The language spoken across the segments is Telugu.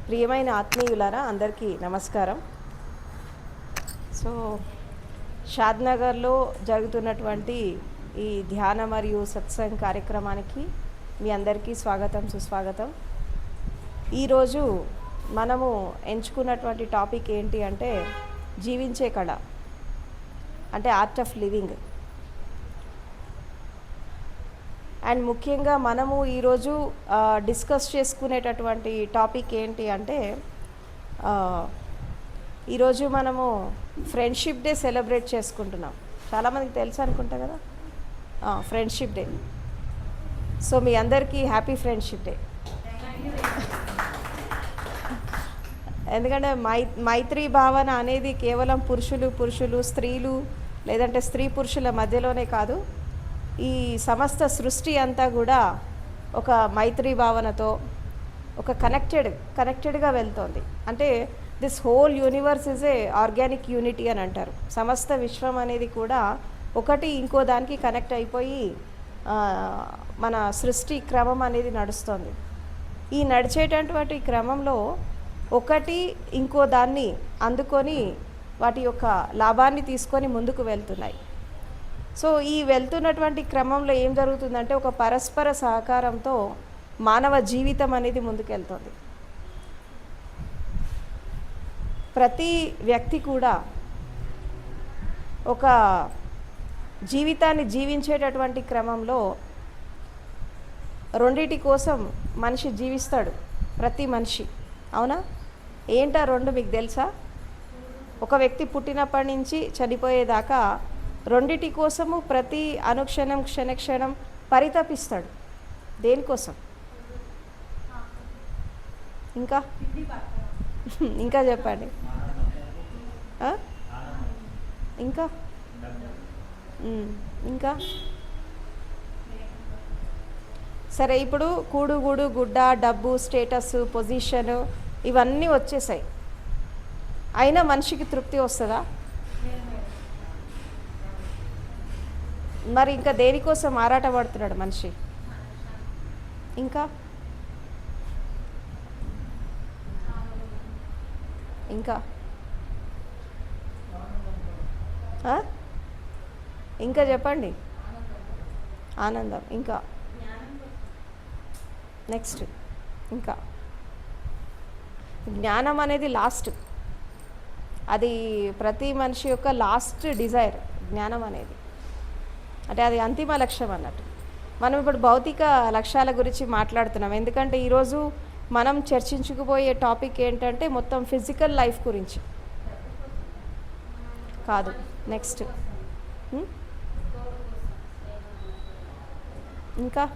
ప్రియమైన ఆత్మీయులారా అందరికీ నమస్కారం. సో షాద్నగర్లో జరుగుతున్నటువంటి ఈ ధ్యాన మరియు సత్సంగ్ కార్యక్రమానికి మీ అందరికీ స్వాగతం, సుస్వాగతం. ఈరోజు మనము ఎంచుకున్నటువంటి టాపిక్ ఏంటి అంటే జీవించే కళ, అంటే ఆర్ట్ ఆఫ్ లివింగ్. అండ్ ముఖ్యంగా మనము ఈరోజు డిస్కస్ చేసుకునేటటువంటి టాపిక్ ఏంటి అంటే ఈరోజు మనము ఫ్రెండ్షిప్ డే సెలబ్రేట్ చేసుకుంటున్నాం. చాలామందికి తెలుసు అనుకుంటా కదా, ఫ్రెండ్షిప్ డే. సో మీ అందరికీ హ్యాపీ ఫ్రెండ్షిప్ డే. ఎందుకంటే మైత్రీ భావన అనేది కేవలం పురుషులు స్త్రీలు లేదంటే స్త్రీ పురుషుల మధ్యలోనే కాదు, ఈ సమస్త సృష్టి అంతా కూడా ఒక మైత్రీ భావనతో ఒక కనెక్టెడ్గా వెళ్తోంది. అంటే this whole universe is a organic unity అని అంటారు. సమస్త విశ్వం అనేది కూడా ఒకటి ఇంకో దానికి కనెక్ట్ అయిపోయి మన సృష్టి క్రమం అనేది నడుస్తుంది. ఈ నడిచేటటువంటి క్రమంలో ఒకటి ఇంకో దాన్ని అందుకొని వాటి యొక్క లాభాన్ని తీసుకొని ముందుకు వెళ్తున్నాయి. సో ఈ వెళ్తున్నటువంటి క్రమంలో ఏం జరుగుతుందంటే ఒక పరస్పర సహకారంతో మానవ జీవితం అనేది ముందుకెళ్తుంది. ప్రతి వ్యక్తి కూడా ఒక జీవితాన్ని జీవించేటటువంటి క్రమంలో రెండిటి కోసం మనిషి జీవిస్తాడు, ప్రతి మనిషి. అవునా? ఏంటా రెండు మీకు తెలుసా? ఒక వ్యక్తి పుట్టినప్పటి నుంచి చనిపోయేదాకా రెండిటి కోసము ప్రతి అనుక్షణం క్షణక్షణం పరితపిస్తాడు. దేనికోసం? ఇంకా ఇంకా చెప్పండి. ఇంకా ఇంకా సరే, ఇప్పుడు కూడుగూడు గుడ్డ, డబ్బు, స్టేటస్, పొజిషను ఇవన్నీ వచ్చేసాయి. అయినా మనిషికి తృప్తి వస్తుందా? మరి ఇంకా దేనికోసం ఆరాటపడుతున్నాడు మనిషి? ఇంకా ఇంకా ఇంకా చెప్పండి. ఆనందం. ఇంకా నెక్స్ట్ ఇంకా జ్ఞానం అనేది లాస్ట్. అది ప్రతి మనిషి యొక్క లాస్ట్ డిజైర్ జ్ఞానం అనేది. అంటే అది అంతిమ లక్ష్యం అన్నట్టు. మనం ఇప్పుడు భౌతిక లక్ష్యాల గురించి మాట్లాడుతున్నాం. ఎందుకంటే ఈరోజు మనం చర్చించుకుపోయే టాపిక్ ఏంటంటే మొత్తం ఫిజికల్ లైఫ్ గురించి కాదు. నెక్స్ట్ ఇంకా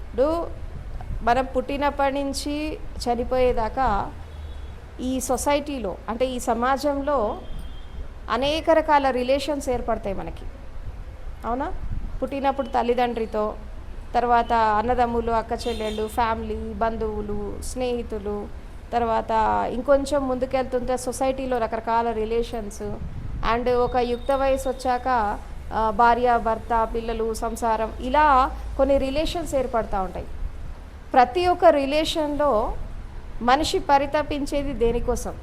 ఇప్పుడు మనం పుట్టినప్పటి నుంచి చనిపోయేదాకా ఈ సొసైటీలో, అంటే ఈ సమాజంలో అనేక రకాల రిలేషన్స్ ఏర్పడతాయి మనకి. అవునా? పుట్టినప్పుడు తల్లిదండ్రితో, తర్వాత అన్నదమ్ములు, అక్క చెల్లెళ్ళు, ఫ్యామిలీ, బంధువులు, స్నేహితులు, తర్వాత ఇంకొంచెం ముందుకెళ్తుంటే సొసైటీలో రకరకాల రిలేషన్స్. అండ్ ఒక యుక్త వయసు వచ్చాక భార్య, భర్త, పిల్లలు, సంసారం, ఇలా కొన్ని రిలేషన్స్ ఏర్పడుతూ ఉంటాయి. ప్రతి ఒక్క రిలేషన్లో మనిషి పరితపించేది దేనికోసం?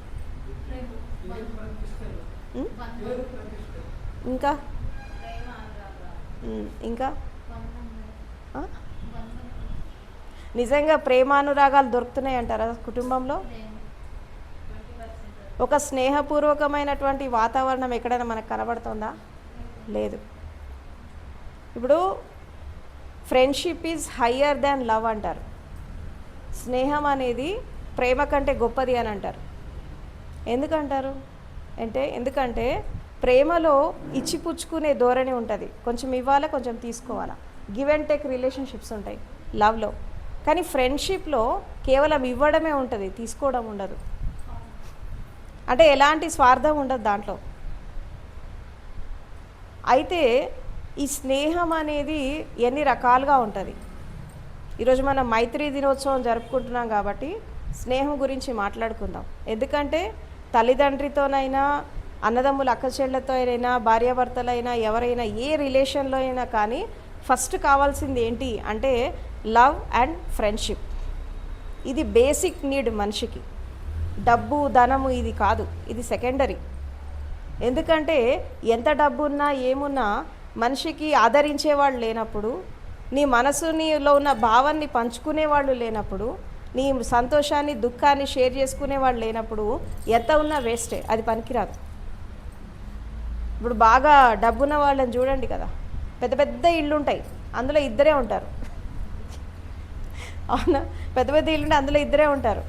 ఇంకా ఇంకా నిజంగా ప్రేమానురాగాలు దొరుకుతున్నాయి అంటారా కుటుంబంలో? ఒక స్నేహపూర్వకమైనటువంటి వాతావరణం ఎక్కడైనా మనకు కనబడుతుందా? లేదు. ఇప్పుడు friendship is higher than love అంటారు. స్నేహం అనేది ప్రేమ కంటే గొప్పది అని అంటారు. ఎందుకంటారు అంటే, ఎందుకంటే ప్రేమలో ఇచ్చిపుచ్చుకునే ధోరణి ఉంటుంది. కొంచెం ఇవ్వాలా, కొంచెం తీసుకోవాలా, గివ్ అండ్ టేక్ రిలేషన్షిప్స్ ఉంటాయి లవ్లో. కానీ ఫ్రెండ్షిప్లో కేవలం ఇవ్వడమే ఉంటుంది, తీసుకోవడం ఉండదు. అంటే ఎలాంటి స్వార్థం ఉండదు దాంట్లో. అయితే ఈ స్నేహం అనేది ఎన్ని రకాలుగా ఉంటుంది. ఈరోజు మనం మైత్రీ దినోత్సవం జరుపుకుంటున్నాం కాబట్టి స్నేహం గురించి మాట్లాడుకుందాం. ఎందుకంటే తల్లిదండ్రితోనైనా, అన్నదమ్ముల అక్క చెల్లెలతో అయినా, భార్యాభర్తలైనా, ఎవరైనా ఏ రిలేషన్లో అయినా కానీ ఫస్ట్ కావాల్సింది ఏంటి అంటే లవ్ అండ్ ఫ్రెండ్షిప్. ఇది బేసిక్ నీడ్ మనిషికి. డబ్బు ధనము ఇది కాదు, ఇది సెకండరీ. ఎందుకంటే ఎంత డబ్బు ఉన్నా ఏమున్నా మనిషికి ఆదరించేవాళ్ళు లేనప్పుడు, నీ మనసునిలో ఉన్న భావాన్ని పంచుకునేవాళ్ళు లేనప్పుడు, నీ సంతోషాన్ని దుఃఖాన్ని షేర్ చేసుకునేవాళ్ళు లేనప్పుడు ఎంత ఉన్నా వేస్టే, అది పనికిరాదు. ఇప్పుడు బాగా డబ్బున్న వాళ్ళని చూడండి కదా, పెద్ద పెద్ద ఇళ్ళు ఉంటాయి, అందులో ఇద్దరే ఉంటారు. అవునా? పెద్ద పెద్ద ఇల్లుంటే అందులో ఇద్దరే ఉంటారు.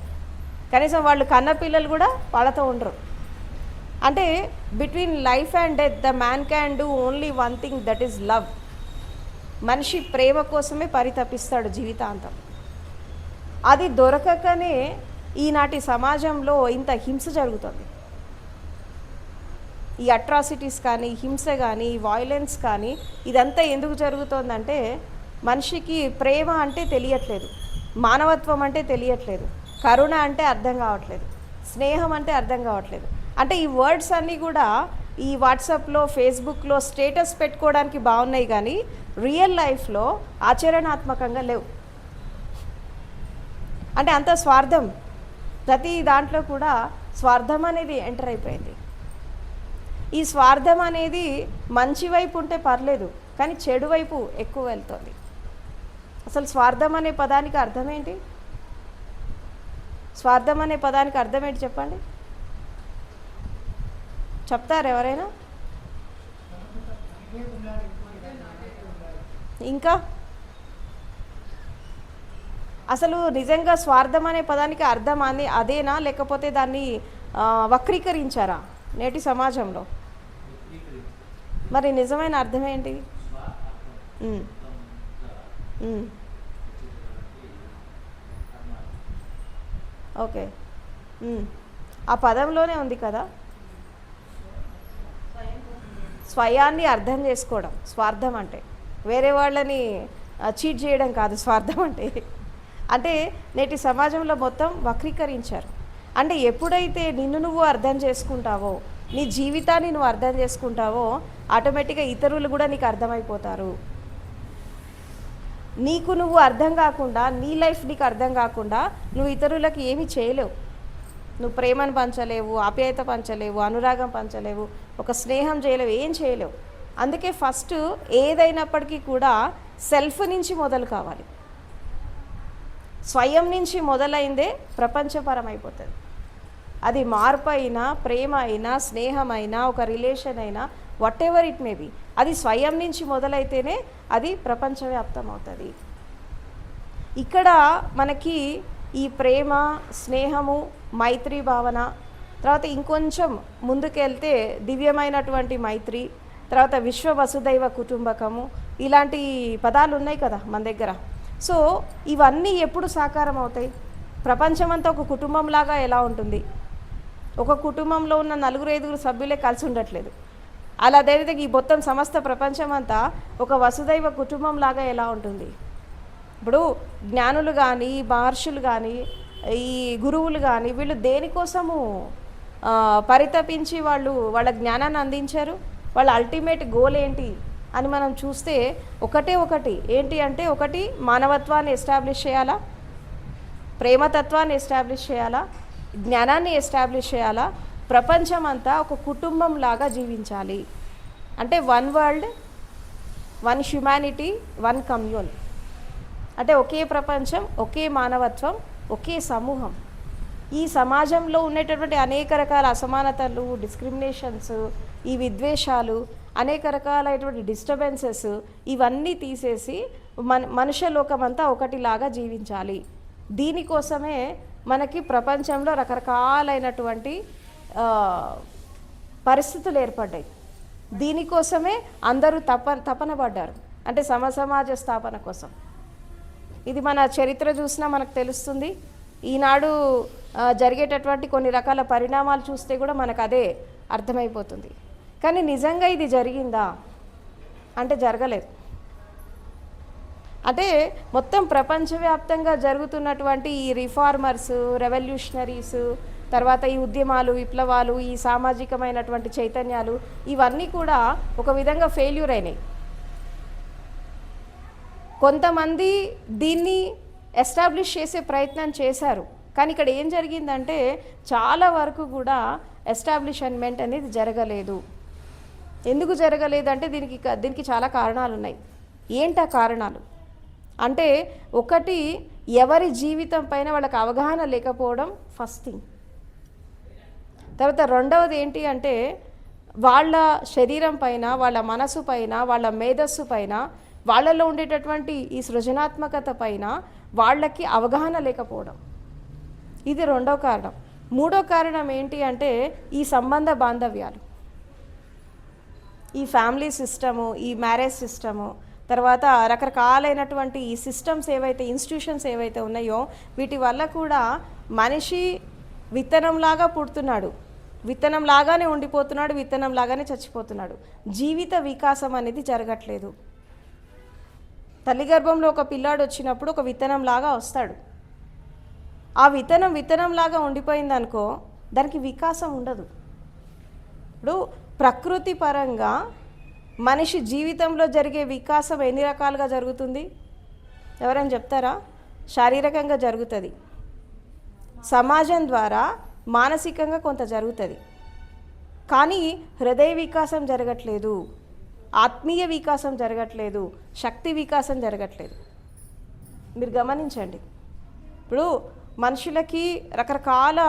కనీసం వాళ్ళు కన్న పిల్లలు కూడా వాళ్ళతో ఉండరు. అంటే between life and death the man can do only one thing, that is love. మనిషి ప్రేమ కోసమే పరితపిస్తాడు జీవితాంతం. అది దొరకకనే ఈనాటి సమాజంలో ఇంత హింస జరుగుతుంది. ఈ అట్రాసిటీస్ కానీ, హింస కానీ, వాయిలెన్స్ కానీ, ఇదంతా ఎందుకు జరుగుతోందంటే మనిషికి ప్రేమ అంటే తెలియట్లేదు, మానవత్వం అంటే తెలియట్లేదు, కరుణ అంటే అర్థం కావట్లేదు, స్నేహం అంటే అర్థం కావట్లేదు. అంటే ఈ వర్డ్స్ అన్నీ కూడా ఈ వాట్సాప్లో, ఫేస్బుక్లో స్టేటస్ పెట్టుకోవడానికి బాగున్నాయి కానీ రియల్ లైఫ్లో ఆచరణాత్మకంగా లేవు. అంటే అంత స్వార్థం, ప్రతి దాంట్లో కూడా స్వార్థం అనేది ఎంటర్ అయిపోయింది. ఈ స్వార్థం అనేది మంచి వైపు ఉంటే పర్లేదు, కానీ చెడు వైపు ఎక్కువ వెళ్తుంది. అసలు స్వార్థం అనే పదానికి అర్థం ఏంటి? స్వార్థం అనే పదానికి అర్థం ఏంటి చెప్పండి, చెప్తారు ఎవరైనా? ఇంకా అసలు నిజంగా స్వార్థం అనే పదానికి అర్థం అని అదేనా, లేకపోతే దాన్ని వక్రీకరించారా నేటి సమాజంలో? మరి నిజమైన అర్థం ఏంటి? ఓకే, ఆ పదంలోనే ఉంది కదా, స్వయాన్ని అర్థం చేసుకోవడం స్వార్థం అంటే. వేరే వాళ్ళని చీట్ చేయడం కాదు స్వార్థం అంటే. అంటే నేటి సమాజంలో మొత్తం వక్రీకరించారు. అంటే ఎప్పుడైతే నిన్ను నువ్వు అర్థం చేసుకుంటావో, నీ జీవితాన్ని నువ్వు అర్థం చేసుకుంటావో, ఆటోమేటిక్గా ఇతరులు కూడా నీకు అర్థమైపోతారు. నీకు నువ్వు అర్థం కాకుండా, నీ లైఫ్ నీకు అర్థం కాకుండా నువ్వు ఇతరులకు ఏమీ చేయలేవు. నువ్వు ప్రేమను పంచలేవు, ఆప్యాయత పంచలేవు, అనురాగం పంచలేవు, ఒక స్నేహం చేయలేవు, ఏం చేయలేవు. అందుకే ఫస్ట్ ఏదైనప్పటికీ కూడా సెల్ఫ్ నుంచి మొదలు కావాలి. స్వయం నుంచి మొదలైందే ప్రపంచపరం అయిపోతుంది. అది మార్పు అయినా, ప్రేమ అయినా, స్నేహం అయినా, ఒక రిలేషన్ అయినా, what ever it may be, అది స్వయం నుంచి మొదలైతేనే అది ప్రపంచవ్యాప్తం అవుతుంది. ఇక్కడ మనకి ఈ ప్రేమ, స్నేహము, మైత్రి భావన, తర్వాత ఇంకొంచెం ముందుకెళ్తే దివ్యమైనటువంటి మైత్రి, తర్వాత విశ్వ వసుదైవ కుటుంబకము, ఇలాంటి పదాలు ఉన్నాయి కదా మన దగ్గర. సో ఇవన్నీ ఎప్పుడు సాకారం అవుతాయి? ప్రపంచమంతా ఒక కుటుంబంలాగా ఎలా ఉంటుంది? ఒక కుటుంబంలో ఉన్న 4-5 సభ్యులే కలిసి ఉండట్లేదు. అలా అదేవిధంగా ఈ మొత్తం సమస్త ప్రపంచం అంతా ఒక వసుదైవ కుటుంబం లాగా ఎలా ఉంటుంది? ఇప్పుడు జ్ఞానులు కానీ, మహర్షులు కానీ, ఈ గురువులు కానీ, వీళ్ళు దేనికోసము పరితపించి వాళ్ళ జ్ఞానాన్ని అందించారు? వాళ్ళ అల్టిమేట్ గోల్ ఏంటి అని మనం చూస్తే ఒకటి ఏంటి అంటే, ఒకటి మానవత్వాన్ని ఎస్టాబ్లిష్ చేయాలా, ప్రేమతత్వాన్ని ఎస్టాబ్లిష్ చేయాలా, జ్ఞానాన్ని ఎస్టాబ్లిష్ చేయాలా, ప్రపంచం అంతా ఒక కుటుంబం లాగా జీవించాలి. అంటే one world, one humanity, one commune. అంటే ఒకే ప్రపంచం, ఒకే మానవత్వం, ఒకే సమూహం. ఈ సమాజంలో ఉండేటటువంటి అనేక రకాల అసమానతలు, డిస్క్రిమినేషన్స్, ఈ విద్వేషాలు, అనేక రకాలైనటువంటి డిస్టర్బెన్సెస్, ఇవన్నీ తీసేసి మనుష్య లోకమంతా ఒకటిలాగా జీవించాలి. దీనికోసమే మనకి ప్రపంచంలో రకరకాలైనటువంటి పరిస్థితులు ఏర్పడ్డాయి. దీనికోసమే అందరూ తపన పడ్డారు, అంటే సమసమాజ స్థాపన కోసం. ఇది మన చరిత్ర చూసినా మనకు తెలుస్తుంది. ఈనాడు జరిగేటటువంటి కొన్ని రకాల పరిణామాలు చూస్తే కూడా మనకు అదే అర్థమైపోతుంది. కానీ నిజంగా ఇది జరిగిందా అంటే జరగలేదు. అంటే మొత్తం ప్రపంచవ్యాప్తంగా జరుగుతున్నటువంటి ఈ రిఫార్మర్స్, రెవల్యూషనరీస్, తర్వాత ఈ ఉద్యమాలు, విప్లవాలు, ఈ సామాజికమైనటువంటి చైతన్యాలు, ఇవన్నీ కూడా ఒక విధంగా ఫెయిల్యూర్ అయినాయి. కొంతమంది దీన్ని ఎస్టాబ్లిష్ చేసే ప్రయత్నం చేశారు, కానీ ఇక్కడ ఏం జరిగిందంటే చాలా వరకు కూడా ఎస్టాబ్లిష్మెంట్ అనేది జరగలేదు. ఎందుకు జరగలేదంటే దీనికి చాలా కారణాలు ఉన్నాయి. ఏంటా కారణాలు అంటే, ఒకటి ఎవరి జీవితం పైన వాళ్ళకి అవగాహన లేకపోవడం ఫస్ట్ థింగ్. తర్వాత రెండవది ఏంటి అంటే, వాళ్ళ శరీరం పైన, వాళ్ళ మనసు పైన, వాళ్ళ మేధస్సు పైన, వాళ్ళలో ఉండేటటువంటి ఈ సృజనాత్మకత పైన వాళ్ళకి అవగాహన లేకపోవడం, ఇది రెండో కారణం. మూడో కారణం ఏంటి అంటే ఈ సంబంధ బాంధవ్యాలు, ఈ ఫ్యామిలీ సిస్టము, ఈ మ్యారేజ్ సిస్టము, తర్వాత రకరకాలైనటువంటి ఈ సిస్టమ్స్ ఏవైతే, ఇన్స్టిట్యూషన్స్ ఏవైతే ఉన్నాయో వీటి వల్ల కూడా మనిషి విత్తనంలాగా పుడుతున్నాడు, విత్తనంలాగానే ఉండిపోతున్నాడు, విత్తనంలాగానే చచ్చిపోతున్నాడు. జీవిత వికాసం అనేది జరగట్లేదు. తల్లి గర్భంలో ఒక పిల్లాడు వచ్చినప్పుడు ఒక విత్తనంలాగా వస్తాడు. ఆ విత్తనంలాగా ఉండిపోయిందనుకో, దానికి వికాసం ఉండదు. ఇప్పుడు ప్రకృతి పరంగా మనిషి జీవితంలో జరిగే వికాసం ఎన్ని రకాలుగా జరుగుతుంది ఎవరైనా చెప్తారా? శారీరకంగా జరుగుతుంది, సమాజం ద్వారా మానసికంగా కొంత జరుగుతుంది, కానీ హృదయ వికాసం జరగట్లేదు, ఆత్మీయ వికాసం జరగట్లేదు, శక్తి వికాసం జరగట్లేదు. మీరు గమనించండి. ఇప్పుడు మనుషులకి రకరకాల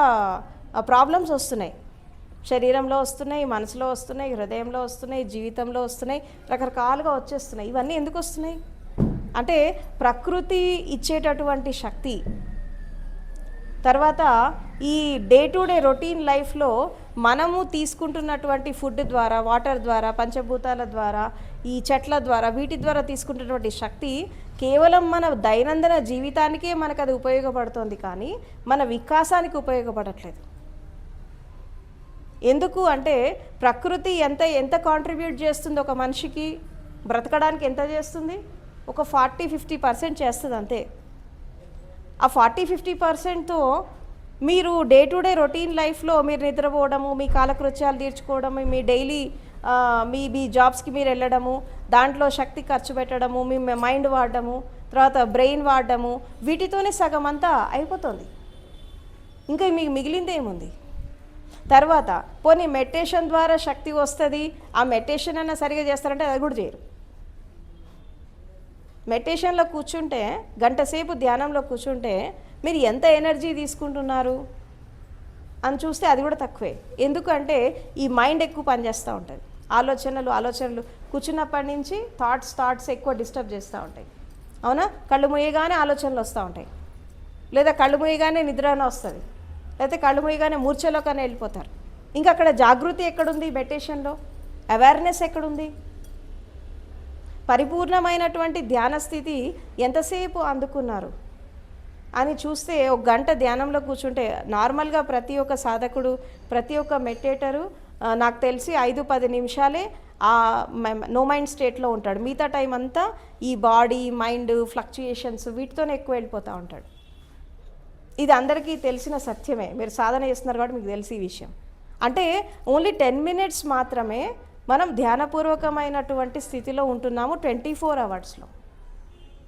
ప్రాబ్లమ్స్ వస్తున్నాయి, శరీరంలో వస్తున్నాయి, మనసులో వస్తున్నాయి, హృదయంలో వస్తున్నాయి, జీవితంలో వస్తున్నాయి, రకరకాలుగా వచ్చేస్తున్నాయి. ఇవన్నీ ఎందుకు వస్తున్నాయి అంటే ప్రకృతి ఇచ్చేటటువంటి శక్తి, తర్వాత ఈ డే టు డే రొటీన్ లైఫ్లో మనము తీసుకుంటున్నటువంటి ఫుడ్ ద్వారా, వాటర్ ద్వారా, పంచభూతాల ద్వారా, ఈ చెట్ల ద్వారా, వీటి ద్వారా తీసుకుంటున్నటువంటి శక్తి కేవలం మన దైనందిన జీవితానికే మనకు అది ఉపయోగపడుతుంది, కానీ మన వికాసానికి ఉపయోగపడట్లేదు. ఎందుకు అంటే ప్రకృతి ఎంత కాంట్రిబ్యూట్ చేస్తుంది ఒక మనిషికి బ్రతకడానికి, ఎంత చేస్తుంది? ఒక 40-50% చేస్తుంది అంతే. ఆ 40-50%తో మీరు డే టు డే రొటీన్ లైఫ్లో మీరు నిద్రపోవడము, మీ కాలకృత్యాలు తీర్చుకోవడము, మీ డైలీ మీ జాబ్స్కి మీరు వెళ్ళడము, దాంట్లో శక్తి ఖర్చు పెట్టడము, మీ మైండ్ వాడడము, తర్వాత బ్రెయిన్ వాడడము, వీటితోనే సగం అంతా అయిపోతుంది. ఇంకా మీకు మిగిలింది ఏముంది? తర్వాత పోనీ మెడిటేషన్ ద్వారా శక్తి వస్తుంది, ఆ మెడిటేషన్ అన్నా సరిగా చేస్తారంటే అది కూడా చేయరు. మెడిటేషన్లో కూర్చుంటే, గంట సేపు ధ్యానంలో కూర్చుంటే మీరు ఎంత ఎనర్జీ తీసుకుంటున్నారు అని చూస్తే అది కూడా తక్కువే. ఎందుకంటే ఈ మైండ్ ఎక్కువ పనిచేస్తూ ఉంటుంది, ఆలోచనలు కూర్చున్నప్పటి నుంచి థాట్స్ ఎక్కువ డిస్టర్బ్ చేస్తూ ఉంటాయి. అవునా? కళ్ళు మూయగానే ఆలోచనలు వస్తూ ఉంటాయి, లేదా కళ్ళు మూయగానే నిద్రనే వస్తుంది, లేకపోతే కళ్ళు మూయగానే మూర్ఛలోకనే వెళ్ళిపోతారు. ఇంకా అక్కడ జాగృతి ఎక్కడుంది? మెడిటేషన్లో అవేర్నెస్ ఎక్కడుంది? పరిపూర్ణమైనటువంటి ధ్యాన స్థితి ఎంతసేపు అందుకున్నారు అని చూస్తే, ఒక గంట ధ్యానంలో కూర్చుంటే నార్మల్గా ప్రతి ఒక్క సాధకుడు, ప్రతి ఒక్క మెడిటేటరు నాకు తెలిసి 5-10 నిమిషాలే ఆ నో మైండ్ స్టేట్లో ఉంటాడు. మిగతా టైం అంతా ఈ బాడీ మైండ్ ఫ్లక్చుయేషన్స్ వీటితోనే ఎక్కువ వెళ్ళిపోతూ ఉంటాడు. ఇది అందరికీ తెలిసిన సత్యమే, మీరు సాధన చేస్తున్నారు కాబట్టి మీకు తెలిసి ఈ విషయం. అంటే ఓన్లీ 10 minutes మాత్రమే మనం ధ్యానపూర్వకమైనటువంటి స్థితిలో ఉంటున్నాము 24 hours.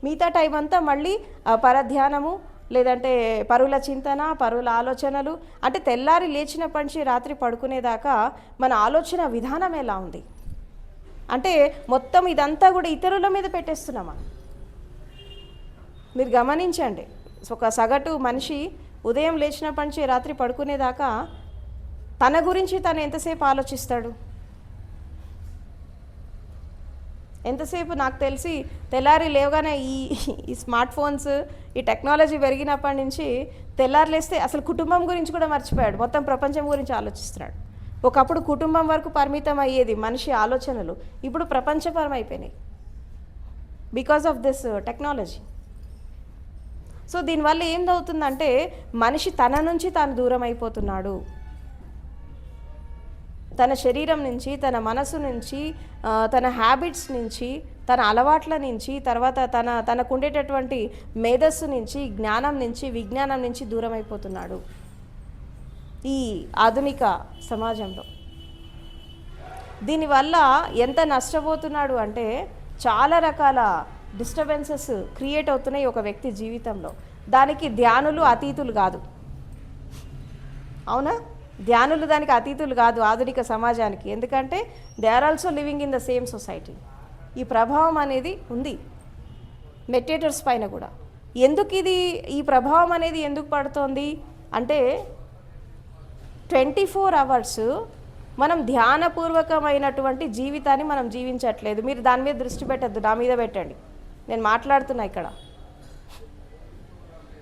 మిగతా టైం అంతా మళ్ళీ పరధ్యానము, లేదంటే పరుల చింతన, పరుల ఆలోచనలు. అంటే తెల్లారి లేచినప్పటి నుంచి రాత్రి పడుకునేదాకా మన ఆలోచన విధానం ఎలా ఉంది అంటే మొత్తం ఇదంతా కూడా ఇతరుల మీద పెట్టేస్తున్నామా? మీరు గమనించండి. ఒక సగటు మనిషి ఉదయం లేచినప్పటి నుంచి రాత్రి పడుకునేదాకా తన గురించి తను ఎంతసేపు ఆలోచిస్తాడు? ఎంతసేపు? నాకు తెలిసి తెల్లారి లేవగానే ఈ స్మార్ట్ ఫోన్స్, ఈ టెక్నాలజీ పెరిగినప్పటి నుంచి తెల్లారి లేస్తే అసలు కుటుంబం గురించి కూడా మర్చిపోయాడు, మొత్తం ప్రపంచం గురించి ఆలోచిస్తున్నాడు. ఒకప్పుడు కుటుంబం వరకు పరిమితం అయ్యేది మనిషి ఆలోచనలు, ఇప్పుడు ప్రపంచపరం అయిపోయినాయి because of this technology. So దీనివల్ల ఏందవుతుందంటే మనిషి తన నుంచి తాను దూరం అయిపోతున్నాడు, తన శరీరం నుంచి, తన మనసు నుంచి, తన హ్యాబిట్స్ నుంచి, తన అలవాట్ల నుంచి, తర్వాత తనకుండేటటువంటి మేధస్సు నుంచి, జ్ఞానం నుంచి, విజ్ఞానం నుంచి దూరం అయిపోతున్నాడు ఈ ఆధునిక సమాజంలో. దీనివల్ల ఎంత నష్టపోతున్నాడు అంటే చాలా రకాల డిస్టర్బెన్సెస్ క్రియేట్ అవుతున్నాయి ఒక వ్యక్తి జీవితంలో. దానికి ధ్యానులు అతీతులు కాదు, అవునా? ధ్యానులు దానికి అతీతులు కాదు ఆధునిక సమాజానికి. ఎందుకంటే they are also living in the same society. ఈ ప్రభావం అనేది ఉంది మెడిటేటర్స్ పైన కూడా. ఎందుకు ఈ ప్రభావం అనేది ఎందుకు పడుతోంది అంటే 24 hours మనం ధ్యానపూర్వకమైనటువంటి జీవితాన్ని మనం జీవించట్లేదు. మీరు దాని మీద దృష్టి పెట్టద్దు, నా మీద పెట్టండి. నేను మాట్లాడుతున్నా ఇక్కడ.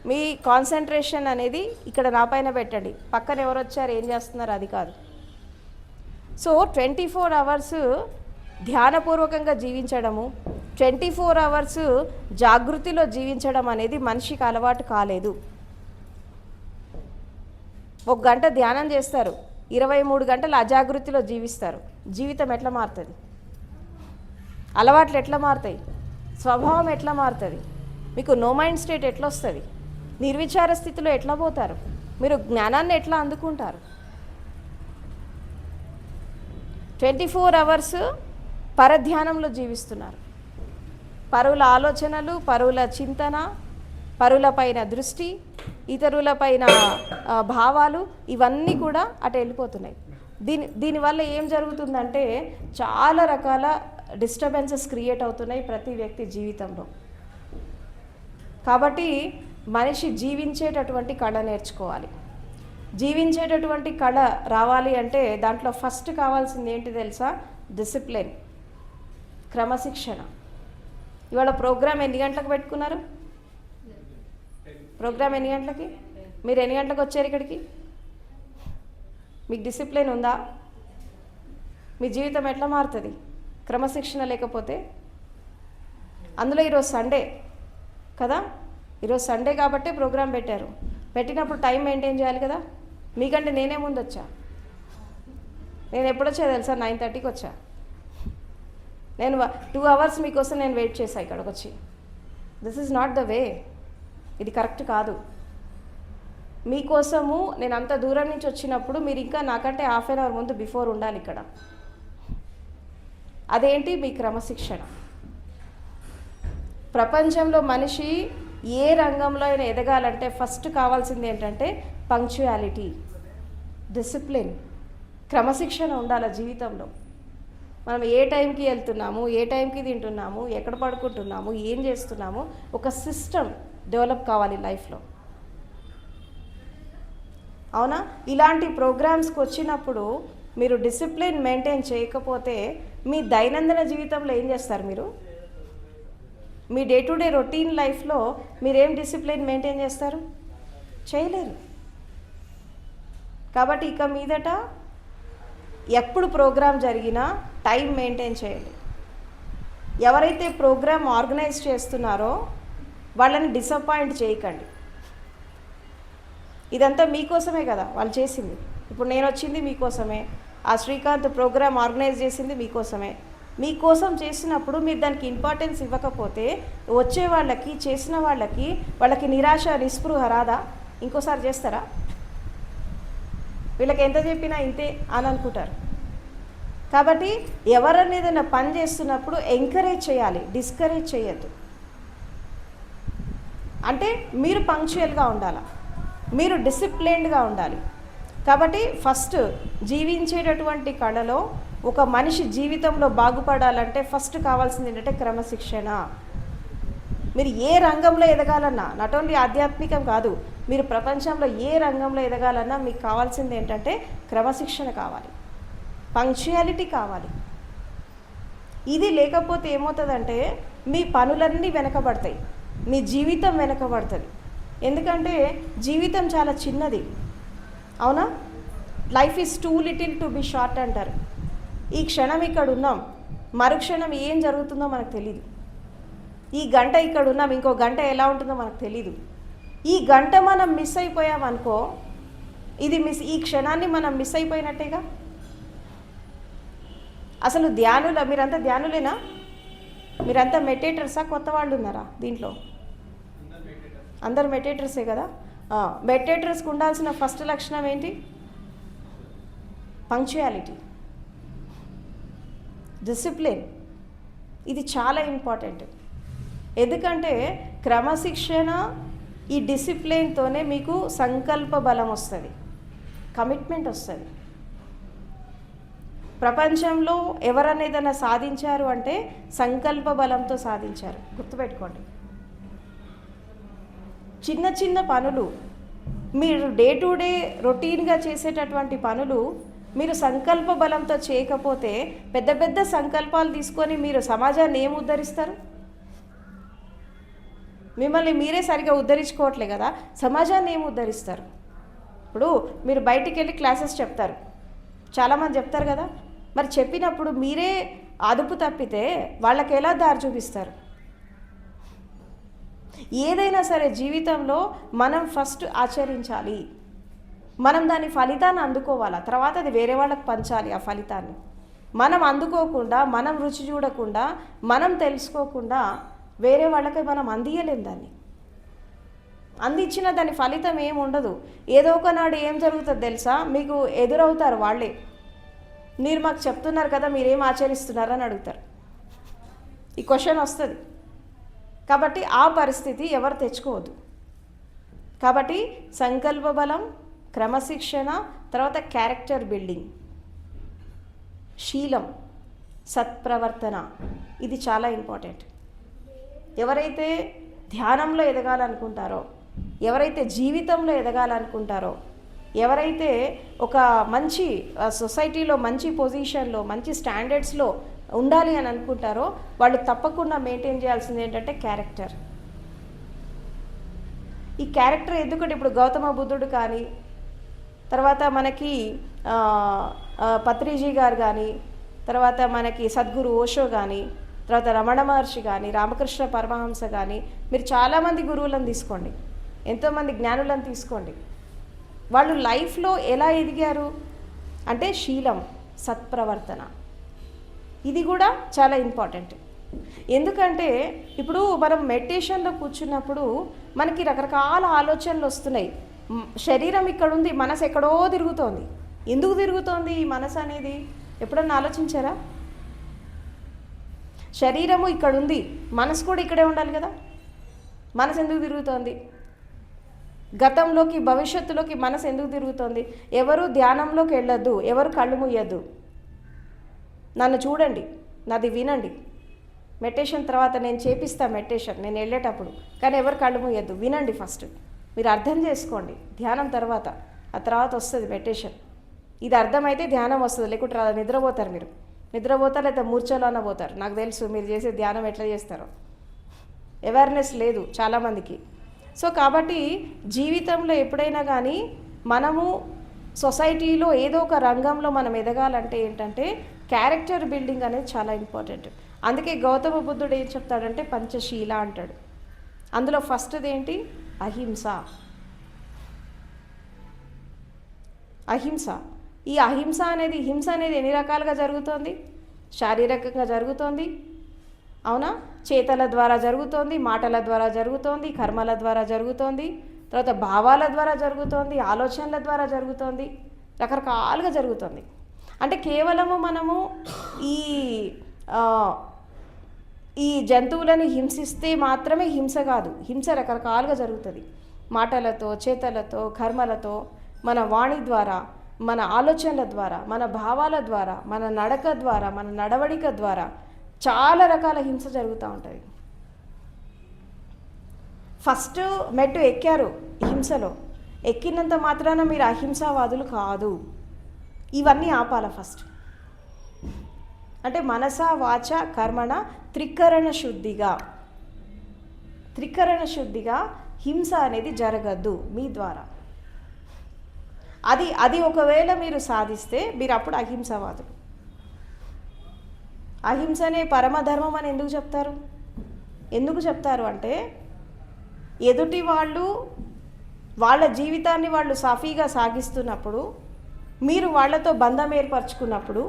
మీ కాన్సన్ట్రేషన్ అనేది ఇక్కడ నా పైన పెట్టండి. పక్కన ఎవరు వచ్చారు, ఏం చేస్తున్నారు, అది కాదు. సో 24 hours ధ్యానపూర్వకంగా జీవించడము, 24 hours జాగృతిలో జీవించడం అనేది మనిషికి అలవాటు కాలేదు. 1 గంట ధ్యానం చేస్తారు, 23 గంటలు అజాగృతిలో జీవిస్తారు. జీవితం ఎట్లా మారుతుంది? అలవాట్లు ఎట్లా మారుతాయి? స్వభావం ఎట్లా మారుతుంది? మీకు నో మైండ్ స్టేట్ ఎట్లా వస్తుంది? నిర్విచార స్థితిలో ఎట్లా పోతారు? మీరు జ్ఞానాన్ని ఎట్లా అందుకుంటారు? 24 hours పరధ్యానంలో జీవిస్తున్నారు. పరుల ఆలోచనలు, పరుల చింతన, పరుల పైన దృష్టి, ఇతరుల పైన భావాలు, ఇవన్నీ కూడా అటు వెళ్ళిపోతున్నాయి. దీనివల్ల ఏం జరుగుతుందంటే చాలా రకాల డిస్టర్బెన్సెస్ క్రియేట్ అవుతున్నాయి ప్రతి వ్యక్తి జీవితంలో. కాబట్టి మనిషి జీవించేటటువంటి కళ నేర్చుకోవాలి. జీవించేటటువంటి కళ రావాలి అంటే దాంట్లో ఫస్ట్ కావాల్సింది ఏంటి తెలుసా? డిసిప్లిన్, క్రమశిక్షణ. ఇవాళ ప్రోగ్రామ్ ఎన్ని గంటలకు పెట్టుకున్నారు? ప్రోగ్రామ్ ఎన్ని గంటలకి? మీరు ఎన్ని గంటలకు వచ్చారు ఇక్కడికి? మీకు డిసిప్లిన్ ఉందా? మీ జీవితం ఎట్లా మారుతుంది క్రమశిక్షణ లేకపోతే? అందులో ఈరోజు సండే కదా, ఈరోజు సండే కాబట్టే ప్రోగ్రాం పెట్టారు. పెట్టినప్పుడు టైం మెయింటైన్ చేయాలి కదా. మీకంటే నేనే ముందు వచ్చా. నేను ఎప్పుడొచ్చా తెలుసా? 9:30కి వచ్చా. నేను 2 hours మీకోసం నేను వెయిట్ చేశాను ఇక్కడికి వచ్చి. This is not the way. ఇది కరెక్ట్ కాదు. మీకోసము నేను అంత దూరం నుంచి వచ్చినప్పుడు మీరు ఇంకా నాకంటే ½ an hour ముందు బిఫోర్ ఉండాలి ఇక్కడ. అదేంటి? మీ క్రమశిక్షణ. ప్రపంచంలో మనిషి ఏ రంగంలో అయినా ఎదగాలంటే ఫస్ట్ కావాల్సింది ఏంటంటే పంక్చువాలిటీ, డిసిప్లిన్, క్రమశిక్షణ ఉండాలి జీవితంలో. మనం ఏ టైంకి వెళ్తున్నాము, ఏ టైంకి తింటున్నాము, ఎక్కడ పడుకుంటున్నాము, ఏం చేస్తున్నాము, ఒక సిస్టమ్ డెవలప్ కావాలి లైఫ్లో, అవునా? ఇలాంటి ప్రోగ్రామ్స్కి వచ్చినప్పుడు మీరు డిసిప్లిన్ మెయింటైన్ చేయకపోతే మీ దైనందిన జీవితంలో ఏం చేస్తారు? మీరు మీ డే టు డే రొటీన్ లైఫ్లో మీరేం డిసిప్లిన్ మెయింటైన్ చేస్తారు? చేయలేరు. కాబట్టి ఇక మీదట ఎప్పుడు ప్రోగ్రాం జరిగినా టైం మెయింటైన్ చేయండి. ఎవరైతే ప్రోగ్రామ్ ఆర్గనైజ్ చేస్తున్నారో వాళ్ళని డిసప్పాయింట్ చేయకండి. ఇదంతా మీకోసమే కదా వాళ్ళు చేసింది. ఇప్పుడు నేను వచ్చింది మీకోసమే, ఆ శ్రీకాంత్ ప్రోగ్రామ్ ఆర్గనైజ్ చేసింది మీకోసమే. మీకోసం చేసినప్పుడు మీరు దానికి ఇంపార్టెన్స్ ఇవ్వకపోతే వచ్చే వాళ్ళకి, చేసిన వాళ్ళకి నిరాశ, నిస్పృహ రాదా? ఇంకోసారి చేస్తారా? వీళ్ళకి ఎంత చెప్పినా ఇంతే అని అనుకుంటారు. కాబట్టి ఎవరన్నా ఏదైనా పని చేస్తున్నప్పుడు ఎంకరేజ్ చేయాలి, డిస్కరేజ్ చేయొద్దు. అంటే మీరు పంక్చువల్గా ఉండాలి, మీరు డిసిప్లిన్డ్గా ఉండాలి. కాబట్టి ఫస్ట్ జీవించేటటువంటి కళలో ఒక మనిషి జీవితంలో బాగుపడాలంటే ఫస్ట్ కావాల్సింది ఏంటంటే క్రమశిక్షణ. మీరు ఏ రంగంలో ఎదగాలన్నా, నాట్ ఓన్లీ ఆధ్యాత్మికం కాదు, మీరు ప్రపంచంలో ఏ రంగంలో ఎదగాలన్నా మీకు కావాల్సింది ఏంటంటే క్రమశిక్షణ కావాలి, పంక్చువాలిటీ కావాలి. ఇది లేకపోతే ఏమవుతుందంటే మీ పనులన్నీ వెనకబడతాయి, మీ జీవితం వెనకబడుతుంది. ఎందుకంటే జీవితం చాలా చిన్నది, అవునా? Life is two little to be short అంటారు. ఈ క్షణం ఇక్కడ ఉన్నాం, మరుక్షణం ఏం జరుగుతుందో మనకు తెలీదు. ఈ గంట ఇక్కడ ఉన్నాం, ఇంకో గంట ఎలా ఉంటుందో మనకు తెలీదు. ఈ గంట మనం మిస్ అయిపోయామనుకో, ఈ క్షణాన్ని మనం మిస్ అయిపోయినట్టేగా. అసలు మీరంతా ధ్యానులేనా? మీరంతా మెడిటేటర్సా? కొత్త వాళ్ళు ఉన్నారా దీంట్లో? అందరు మెడిటేటర్సే కదా. మెడిటేటర్స్కి ఉండాల్సిన ఫస్ట్ లక్షణం ఏంటి? Punctuality, discipline. ఇది చాలా ఇంపార్టెంట్. ఎందుకంటే క్రమశిక్షణ, ఈ డిసిప్లిన్తోనే మీకు సంకల్ప బలం వస్తుంది, కమిట్మెంట్ వస్తుంది. ప్రపంచంలో ఎవరనేదైనా సాధించారు అంటే సంకల్ప బలంతో సాధించారు, గుర్తుపెట్టుకోండి. చిన్న చిన్న పనులు, మీరు డే టు డే రొటీన్గా చేసేటటువంటి పనులు మీరు సంకల్ప బలంతో చేయకపోతే పెద్ద పెద్ద సంకల్పాలు తీసుకొని మీరు సమాజాన్ని ఏం ఉద్ధరిస్తారు? మిమ్మల్ని మీరే సరిగా ఉద్ధరించుకోవట్లే కదా, సమాజాన్ని ఏం ఉద్ధరిస్తారు? ఇప్పుడు మీరు బయటికి వెళ్ళి క్లాసెస్ చెప్తారు, చాలామంది చెప్తారు కదా, మరి చెప్పినప్పుడు మీరే అదుపు తప్పితే వాళ్ళకి ఎలా దారి చూపిస్తారు? ఏదైనా సరే జీవితంలో మనం ఫస్ట్ ఆచరించాలి, మనం దాని ఫలితాన్ని అందుకోవాలి, తర్వాత అది వేరే వాళ్ళకి పంచాలి. ఆ ఫలితాన్ని మనం అందుకోకుండా, మనం రుచి చూడకుండా, మనం తెలుసుకోకుండా వేరే వాళ్ళకి మనం అందియలేం. దాన్ని అందించిన దాని ఫలితం ఏమి ఉండదు. ఏదో ఒకనాడు ఏం జరుగుతుంది తెలుసా, మీకు ఎదురవుతారు వాళ్ళే. మీరు మాకు చెప్తున్నారు కదా, మీరేం ఆచరిస్తున్నారని అడుగుతారు. ఈ క్వశ్చన్ వస్తుంది. కాబట్టి ఆ పరిస్థితి ఎవరు తెచ్చుకోవద్దు. కాబట్టి సంకల్ప బలం, క్రమశిక్షణ, తర్వాత క్యారెక్టర్ బిల్డింగ్, శీలం, సత్ప్రవర్తన, ఇది చాలా ఇంపార్టెంట్. ఎవరైతే ధ్యానంలో ఎదగాలనుకుంటారో, ఎవరైతే జీవితంలో ఎదగాలనుకుంటారో, ఎవరైతే ఒక మంచి సొసైటీలో మంచి పొజిషన్లో మంచి స్టాండర్డ్స్లో ఉండాలి అని అనుకుంటారో వాళ్ళు తప్పకుండా మెయింటైన్ చేయాల్సింది ఏంటంటే క్యారెక్టర్. ఈ క్యారెక్టర్ ఎందుకంటే ఇప్పుడు గౌతమ బుద్ధుడు కానీ, తర్వాత మనకి పత్రిజీ గారు కానీ, తర్వాత మనకి సద్గురు ఓషో కానీ, తర్వాత రమణ మహర్షి కానీ, రామకృష్ణ పరమహంస కానీ, మీరు చాలామంది గురువులను తీసుకోండి, ఎంతోమంది జ్ఞానులను తీసుకోండి. వాళ్ళు లైఫ్లో ఎలా ఎదిగారు అంటే శీలం, సత్ప్రవర్తన, ఇది కూడా చాలా ఇంపార్టెంట్. ఎందుకంటే ఇప్పుడు మనం మెడిటేషన్లో కూర్చున్నప్పుడు మనకి రకరకాల ఆలోచనలు వస్తున్నాయి. శరీరం ఇక్కడ ఉంది, మనసు ఎక్కడో తిరుగుతోంది. ఎందుకు తిరుగుతోంది ఈ మనసు అనేది ఎప్పుడన్నా ఆలోచించారా? శరీరము ఇక్కడ ఉంది, మనసు కూడా ఇక్కడే ఉండాలి కదా. మనసు ఎందుకు తిరుగుతోంది? గతంలోకి భవిష్యత్తులోకి మనసు ఎందుకు తిరుగుతోంది? ఎవరు ధ్యానంలోకి వెళ్ళొద్దు, ఎవరు కళ్ళు మూయద్దు, నన్ను చూడండి, నాది వినండి. మెడిటేషన్ తర్వాత నేను చేపిస్తా మెడిటేషన్, నేను వెళ్ళేటప్పుడు, కానీ ఎవరు కళ్ళు మూయద్దు, వినండి. ఫస్ట్ మీరు అర్థం చేసుకోండి, ధ్యానం తర్వాత, ఆ తర్వాత వస్తుంది మెడిటేషన్. ఇది అర్థమైతే ధ్యానం వస్తుంది, లేకుంటే నిద్రపోతారు. మీరు నిద్రపోతారు లేదా మూర్ఛలోనే పోతారు. నాకు తెలుసు మీరు చేసే ధ్యానం ఎట్లా చేస్తారో, అవేర్నెస్ లేదు చాలామందికి. సో కాబట్టి జీవితంలో ఎప్పుడైనా కానీ మనము సొసైటీలో ఏదో ఒక రంగంలో మనం ఎదగాలంటే ఏంటంటే క్యారెక్టర్ బిల్డింగ్ అనేది చాలా ఇంపార్టెంట్. అందుకే గౌతమ బుద్ధుడు ఏం చెప్తాడంటే పంచశీల అంటాడు. అందులో ఫస్ట్ది ఏంటి? అహింస. అహింస. ఈ అహింస అనేది, హింస అనేది ఎన్ని రకాలుగా జరుగుతోంది? శారీరకంగా జరుగుతోంది, అవునా? చేతల ద్వారా జరుగుతోంది, మాటల ద్వారా జరుగుతోంది, కర్మల ద్వారా జరుగుతోంది, తర్వాత భావాల ద్వారా జరుగుతోంది, ఆలోచనల ద్వారా జరుగుతోంది, రకరకాలుగా జరుగుతుంది. అంటే కేవలము మనము ఈ జంతువులను హింసిస్తే మాత్రమే హింస కాదు. హింస రకరకాలుగా జరుగుతుంది. మాటలతో, చేతలతో, కర్మలతో, మన వాణి ద్వారా, మన ఆలోచనల ద్వారా, మన భావాల ద్వారా, మన నడక ద్వారా, మన నడవడిక ద్వారా చాలా రకాల హింస జరుగుతూ ఉంటుంది. ఫస్ట్ మెట్టు ఎక్కారు హింసలో, ఎక్కినంత మాత్రాన మీరు అహింసావాదులు కాదు. ఇవన్నీ ఆపాల ఫస్ట్. అంటే మనస, వాచ, కర్మణ త్రికరణ శుద్ధిగా హింస అనేది జరగద్దు మీ ద్వారా. అది ఒకవేళ మీరు సాధిస్తే మీరు అప్పుడు అహింసవాదులు. అహింసనే పరమధర్మం అని ఎందుకు చెప్తారు అంటే ఎదుటి వాళ్ళు వాళ్ళ జీవితాన్ని వాళ్ళు సాఫీగా సాగిస్తున్నప్పుడు, మీరు వాళ్ళతో బంధం ఏర్పరచుకున్నప్పుడు,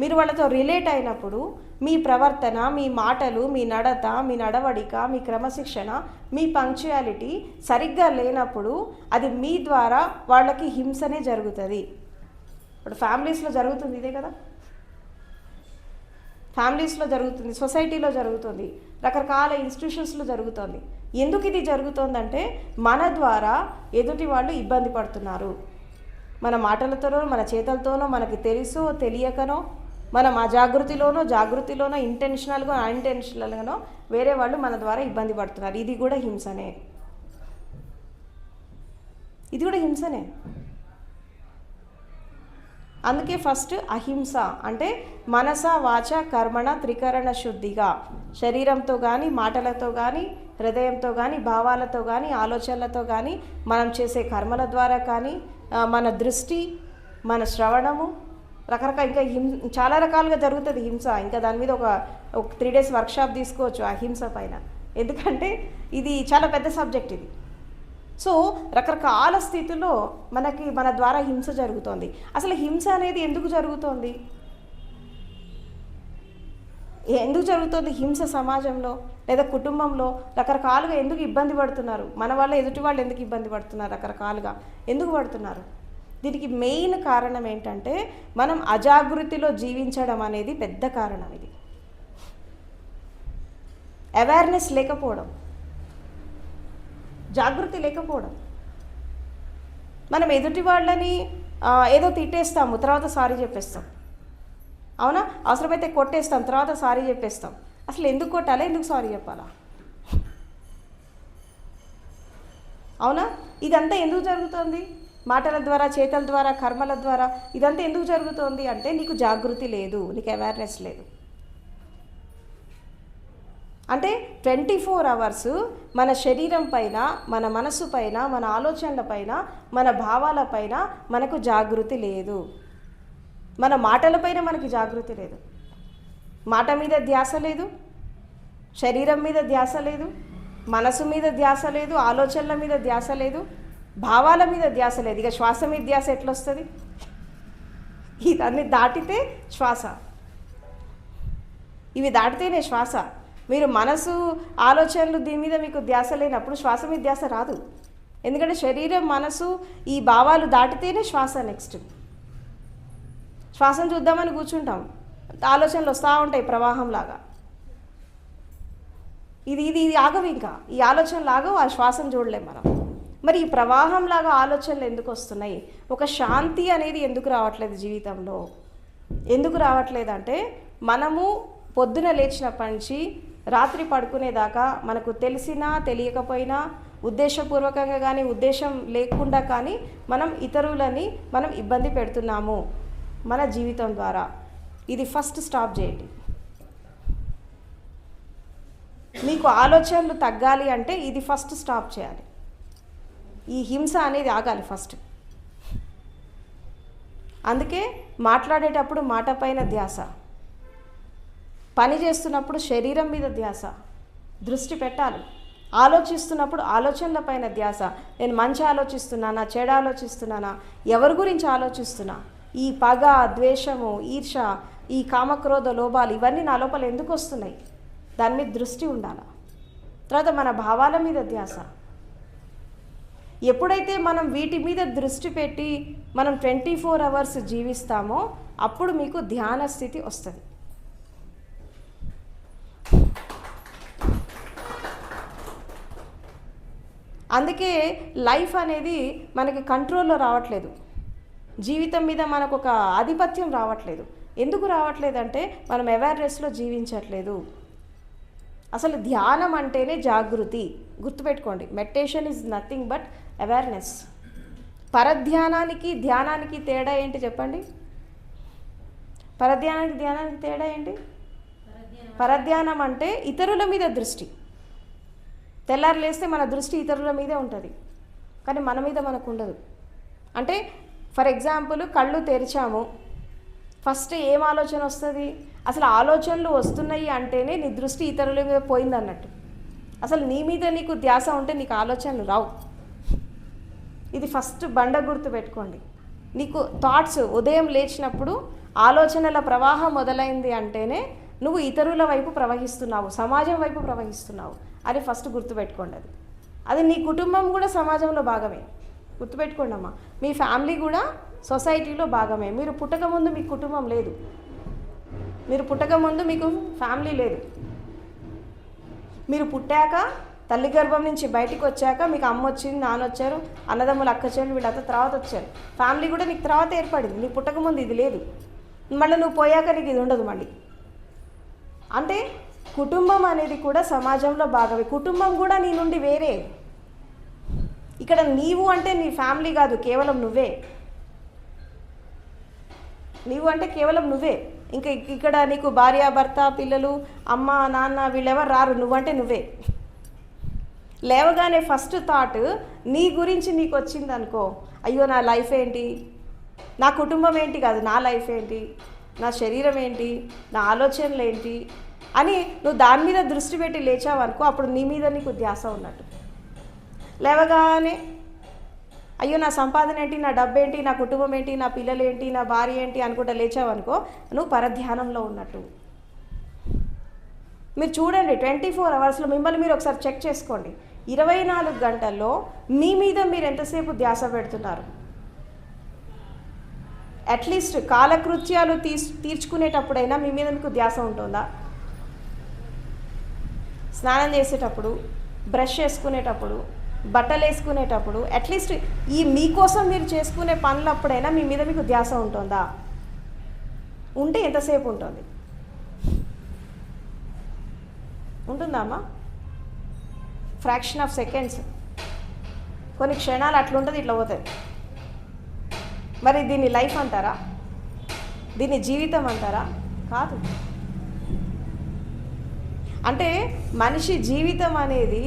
మీరు వాళ్ళతో రిలేట్ అయినప్పుడు, మీ ప్రవర్తన, మీ మాటలు, మీ నడత, మీ నడవడిక, మీ క్రమశిక్షణ, మీ పంక్చుయాలిటీ సరిగ్గా లేనప్పుడు అది మీ ద్వారా వాళ్ళకి హింసనే జరుగుతుంది. ఇప్పుడు ఫ్యామిలీస్లో జరుగుతుంది ఇదే కదా. ఫ్యామిలీస్లో జరుగుతుంది, సొసైటీలో జరుగుతుంది, రకరకాల ఇన్స్టిట్యూషన్స్లో జరుగుతుంది. ఎందుకు ఇది జరుగుతుందంటే మన ద్వారా ఎదుటి వాళ్ళు ఇబ్బంది పడుతున్నారు. మన మాటలతోనో మన చేతలతోనో మనకి తెలుసో తెలియకనో మనం అజాగృతిలోనో జాగృతిలోనో ఇంటెన్షనల్గా అన్ఇంటెన్షనల్గానో వేరే వాళ్ళు మన ద్వారా ఇబ్బంది పడుతున్నారు. ఇది కూడా హింసనే, ఇది కూడా హింసనే. అందుకే ఫస్ట్ అహింస అంటే మనస వాచ కర్మణ త్రికరణ శుద్ధిగా, శరీరంతో కానీ మాటలతో కానీ హృదయంతో కానీ భావాలతో కానీ ఆలోచనలతో కానీ మనం చేసే కర్మల ద్వారా కానీ మన దృష్టి మన శ్రవణము రకరకాల ఇంకా చాలా రకాలుగా జరుగుతుంది హింస. ఇంకా దాని మీద ఒక 3 days వర్క్షాప్ తీసుకోవచ్చు ఆ హింస పైన, ఎందుకంటే ఇది చాలా పెద్ద సబ్జెక్ట్ ఇది. సో రకరకాల స్థితిలో మన ద్వారా హింస జరుగుతోంది. అసలు హింస అనేది ఎందుకు జరుగుతోంది, ఎందుకు జరుగుతుంది హింస సమాజంలో లేదా కుటుంబంలో? రకరకాలుగా ఎందుకు ఇబ్బంది పడుతున్నారు మన వాళ్ళు, ఎదుటి వాళ్ళు ఎందుకు ఇబ్బంది పడుతున్నారు, రకరకాలుగా ఎందుకు పడుతున్నారు? దీనికి మెయిన్ కారణం ఏంటంటే మనం అజాగృతిలో జీవించడం అనేది పెద్ద కారణం. ఇది అవేర్నెస్ లేకపోవడం, జాగృతి లేకపోవడం. మనం ఎదుటి వాళ్ళని ఏదో తిట్టేస్తాము, తర్వాత సారీ చెప్పేస్తాం, అవునా? అవసరమైతే కొట్టేస్తాం, తర్వాత సారీ చెప్పేస్తాం. అసలు ఎందుకు కొట్టాలా, ఎందుకు సారీ చెప్పాలా? అవునా? ఇదంతా ఎందుకు జరుగుతుంది? మాటల ద్వారా, చేతల ద్వారా, కర్మల ద్వారా ఇదంతా ఎందుకు జరుగుతోంది అంటే నీకు జాగృతి లేదు, నీకు అవేర్నెస్ లేదు. అంటే 24 hours మన శరీరం పైన, మన మనసు పైన, మన ఆలోచనల పైన, మన భావాల పైన మనకు జాగృతి లేదు. మన మాటలపైన మనకి జాగృతి లేదు. మాట మీద ధ్యాస లేదు, శరీరం మీద ధ్యాస లేదు, మనసు మీద ధ్యాస లేదు, ఆలోచనల మీద ధ్యాస లేదు, భావాల మీద ధ్యాస లేదు. ఇక శ్వాస మీద ధ్యాస ఎట్లొస్తుంది? ఇదన్నీ దాటితే శ్వాస, ఇవి దాటితేనే శ్వాస. మీరు మనసు ఆలోచనలు దీని మీద మీకు ధ్యాస లేనప్పుడు శ్వాస మీద ధ్యాస రాదు. ఎందుకంటే శరీరం మనసు ఈ భావాలు దాటితేనే శ్వాస. నెక్స్ట్ శ్వాసను చూద్దామని కూర్చుంటాం, ఆలోచనలు వస్తూ ఉంటాయి ప్రవాహంలాగా. ఇది ఇది ఇది ఆగవు, ఇంకా ఈ ఆలోచనలు ఆగవు, ఆ శ్వాసను చూడలేం మనం. మరి ఈ ప్రవాహంలాగా ఆలోచనలు ఎందుకు వస్తున్నాయి? ఒక శాంతి అనేది ఎందుకు రావట్లేదు జీవితంలో? ఎందుకు రావట్లేదు అంటే మనము పొద్దున లేచినప్పటి నుంచి రాత్రి పడుకునేదాకా మనకు తెలిసినా తెలియకపోయినా, ఉద్దేశపూర్వకంగా కానీ ఉద్దేశం లేకుండా కానీ మనం ఇతరులని మనం ఇబ్బంది పెడుతున్నాము మన జీవితం ద్వారా. ఇది ఫస్ట్ స్టాప్ చేయండి. మీకు ఆలోచనలు తగ్గాలి అంటే ఇది ఫస్ట్ స్టాప్ చేయాలి. ఈ హింస అనేది ఆగాలి ఫస్ట్. అందుకే మాట్లాడేటప్పుడు మాట పైన ధ్యాస, పని చేస్తున్నప్పుడు శరీరం మీద ధ్యాస, దృష్టి పెట్టాలి. ఆలోచిస్తున్నప్పుడు ఆలోచనల పైన ధ్యాస. నేను మంచి ఆలోచిస్తున్నానా, చెడు ఆలోచిస్తున్నానా, ఎవరి గురించి ఆలోచిస్తున్నా, ఈ పగ, ద్వేషము, ఈర్ష, ఈ కామక్రోధ లోభాలు ఇవన్నీ నా లోపల ఎందుకు వస్తున్నాయి, దాని మీద దృష్టి ఉండాలి. తర్వాత మన భావాల మీద ధ్యాస. ఎప్పుడైతే మనం వీటి మీద దృష్టి పెట్టి మనం 24 hours జీవిస్తామో అప్పుడు మీకు ధ్యాన స్థితి వస్తుంది. అందుకే లైఫ్ అనేది మనకి కంట్రోల్లో రావట్లేదు, జీవితం మీద మనకు ఒక ఆధిపత్యం రావట్లేదు. ఎందుకు రావట్లేదంటే మనం అవేర్నెస్లో జీవించట్లేదు. అసలు ధ్యానం అంటేనే జాగృతి, గుర్తుపెట్టుకోండి. Meditation is nothing but awareness. పరధ్యానానికి ధ్యానానికి తేడా ఏంటి చెప్పండి? పరధ్యానానికి ధ్యానానికి తేడా ఏంటి? పరధ్యానం అంటే ఇతరుల మీద దృష్టి. తెల్లారు లేస్తే మన దృష్టి ఇతరుల మీదే ఉంటుంది, కానీ మన మీద మనకు ఉండదు. అంటే ఫర్ ఎగ్జాంపుల్ కళ్ళు తెరిచాము, ఫస్ట్ ఏం ఆలోచన వస్తుంది? అసలు ఆలోచనలు వస్తున్నాయి అంటేనే నీ దృష్టి ఇతరుల మీద పోయింది అన్నట్టు. అసలు నీ మీద నీకు ధ్యాస ఉంటే నీకు ఆలోచనలు రావు. ఇది ఫస్ట్ బండ గుర్తు పెట్టుకోండి. నీకు థాట్స్ ఉదయం లేచినప్పుడు ఆలోచనల ప్రవాహం మొదలైంది అంటేనే నువ్వు ఇతరుల వైపు ప్రవహిస్తున్నావు, సమాజం వైపు ప్రవహిస్తున్నావు అని ఫస్ట్ గుర్తుపెట్టుకోండి. అది నీ కుటుంబం కూడా సమాజంలో భాగమే, గుర్తుపెట్టుకోండి అమ్మా. మీ ఫ్యామిలీ కూడా సొసైటీలో భాగమే. మీరు పుట్టక ముందు మీ కుటుంబం లేదు, మీరు పుట్టక ముందు మీకు ఫ్యామిలీ లేదు. మీరు పుట్టాక తల్లి గర్భం నుంచి బయటికి వచ్చాక మీకు అమ్మ వచ్చింది, నాన్న వచ్చారు, అన్నదమ్ములు, అక్క చెల్లెలు వీళ్ళంతా తర్వాత వచ్చారు. ఫ్యామిలీ కూడా నీకు తర్వాత ఏర్పడింది. నీకు పుట్టక ముందు ఇది లేదు. మళ్ళీ నువ్వు పోయాక నీకు ఇది ఉండదు మళ్ళీ. అంటే కుటుంబం అనేది కూడా సమాజంలో భాగమే. కుటుంబం కూడా నీ నుండి వేరే. ఇక్కడ నీవు అంటే నీ ఫ్యామిలీ కాదు, కేవలం నువ్వే. నీవు అంటే కేవలం నువ్వే. ఇంకా ఇక్కడ నీకు భార్య, భర్త, పిల్లలు, అమ్మ, నాన్న వీళ్ళెవరు రారు. నువ్వంటే నువ్వే. లేవగానే ఫస్ట్ థాట్ నీ గురించి నీకు వచ్చింది అనుకో, అయ్యో నా లైఫ్ ఏంటి, నా కుటుంబం ఏంటి కాదు, నా లైఫ్ ఏంటి, నా శరీరం ఏంటి, నా ఆలోచనలు ఏంటి అని నువ్వు దాని మీద దృష్టి పెట్టి లేచావనుకో, అప్పుడు నీ మీద నీకు ధ్యాస ఉన్నట్టు. లేవగానే అయ్యో నా సంపాదన ఏంటి, నా డబ్బు ఏంటి, నా కుటుంబం ఏంటి, నా పిల్లలు ఏంటి, నా భార్య ఏంటి అనుకుంటా లేచావనుకో, నువ్వు పరధ్యానంలో ఉన్నట్టు. మీరు చూడండి, 24 అవర్స్లో మిమ్మల్ని మీరు ఒకసారి చెక్ చేసుకోండి. 24 గంటల్లో మీ మీద మీరు ఎంతసేపు ధ్యాస పెడుతున్నారు? అట్లీస్ట్ కాలకృత్యాలు తీర్చుకునేటప్పుడైనా మీ మీద మీకు ధ్యాస ఉంటుందా? స్నానం చేసేటప్పుడు, బ్రష్ చేసుకునేటప్పుడు, బట్టలు వేసుకునేటప్పుడు, అట్లీస్ట్ ఈ మీకోసం మీరు చేసుకునే పనులప్పుడైనా మీ మీద మీకు ధ్యాస ఉంటుందా? ఉంటే ఎంతసేపు ఉంటుంది? ఉంటుందా అమ్మా? ఫ్రాక్షన్ ఆఫ్ సెకండ్స్, కొన్ని క్షణాలు అట్లుంటుంది, ఇట్లా పోతుంది. మరి దీన్ని లైఫ్ అంటారా? దీన్ని జీవితం అంటారా? కాదు. అంటే మనిషి జీవితం అనేది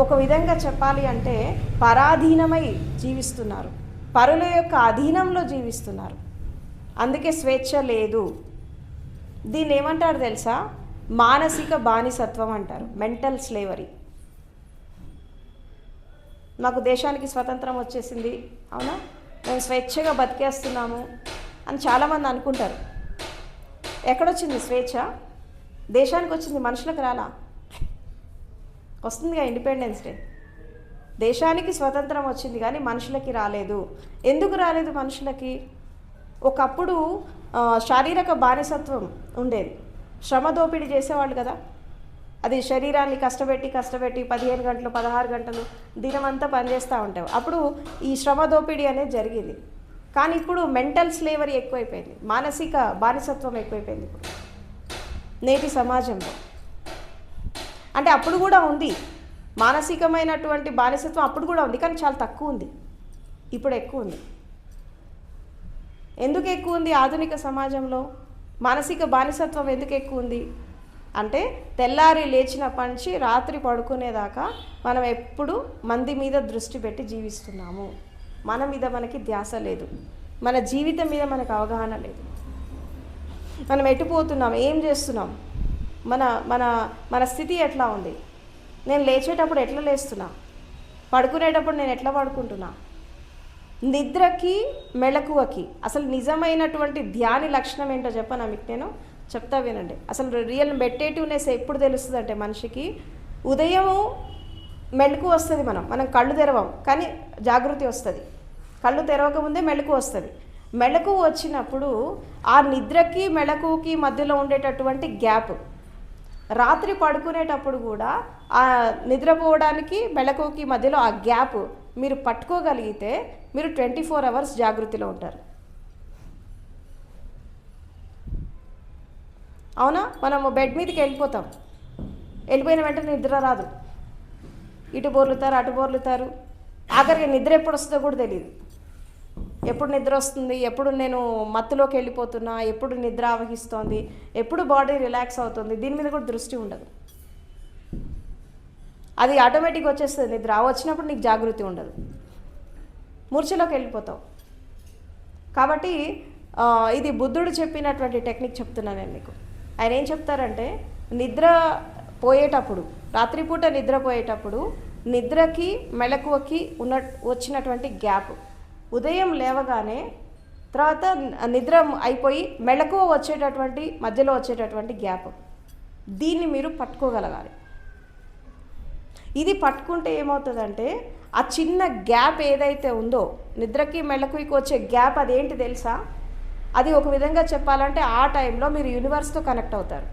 ఒక విధంగా చెప్పాలి అంటే పరాధీనమై జీవిస్తున్నారు, పరుల యొక్క అధీనంలో జీవిస్తున్నారు. అందుకే స్వేచ్ఛ లేదు. దీన్ని ఏమంటారు తెలుసా? మానసిక బానిసత్వం అంటారు, మెంటల్ స్లేవరీ. మాకు దేశానికి స్వతంత్రం వచ్చేసింది, అవునా, మేము స్వేచ్ఛగా బతికేస్తున్నాము అని చాలామంది అనుకుంటారు. ఎక్కడొచ్చింది స్వేచ్ఛ? దేశానికి వచ్చింది, మనుషులకు రాలా. వస్తుందిగా ఇండిపెండెన్స్ డే. దేశానికి స్వతంత్రం వచ్చింది కానీ మనుషులకి రాలేదు. ఎందుకు రాలేదు మనుషులకి? ఒకప్పుడు శారీరక బానిసత్వం ఉండేది. శ్రమ దోపిడీ చేసేవాళ్ళు కదా. అది శరీరాన్ని కష్టపెట్టి 15 గంటలు 16 గంటలు దినమంతా పనిచేస్తూ ఉంటావు. అప్పుడు ఈ శ్రమ దోపిడీ అనేది జరిగింది. కానీ ఇప్పుడు మెంటల్ స్లేవరీ ఎక్కువైపోయింది, మానసిక బానిసత్వం ఎక్కువైపోయింది ఇప్పుడు నేటి సమాజంలో. అంటే అప్పుడు కూడా ఉంది, మానసికమైనటువంటి బానిసత్వం అప్పుడు కూడా ఉంది, కానీ చాలా తక్కువ ఉంది. ఇప్పుడు ఎక్కువ ఉంది. ఎందుకు ఎక్కువ ఉంది? ఆధునిక సమాజంలో మానసిక బానిసత్వం ఎందుకు ఎక్కువ ఉంది అంటే, తెల్లారి లేచినప్పటి నుంచి రాత్రి పడుకునేదాకా మనం ఎప్పుడు మంది మీద దృష్టి పెట్టి జీవిస్తున్నాము. మన మీద మనకి ధ్యాస లేదు, మన జీవితం మీద మనకు అవగాహన లేదు. మనం ఎటుపోతున్నాం, ఏం చేస్తున్నాం, మన మన మన స్థితి ఎట్లా ఉంది, నేను లేచేటప్పుడు ఎట్లా లేస్తున్నా, పడుకునేటప్పుడు నేను ఎట్లా పడుకుంటున్నా. నిద్రకి మెళకువకి అసలు నిజమైనటువంటి ధ్యాని లక్షణం ఏంటో చెప్పనా మీకు? నేను చెప్తా వినండి. అసలు రియల్ మెడిటేటివ్నెస్ ఎప్పుడు తెలుస్తుంది అంటే మనిషికి ఉదయం మెళకువ వస్తుంది. మనం కళ్ళు తెరవం కానీ జాగృతి వస్తుంది. కళ్ళు తెరవక ముందే మెళకువ వస్తుంది. మెళకువ వచ్చినప్పుడు ఆ నిద్రకి మెళకువకి మధ్యలో ఉండేటటువంటి గ్యాప్, రాత్రి పడుకునేటప్పుడు కూడా ఆ నిద్రపోవడానికి మెళకువకి మధ్యలో ఆ గ్యాప్ మీరు పట్టుకోగలిగితే మీరు 24 అవర్స్ జాగృతిలో ఉంటారు. అవునా? మనము బెడ్ మీదకి వెళ్ళిపోతాం, వెళ్ళిపోయిన వెంటనే నిద్ర రాదు, ఇటు బోర్లుతారు అటు బోర్లుతారు, ఆఖరికి నిద్ర ఎప్పుడు వస్తుందో కూడా తెలియదు. ఎప్పుడు నిద్ర వస్తుంది, ఎప్పుడు నేను మత్తులోకి వెళ్ళిపోతున్నా, ఎప్పుడు నిద్ర ఆవహిస్తోంది, ఎప్పుడు బాడీ రిలాక్స్ అవుతుంది, దీని మీద కూడా దృష్టి ఉండదు. అది ఆటోమేటిక్గా వచ్చేస్తుంది నిద్ర. వచ్చినప్పుడు నీకు జాగృతి ఉండదు, మూర్ఛలోకి వెళ్ళిపోతావు. కాబట్టి ఇది బుద్ధుడు చెప్పినటువంటి టెక్నిక్ చెప్తున్నాను నేను మీకు. ఆయన ఏం చెప్తారంటే, నిద్ర పోయేటప్పుడు, రాత్రిపూట నిద్రపోయేటప్పుడు నిద్రకి మెళకువకి వచ్చినటువంటి గ్యాప్, ఉదయం లేవగానే తర్వాత నిద్ర అయిపోయి మెళకువ వచ్చేటటువంటి మధ్యలో వచ్చేటటువంటి గ్యాప్, దీన్ని మీరు పట్టుకోగలగాలి. ఇది పట్టుకుంటే ఏమవుతుందంటే, ఆ చిన్న గ్యాప్ ఏదైతే ఉందో, నిద్రకి మెళకువకి వచ్చే గ్యాప్, అదేంటి తెలుసా? అది ఒక విధంగా చెప్పాలంటే ఆ టైంలో మీరు యూనివర్స్తో కనెక్ట్ అవుతారు,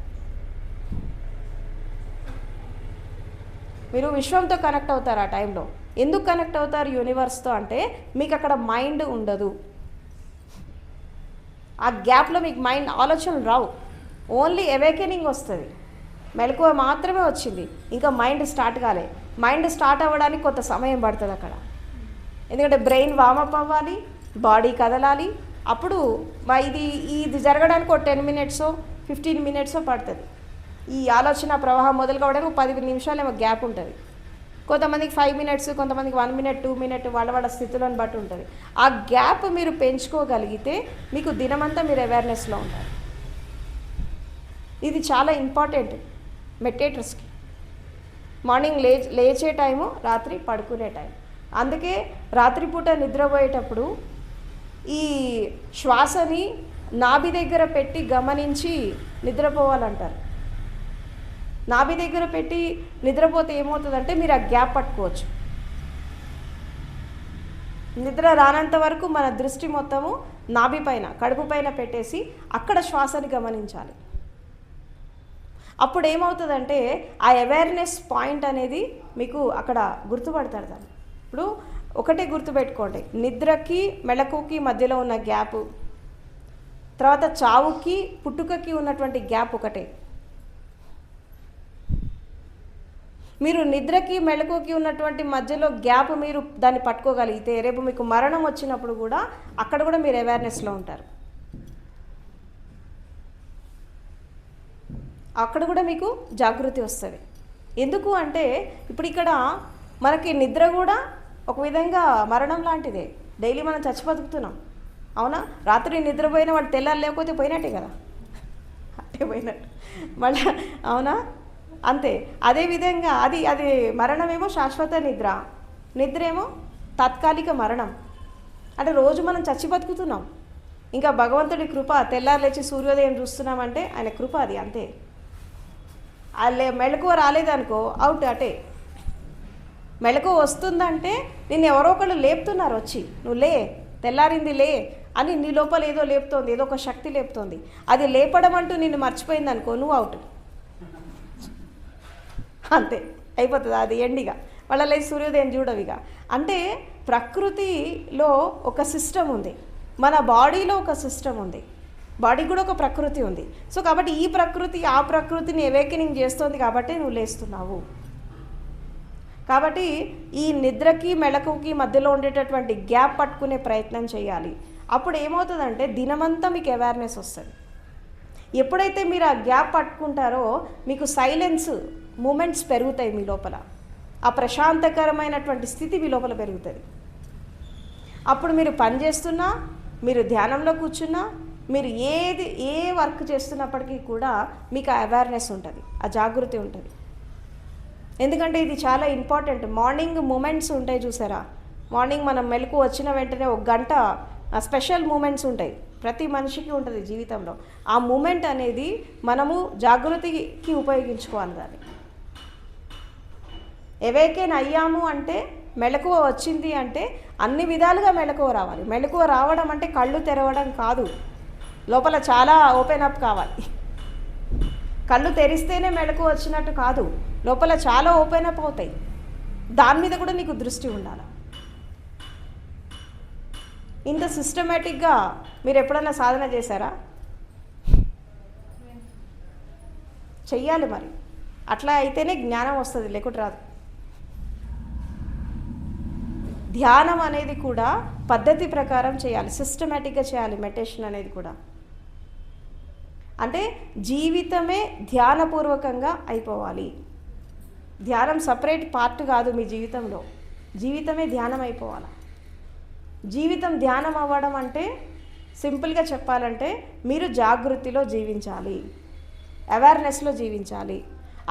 మీరు విశ్వంతో కనెక్ట్ అవుతారు. ఆ టైంలో ఎందుకు కనెక్ట్ అవుతారు యూనివర్స్తో అంటే మీకు అక్కడ మైండ్ ఉండదు, ఆ గ్యాప్లో మీకు మైండ్ ఆలోచనలు రావు, ఓన్లీ అవేకెనింగ్ వస్తుంది, మెలకువ మాత్రమే వచ్చింది, ఇంకా మైండ్ స్టార్ట్ కాలే. మైండ్ స్టార్ట్ అవ్వడానికి కొంత సమయం పడుతుంది అక్కడ, ఎందుకంటే బ్రెయిన్ వామప్ అవ్వాలి, బాడీ కదలాలి. అప్పుడు ఇది జరగడానికి ఒక 10 మినిట్సో 15 మినిట్సో పడుతుంది. ఈ ఆలోచన ప్రవాహం మొదలు కావడానికి 10 నిమిషాలు ఏమో గ్యాప్ ఉంటుంది. కొంతమందికి 5 మినిట్స్, కొంతమందికి 1 మినిట్ 2 మినిట్ వాళ్ళ స్థితులను బట్టి ఉంటుంది. ఆ గ్యాప్ మీరు పెంచుకోగలిగితే మీకు దినమంతా మీరు అవేర్నెస్లో ఉంటారు. ఇది చాలా ఇంపార్టెంట్ మెడిటేటర్స్కి. మార్నింగ్ లేచే టైము, రాత్రి పడుకునే టైం. అందుకే రాత్రిపూట నిద్రపోయేటప్పుడు ఈ శ్వాసని నాభి దగ్గర పెట్టి గమనించి నిద్రపోవాలంటారు. నాభి దగ్గర పెట్టి నిద్రపోతే ఏమవుతుందంటే మీరు ఆ గ్యాప్ పట్టుకోవచ్చు. నిద్ర రానంత వరకు మన దృష్టి మొత్తము నాభి పైన, కడుపు పైన పెట్టేసి అక్కడ శ్వాసని గమనించాలి. అప్పుడు ఏమవుతుందంటే ఆ అవేర్నెస్ పాయింట్ అనేది మీకు అక్కడ గుర్తుపడతారు దాన్ని. ఇప్పుడు ఒకటే గుర్తుపెట్టుకోండి, నిద్రకి మెలకువకి మధ్యలో ఉన్న గ్యాపు, తర్వాత చావుకి పుట్టుకకి ఉన్నటువంటి గ్యాప్ ఒకటే. మీరు నిద్రకి మెలకువకి ఉన్నటువంటి మధ్యలో గ్యాప్ మీరు దాన్ని పట్టుకోగలిగితే రేపు మీకు మరణం వచ్చినప్పుడు కూడా అక్కడ కూడా మీరు అవేర్నెస్లో ఉంటారు, అక్కడ కూడా మీకు జాగృతి వస్తుంది. ఎందుకు అంటే ఇప్పుడు ఇక్కడ మనకి నిద్ర కూడా ఒక విధంగా మరణం లాంటిదే. డైలీ మనం చచ్చి బతుకుతున్నాం, అవునా? రాత్రి నిద్రపోయిన వాళ్ళు తెల్లారు లేకపోతే పోయినట్టే కదా, అంటే పోయినట్టు మళ్ళీ, అవునా? అంతే. అదేవిధంగా అది మరణమేమో శాశ్వత నిద్ర, నిద్ర ఏమో తాత్కాలిక మరణం. అంటే రోజు మనం చచ్చి బతుకుతున్నాం. ఇంకా భగవంతుడి కృప, తెల్లారు లేచి సూర్యోదయం చూస్తున్నామంటే ఆయన కృప, అది అంతే. మెలకువ రాలేదనుకో అవుట్, అటే. మెలకువ వస్తుందంటే నిన్ను ఎవరో ఒకళ్ళు లేపుతున్నారు, వచ్చి నువ్వు లే, తెల్లారింది లే అని నీ లోపల ఏదో లేపుతోంది, ఏదో ఒక శక్తి లేపుతోంది. అది లేపడం అంటూ నిన్ను మర్చిపోయింది అనుకో, నువ్వు అవుట్, అంతే అయిపోతుంది. అది ఎండిగా వాళ్ళ లేదు, సూర్యోదయం చూడవిగా. అంటే ప్రకృతిలో ఒక సిస్టమ్ ఉంది, మన బాడీలో ఒక సిస్టమ్ ఉంది, బాడీకి కూడా ఒక ప్రకృతి ఉంది. సో కాబట్టి ఈ ప్రకృతి ఆ ప్రకృతిని అవేకెనింగ్ చేస్తుంది కాబట్టి నువ్వు లేస్తున్నావు. కాబట్టి ఈ నిద్రకి మెలకువకి మధ్యలో ఉండేటటువంటి గ్యాప్ పట్టుకునే ప్రయత్నం చేయాలి. అప్పుడు ఏమవుతుందంటే దినమంతా మీకు అవేర్నెస్ వస్తుంది. ఎప్పుడైతే మీరు ఆ గ్యాప్ పట్టుకుంటారో మీకు సైలెన్స్ మూమెంట్స్ పెరుగుతాయి మీ లోపల, ఆ ప్రశాంతకరమైనటువంటి స్థితి మీ లోపల పెరుగుతుంది. అప్పుడు మీరు పని చేస్తున్నా, మీరు ధ్యానంలో కూర్చున్నా, మీరు ఏ వర్క్ చేస్తున్నప్పటికీ కూడా మీకు ఆ అవేర్నెస్ ఉంటుంది, ఆ జాగృతి ఉంటుంది. ఎందుకంటే ఇది చాలా ఇంపార్టెంట్. మార్నింగ్ మూమెంట్స్ ఉంటాయి చూసారా, మార్నింగ్ మనం మెలకు వచ్చిన వెంటనే 1 గంట స్పెషల్ మూమెంట్స్ ఉంటాయి, ప్రతి మనిషికి ఉంటుంది జీవితంలో. ఆ మూమెంట్ అనేది మనము జాగృతికి ఉపయోగించుకోవాలి. దాన్ని ఎవేకెన్ అయ్యాము అంటే, మెలకువ వచ్చింది అంటే అన్ని విధాలుగా మెలకువ రావాలి. మెలకువ రావడం అంటే కళ్ళు తెరవడం కాదు, లోపల చాలా ఓపెన్ అప్ కావాలి. కళ్ళు తెరిస్తేనే మెలకువ వచ్చినట్టు కాదు, లోపల చాలా ఓపెన్ అప్ అవుతాయి. దాని మీద కూడా నీకు దృష్టి ఉండాలి. ఇంత సిస్టమేటిక్గా మీరు ఎప్పుడన్నా సాధన చేశారా? చెయ్యాలి మరి, అట్లా అయితేనే జ్ఞానం వస్తుంది, లేకుంటే రాదు. ధ్యానం అనేది కూడా పద్ధతి ప్రకారం చేయాలి, సిస్టమేటిక్గా చేయాలి. మెడిటేషన్ అనేది కూడా అంటే జీవితమే ధ్యానపూర్వకంగా అయిపోవాలి. ధ్యానం సపరేట్ పార్ట్ కాదు మీ జీవితంలో, జీవితమే ధ్యానం అయిపోవాలి. జీవితం ధ్యానం అవ్వడం అంటే సింపుల్గా చెప్పాలంటే మీరు జాగృతిలో జీవించాలి, అవేర్నెస్లో జీవించాలి.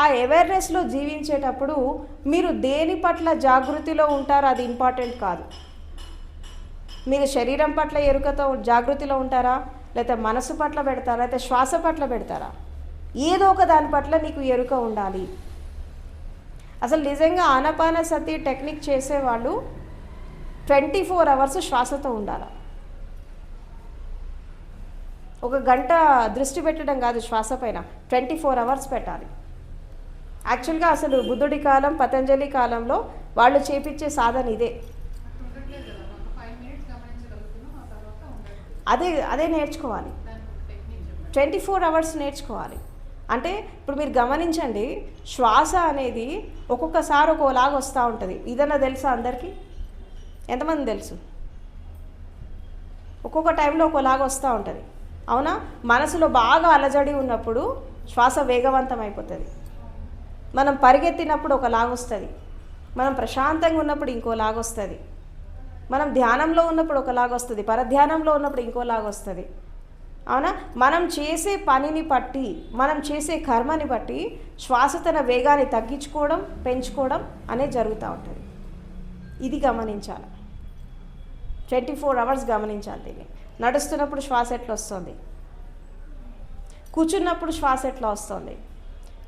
ఆ అవేర్నెస్లో జీవించేటప్పుడు మీరు దేని పట్ల జాగృతిలో ఉంటారో అది ఇంపార్టెంట్ కాదు. మీరు శరీరం పట్ల ఎరుకతో జాగృతిలో ఉంటారా, లేకపోతే మనసు పట్ల పెడతారా, లేకపోతే శ్వాస పట్ల పెడతారా, ఏదో ఒక దాని పట్ల నీకు ఎరుక ఉండాలి. అసలు నిజంగా ఆనాపానసతి టెక్నిక్ చేసేవాళ్ళు 24 అవర్స్ శ్వాసతో ఉండాలి. ఒక గంట దృష్టి పెట్టడం కాదు శ్వాస పైన, 24 అవర్స్ పెట్టాలి. యాక్చువల్గా అసలు బుద్ధుడి కాలం, పతంజలి కాలంలో వాళ్ళు చేపించే సాధన ఇదే. అదే నేర్చుకోవాలి. 24 అవర్స్ నేర్చుకోవాలి. అంటే ఇప్పుడు మీరు గమనించండి, శ్వాస అనేది ఒక్కొక్కసారి ఒక్కోలాగా వస్తూ ఉంటుంది. ఇదన్నా తెలుసా అందరికీ? ఎంతమంది తెలుసు? ఒక్కొక్క టైంలో ఒక్కోలాగా వస్తూ ఉంటుంది, అవునా? మనసులో బాగా అలజడి ఉన్నప్పుడు శ్వాస వేగవంతం అయిపోతుంది. మనం పరిగెత్తినప్పుడు ఒకలాగా వస్తుంది, మనం ప్రశాంతంగా ఉన్నప్పుడు ఇంకోలాగా వస్తుంది, మనం ధ్యానంలో ఉన్నప్పుడు ఒకలాగా వస్తుంది, పరధ్యానంలో ఉన్నప్పుడు ఇంకోలాగా వస్తుంది, అవునా? మనం చేసే పనిని బట్టి, మనం చేసే కర్మని బట్టి శ్వాస తన వేగాన్ని తగ్గించుకోవడం, పెంచుకోవడం అనేది జరుగుతూ ఉంటుంది. ఇది గమనించాలి. 24 అవర్స్ గమనించాలి దీన్ని. నడుస్తున్నప్పుడు శ్వాస ఎట్లా వస్తుంది, కూర్చున్నప్పుడు శ్వాస ఎట్లా వస్తుంది,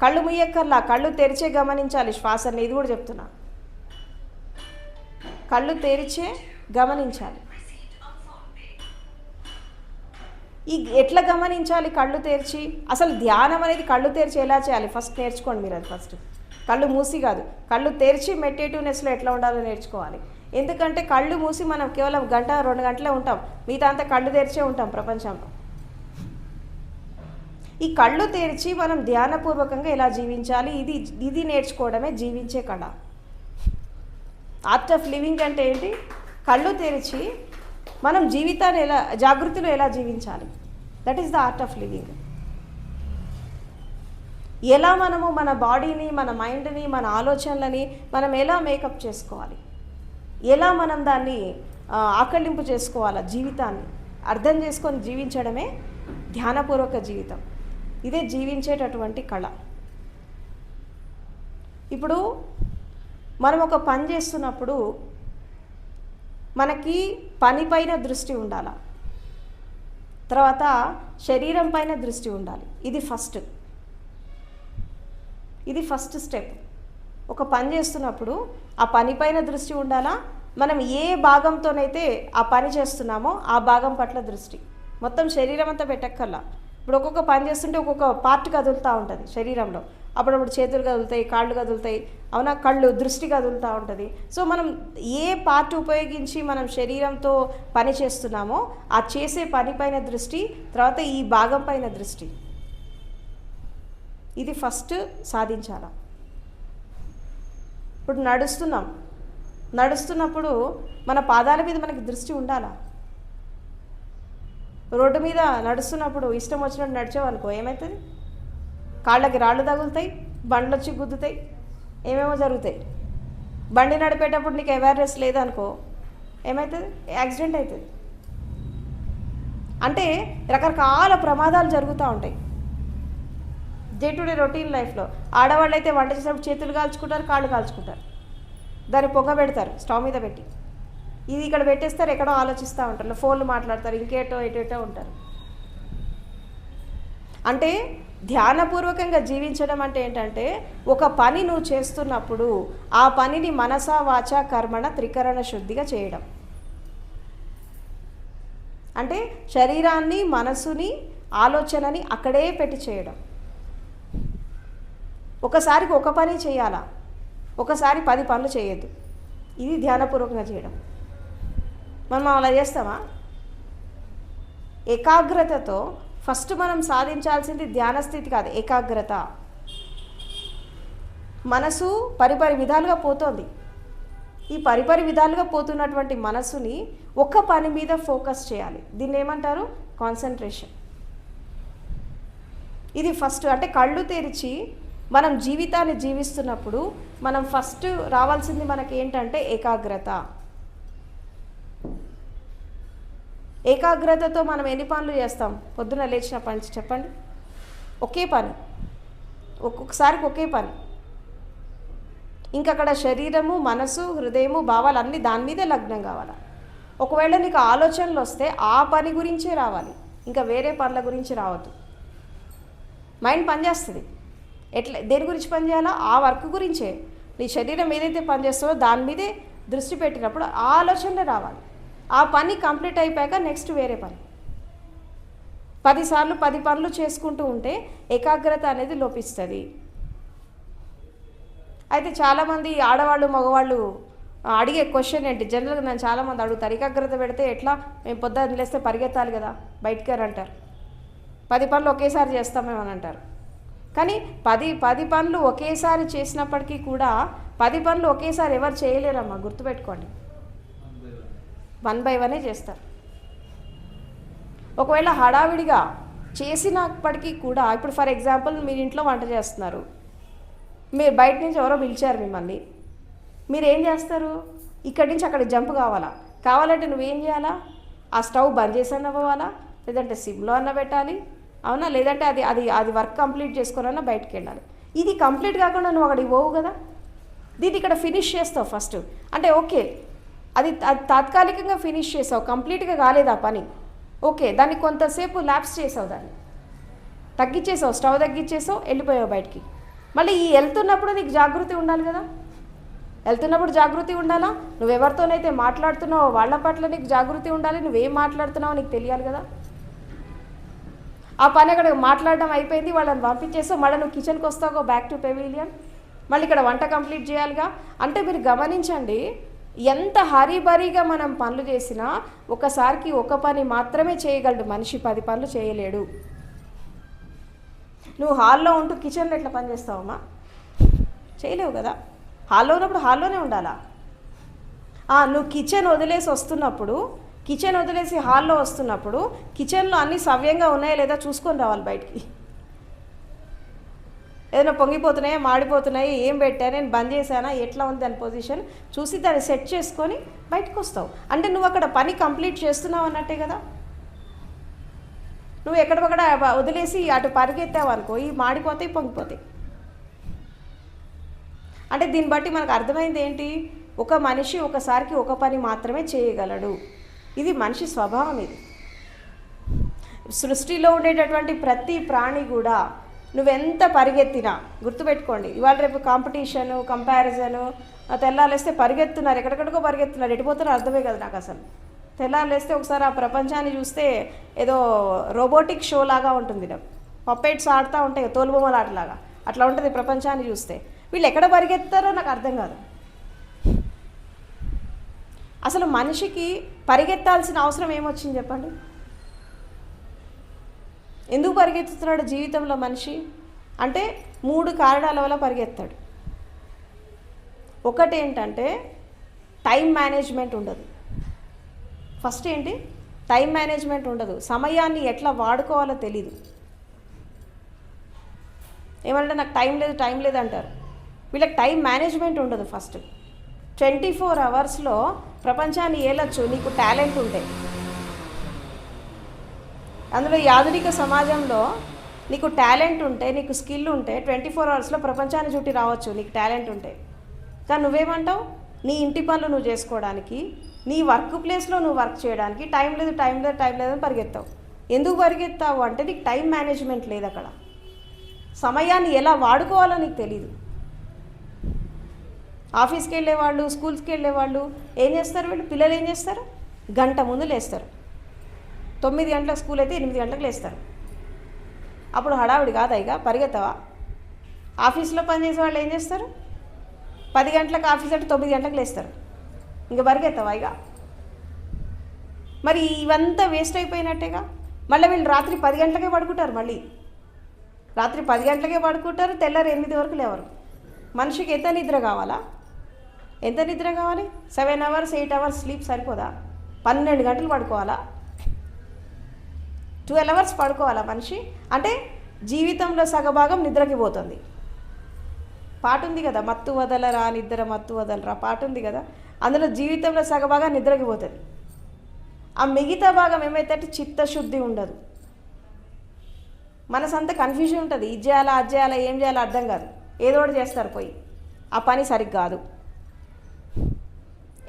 కళ్ళు ముయ్యక్కర్లా, కళ్ళు తెరిచే గమనించాలి శ్వాసని. ఇది కూడా చెప్తున్నా, కళ్ళు తెరిచే గమనించాలి. ఎట్లా గమనించాలి కళ్ళు తెరిచి? అసలు ధ్యానం అనేది కళ్ళు తెరిచి ఎలా చేయాలి ఫస్ట్ నేర్చుకోండి మీరు. అది ఫస్ట్ కళ్ళు మూసి కాదు, కళ్ళు తెరిచి మెడిటేటివ్నెస్లో ఎట్లా ఉండాలో నేర్చుకోవాలి. ఎందుకంటే కళ్ళు మూసి మనం కేవలం 1-2 గంటలే ఉంటాం, మిగతా అంతా కళ్ళు తెరిచే ఉంటాం ప్రపంచంలో. ఈ కళ్ళు తెరిచి మనం ధ్యానపూర్వకంగా ఎలా జీవించాలి, ఇది నేర్చుకోవడమే జీవించే కళ. ఆర్ట్ ఆఫ్ లివింగ్ అంటే ఏంటి? కళ్ళు తెరిచి మనం జీవితాన్ని ఎలా, జాగృతిలో ఎలా జీవించాలి, that is the art of living. ఎలా మనము మన బాడీని, మన మైండ్ని, మన ఆలోచనలని మనం ఎలా మేకప్ చేసుకోవాలి, ఎలా మనం దాన్ని ఆకళింపు చేసుకోవాలా, జీవితాన్ని అర్థం చేసుకొని జీవించడమే ధ్యానపూర్వక జీవితం. ఇదే జీవించేటటువంటి కళ. ఇప్పుడు మనం ఒక పని చేస్తున్నప్పుడు మనకి పని పైన దృష్టి ఉండాలి, తర్వాత శరీరం పైన దృష్టి ఉండాలి. ఇది ఫస్ట్ స్టెప్. ఒక పని చేస్తున్నప్పుడు ఆ పని పైన దృష్టి ఉండాలా, మనం ఏ భాగంతోనైతే ఆ పని చేస్తున్నామో ఆ భాగం పట్ల దృష్టి. మొత్తం శరీరం అంతా పెట్టక్కర్లా. ఇప్పుడు ఒక్కొక్క పని చేస్తుంటే ఒక్కొక్క పార్ట్ కదులుతూ ఉంటుంది శరీరంలో. అప్పుడప్పుడు చేతులు కదులుతాయి, కాళ్ళు కదులుతాయి, అవునా? కళ్ళు, దృష్టి కదులుతూ ఉంటుంది. సో మనం ఏ పార్ట్ ఉపయోగించి మనం శరీరంతో పని చేస్తున్నామో ఆ చేసే పని పైన దృష్టి, తర్వాత ఈ భాగం పైన దృష్టి. ఇది ఫస్ట్ సాధించాలి. ఇప్పుడు నడుస్తున్నప్పుడు మన పాదాల మీద మనకి దృష్టి ఉండాలా. రోడ్డు మీద నడుస్తున్నప్పుడు ఇష్టం వచ్చినట్టు నడిచావనుకో ఏమవుతుంది? కాళ్ళకి రాళ్ళు తగులుతాయి, బండ్లు వచ్చి గుద్దుతాయి, ఏమేమో జరుగుతాయి. బండి నడిపేటప్పుడు నీకు అవేర్నెస్ లేదనుకో ఏమవుతుంది? యాక్సిడెంట్ అవుతుంది. అంటే రకరకాల ప్రమాదాలు జరుగుతూ ఉంటాయి డే టు డే రొటీన్ లైఫ్లో. ఆడవాళ్ళు అయితే వంట చేసినప్పుడు చేతులు కాల్చుకుంటారు, కాళ్ళు కాల్చుకుంటారు, దాన్ని పొగ పెడతారు స్టవ్ మీద పెట్టి. ఇది ఇక్కడ పెట్టేస్తారు, ఎక్కడో ఆలోచిస్తూ ఉంటారు, ఫోన్లు మాట్లాడతారు, ఇంకేటో ఎటేటో ఉంటారు. అంటే ధ్యానపూర్వకంగా జీవించడం అంటే ఏంటంటే, ఒక పని నువ్వు చేస్తున్నప్పుడు ఆ పనిని మనసా వాచా కర్మణ త్రికరణ శుద్ధిగా చేయడం. అంటే శరీరాన్ని, మనసుని, ఆలోచనని అక్కడే పెట్టి చేయడం. ఒకసారికి ఒక పని చేయాలా, ఒకసారి 10 పనులు చేయొద్దు. ఇది ధ్యానపూర్వకంగా చేయడం. మనం అలా చేస్తామా? ఏకాగ్రతతో ఫస్ట్ మనం సాధించాల్సింది ధ్యాన స్థితి కాదు, ఏకాగ్రత. మనసు పరిపరి విధాలుగా పోతోంది. ఈ పరిపరి విధాలుగా పోతున్నటువంటి మనసుని ఒక పని మీద ఫోకస్ చేయాలి. దీన్ని ఏమంటారు? కాన్సన్ట్రేషన్. ఇది ఫస్ట్. అంటే కళ్ళు తెరిచి మనం జీవితాన్ని జీవిస్తున్నప్పుడు మనం ఫస్ట్ రావాల్సింది మనకి ఏంటంటే ఏకాగ్రత. ఏకాగ్రతతో మనం ఎన్ని పనులు చేస్తాం పొద్దున లేచినప్పటి నుంచి చెప్పండి? ఒకే పని, ఒక్కొక్కసారికి ఒకే పని. ఇంకక్కడ శరీరము, మనసు, హృదయము, భావాలు అన్నీ దాని మీదే లగ్నం కావాలి. ఒకవేళ నీకు ఆలోచనలు వస్తే ఆ పని గురించే రావాలి, ఇంకా వేరే పనుల గురించి రావద్దు. మైండ్ పనిచేస్తుంది. దేని గురించి పనిచేయాలా? ఆ వర్క్ గురించే. నీ శరీరం ఏదైతే పనిచేస్తుందో దాని మీదే దృష్టి పెట్టినప్పుడు ఆ ఆలోచనలే రావాలి. ఆ పని కంప్లీట్ అయిపోయాక నెక్స్ట్ వేరే పని. 10 సార్లు 10 పనులు చేసుకుంటూ ఉంటే ఏకాగ్రత అనేది లోపిస్తుంది. అయితే చాలామంది ఆడవాళ్ళు మగవాళ్ళు అడిగే క్వశ్చన్ ఏంటి, జనరల్గా నన్ను చాలామంది అడుగుతారు, ఏకాగ్రత పెడితే ఎట్లా, మేము పొద్దున్న లేస్తే పరిగెత్తాలి కదా బయటికి అని అంటారు. 10 పనులు ఒకేసారి చేస్తామేమని అంటారు. కానీ 10 పనులు ఒకేసారి చేసినప్పటికీ కూడా 10 పనులు ఒకేసారి ఎవరు చేయలేరమ్మా, గుర్తుపెట్టుకోండి. 1 by 1 చేస్తారు. ఒకవేళ హడావిడిగా చేసినప్పటికీ కూడా, ఇప్పుడు ఫర్ ఎగ్జాంపుల్ మీరు ఇంట్లో వంట చేస్తున్నారు, మీరు బయట నుంచి ఎవరో పిలిచారు మిమ్మల్ని, మీరు ఏం చేస్తారు, ఇక్కడి నుంచి అక్కడికి జంప్ కావాలంటే నువ్వేం చేయాలా, ఆ స్టవ్ బంద్ చేసి అవ్వాలా, లేదంటే సిమ్లో అన్న పెట్టాలి, అవునా, లేదంటే అది వర్క్ కంప్లీట్ చేసుకోవాలన్నా బయటికి వెళ్ళాలి. ఇది కంప్లీట్ కాకుండా నువ్వు అక్కడికి పోవు కదా, దీన్ని ఇక్కడ ఫినిష్ చేస్తావు ఫస్ట్. అంటే ఓకే, అది తాత్కాలికంగా ఫినిష్ చేసావు, కంప్లీట్గా కాలేదు ఆ పని, ఓకే, దాన్ని కొంతసేపు ల్యాప్స్ చేసావు, దాన్ని తగ్గించేసావు, స్టవ్ తగ్గించేసావు, వెళ్ళిపోయావు బయటికి. మళ్ళీ ఈ వెళ్తున్నప్పుడు నీకు జాగృతి ఉండాలి కదా, వెళ్తున్నప్పుడు జాగృతి ఉండాలా, నువ్వెవరితోనైతే మాట్లాడుతున్నావో వాళ్ళ పట్ల నీకు జాగృతి ఉండాలి, నువ్వేం మాట్లాడుతున్నావో నీకు తెలియాలి కదా. ఆ పని అక్కడ మాట్లాడడం అయిపోయింది, వాళ్ళని పంపించేస్తావు, మళ్ళీ నువ్వు కిచెన్కి వస్తావు, బ్యాక్ టు పెవిలియన్, మళ్ళీ ఇక్కడ వంట కంప్లీట్ చేయాలిగా. అంటే మీరు గమనించండి, ఎంత హరీబరీగా మనం పనులు చేసినా ఒకసారికి ఒక పని మాత్రమే చేయగలడు మనిషి, 10 పనులు చేయలేడు. నువ్వు హాల్లో ఉంటూ కిచెన్లో ఎట్లా పని చేస్తావమ్మా, చేయలేవు కదా. హాల్లో ఉన్నప్పుడు హాల్లోనే ఉండాలా. నువ్వు కిచెన్ వదిలేసి హాల్లో వస్తున్నప్పుడు కిచెన్లో అన్నీ సవ్యంగా ఉన్నాయా లేదా చూసుకొని రావాలి బయటికి. ఏదైనా పొంగిపోతున్నాయా, మాడిపోతున్నాయి, ఏం పెట్టా, నేను బంద్ చేశానా, ఎట్లా ఉంది దాని పొజిషన్ చూసి దాన్ని సెట్ చేసుకొని బయటకు వస్తావు. అంటే నువ్వు అక్కడ పని కంప్లీట్ చేస్తున్నావు అన్నట్టే కదా. నువ్వు ఎక్కడొక్కడ వదిలేసి అటు పరిగెత్తావు అనుకో, ఈ మాడిపోతాయి, పొంగిపోతాయి. అంటే దీన్ని బట్టి మనకు అర్థమైంది ఏంటి, ఒక మనిషి ఒకసారికి ఒక పని మాత్రమే చేయగలడు. ఇది మనిషి స్వభావం. ఇది సృష్టిలో ఉండేటటువంటి ప్రతి ప్రాణి కూడా నువ్వెంత పరిగెత్తినా, గుర్తుపెట్టుకోండి, ఇవాళ రేపు కాంపిటీషను, కంపారిజను, తెల్లాలేస్తే పరిగెత్తున్నారు, ఎక్కడెక్కడికో పరిగెత్తున్నారు, ఎడిపోతున్నారు అర్థమే కదా నాకు అసలు. తెల్లాలేస్తే ఒకసారి ఆ ప్రపంచాన్ని చూస్తే ఏదో రోబోటిక్ షో లాగా ఉంటుంది, పప్పెట్స్ ఆడుతూ ఉంటాయి, తోలుబొమ్మల ఆటలాగా అట్లా ఉంటుంది ప్రపంచాన్ని చూస్తే. వీళ్ళు ఎక్కడ పరిగెత్తారో నాకు అర్థం కాదు. అసలు మనిషికి పరిగెత్తాల్సిన అవసరం ఏమొచ్చింది చెప్పండి? ఎందుకు పరిగెత్తుతున్నాడు జీవితంలో మనిషి అంటే 3 కారణాల వల్ల పరిగెత్తాడు. ఒకటి ఏంటంటే టైం మేనేజ్మెంట్ ఉండదు. ఫస్ట్ ఏంటి, టైం మేనేజ్మెంట్ ఉండదు. సమయాన్ని ఎట్లా వాడుకోవాలో తెలీదు. ఏమంటే నాకు టైం లేదు అంటారు. వీళ్ళకి టైం మేనేజ్మెంట్ ఉండదు. ఫస్ట్ 24 అవర్స్లో ప్రపంచాన్ని ఏలొచ్చు నీకు టాలెంట్ ఉంటే. అందులో ఈ ఆధునిక సమాజంలో నీకు టాలెంట్ ఉంటే, నీకు స్కిల్ ఉంటే 24 అవర్స్లో ప్రపంచాన్ని చుట్టి రావచ్చు నీకు టాలెంట్ ఉంటే. కానీ నువ్వేమంటావు, నీ ఇంటి పనులు నువ్వు చేసుకోవడానికి, నీ వర్క్ ప్లేస్లో నువ్వు వర్క్ చేయడానికి టైం లేదని పరిగెత్తావు. ఎందుకు పరిగెత్తావు అంటే నీకు టైం మేనేజ్మెంట్ లేదు. అక్కడ సమయాన్ని ఎలా వాడుకోవాలో నీకు తెలీదు. ఆఫీస్కి వెళ్ళేవాళ్ళు, స్కూల్స్కి వెళ్ళేవాళ్ళు ఏం చేస్తారు, వీళ్ళు పిల్లలు ఏం చేస్తారు, గంట ముందు లేస్తారు. 9 గంటలకు స్కూల్ అయితే 8 గంటలకు లేస్తారు. అప్పుడు హడావుడి కాదా, ఇక పరిగెత్తవా? ఆఫీస్లో పనిచేసే వాళ్ళు ఏం చేస్తారు, 10 గంటలకు ఆఫీస్ అంటే 9 గంటలకు లేస్తారు. ఇంక పరిగెత్తవా ఇక? మరి ఇవంతా వేస్ట్ అయిపోయినట్టేగా. మళ్ళీ వీళ్ళు రాత్రి 10 గంటలకే పడుకుంటారు. మళ్ళీ రాత్రి 10 గంటలకే పడుకుంటారు, తెల్లారి 8 వరకు లేవరు. మనిషికి ఎంత నిద్ర కావాలా? 7 అవర్స్ 8 అవర్స్ స్లీప్ సరిపోదా? 12 గంటలు పడుకోవాలా? 12 అవర్స్ పడుకోవాలా మనిషి? అంటే జీవితంలో సగభాగం నిద్రకి పోతుంది. పాట ఉంది కదా, మత్తు వదలరా నిద్ర మత్తు వదలరా పాట ఉంది కదా, అందులో జీవితంలో సగభాగం నిద్రకి పోతుంది. ఆ మిగతా భాగం ఏమైతే చిత్తశుద్ధి ఉండదు. మనసంతా కన్ఫ్యూజన్ ఉంటుంది, ఇది చేయాలా అది చేయాలా ఏం చేయాలో అర్థం కాదు, ఏదో ఒకటి చేస్తారు పోయి, ఆ పని సరిగ్గా కాదు.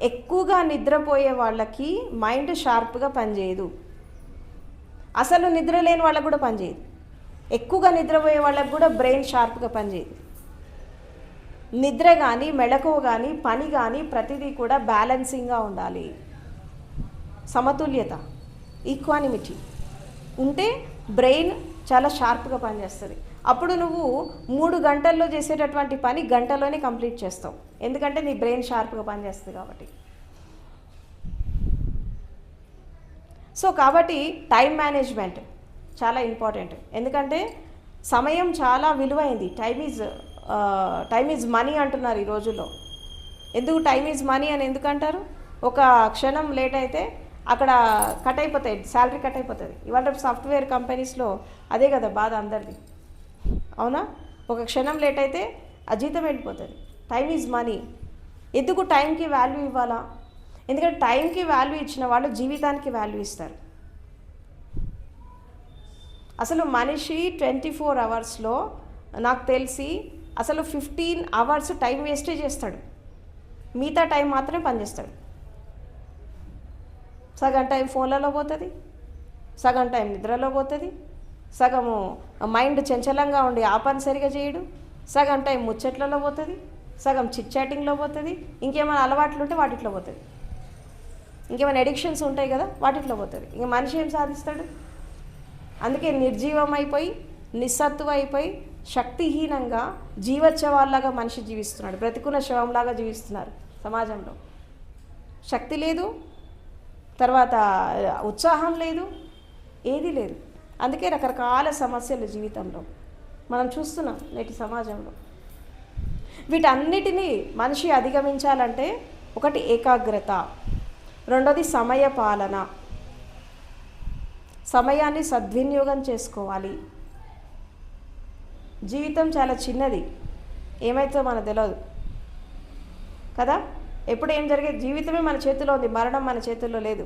ఎక్కువగా నిద్రపోయే వాళ్ళకి మైండ్ షార్ప్గా పనిచేయదు. అసలు నిద్ర లేని వాళ్ళకు కూడా పనిచేయదు. ఎక్కువగా నిద్రపోయే వాళ్ళకు కూడా బ్రెయిన్ షార్ప్గా పనిచేయదు. నిద్ర కానీ, మెళకువ కానీ, పని కానీ ప్రతిదీ కూడా బ్యాలెన్సింగ్గా ఉండాలి. సమతుల్యత, ఈక్వానిమిటీ ఉంటే బ్రెయిన్ చాలా షార్ప్గా పనిచేస్తుంది. అప్పుడు నువ్వు 3 గంటల్లో చేసేటటువంటి పని గంటలోనే కంప్లీట్ చేస్తావు, ఎందుకంటే నీ బ్రెయిన్ షార్ప్గా పనిచేస్తుంది కాబట్టి. సో కాబట్టి టైం మేనేజ్మెంట్ చాలా ఇంపార్టెంట్, ఎందుకంటే సమయం చాలా విలువైంది. టైమ్ ఈజ్ మనీ అంటున్నారు ఈ రోజుల్లో. ఎందుకు టైమ్ ఈజ్ మనీ అని ఎందుకు అంటారు? ఒక క్షణం లేట్ అయితే అక్కడ కట్ అయిపోతాయి, శాలరీ కట్ అయిపోతుంది. ఇవాళ సాఫ్ట్వేర్ కంపెనీస్లో అదే కదా బాధ అందరిది, అవునా? ఒక క్షణం లేట్ అయితే ఆ జీతం వెళ్ళిపోతుంది. Time is money. ఎందుకు టైంకి వాల్యూ ఇవ్వాలా? ఎందుకంటే టైంకి వాల్యూ ఇచ్చిన వాళ్ళు జీవితానికి వాల్యూ ఇస్తారు. అసలు మనిషి 24 అవర్స్లో నాకు తెలిసి అసలు 15 అవర్స్ టైం వేస్టే చేస్తాడు, మిగతా టైం మాత్రమే పనిచేస్తాడు. సగం టైం ఫోన్లలో పోతుంది, సగం టైం నిద్రలో పోతుంది, సగము మైండ్ చంచలంగా ఉండి ఆ పని సరిగా చేయడు, సగం టైం ముచ్చట్లలో పోతుంది, సగం చిట్ చాటింగ్లో పోతుంది, ఇంకేమైనా అలవాట్లు ఉంటే వాటిట్లో పోతుంది, ఇంకేమైనా ఎడిక్షన్స్ ఉంటాయి కదా వాటిట్లో పోతుంది. ఇంక మనిషి ఏం సాధిస్తాడు? అందుకే నిర్జీవం అయిపోయి, నిస్సత్తువ అయిపోయి, శక్తిహీనంగా జీవోత్సవాల్లాగా మనిషి జీవిస్తున్నాడు, బ్రతికున్న శవంలాగా జీవిస్తున్నారు సమాజంలో. శక్తి లేదు, తర్వాత ఉత్సాహం లేదు, ఏది లేదు. అందుకే రకరకాల సమస్యలు జీవితంలో మనం చూస్తున్నాం నేటి సమాజంలో. వీటన్నిటినీ మనిషి అధిగమించాలంటే ఒకటి ఏకాగ్రత, రెండోది సమయ పాలన, సమయాన్ని సద్వినియోగం చేసుకోవాలి. జీవితం చాలా చిన్నది, ఏమైతే మనకు తెలియదు కదా. ఎప్పుడు ఏం జరిగేది? జీవితమే మన చేతిలో ఉంది, మరణం మన చేతుల్లో లేదు.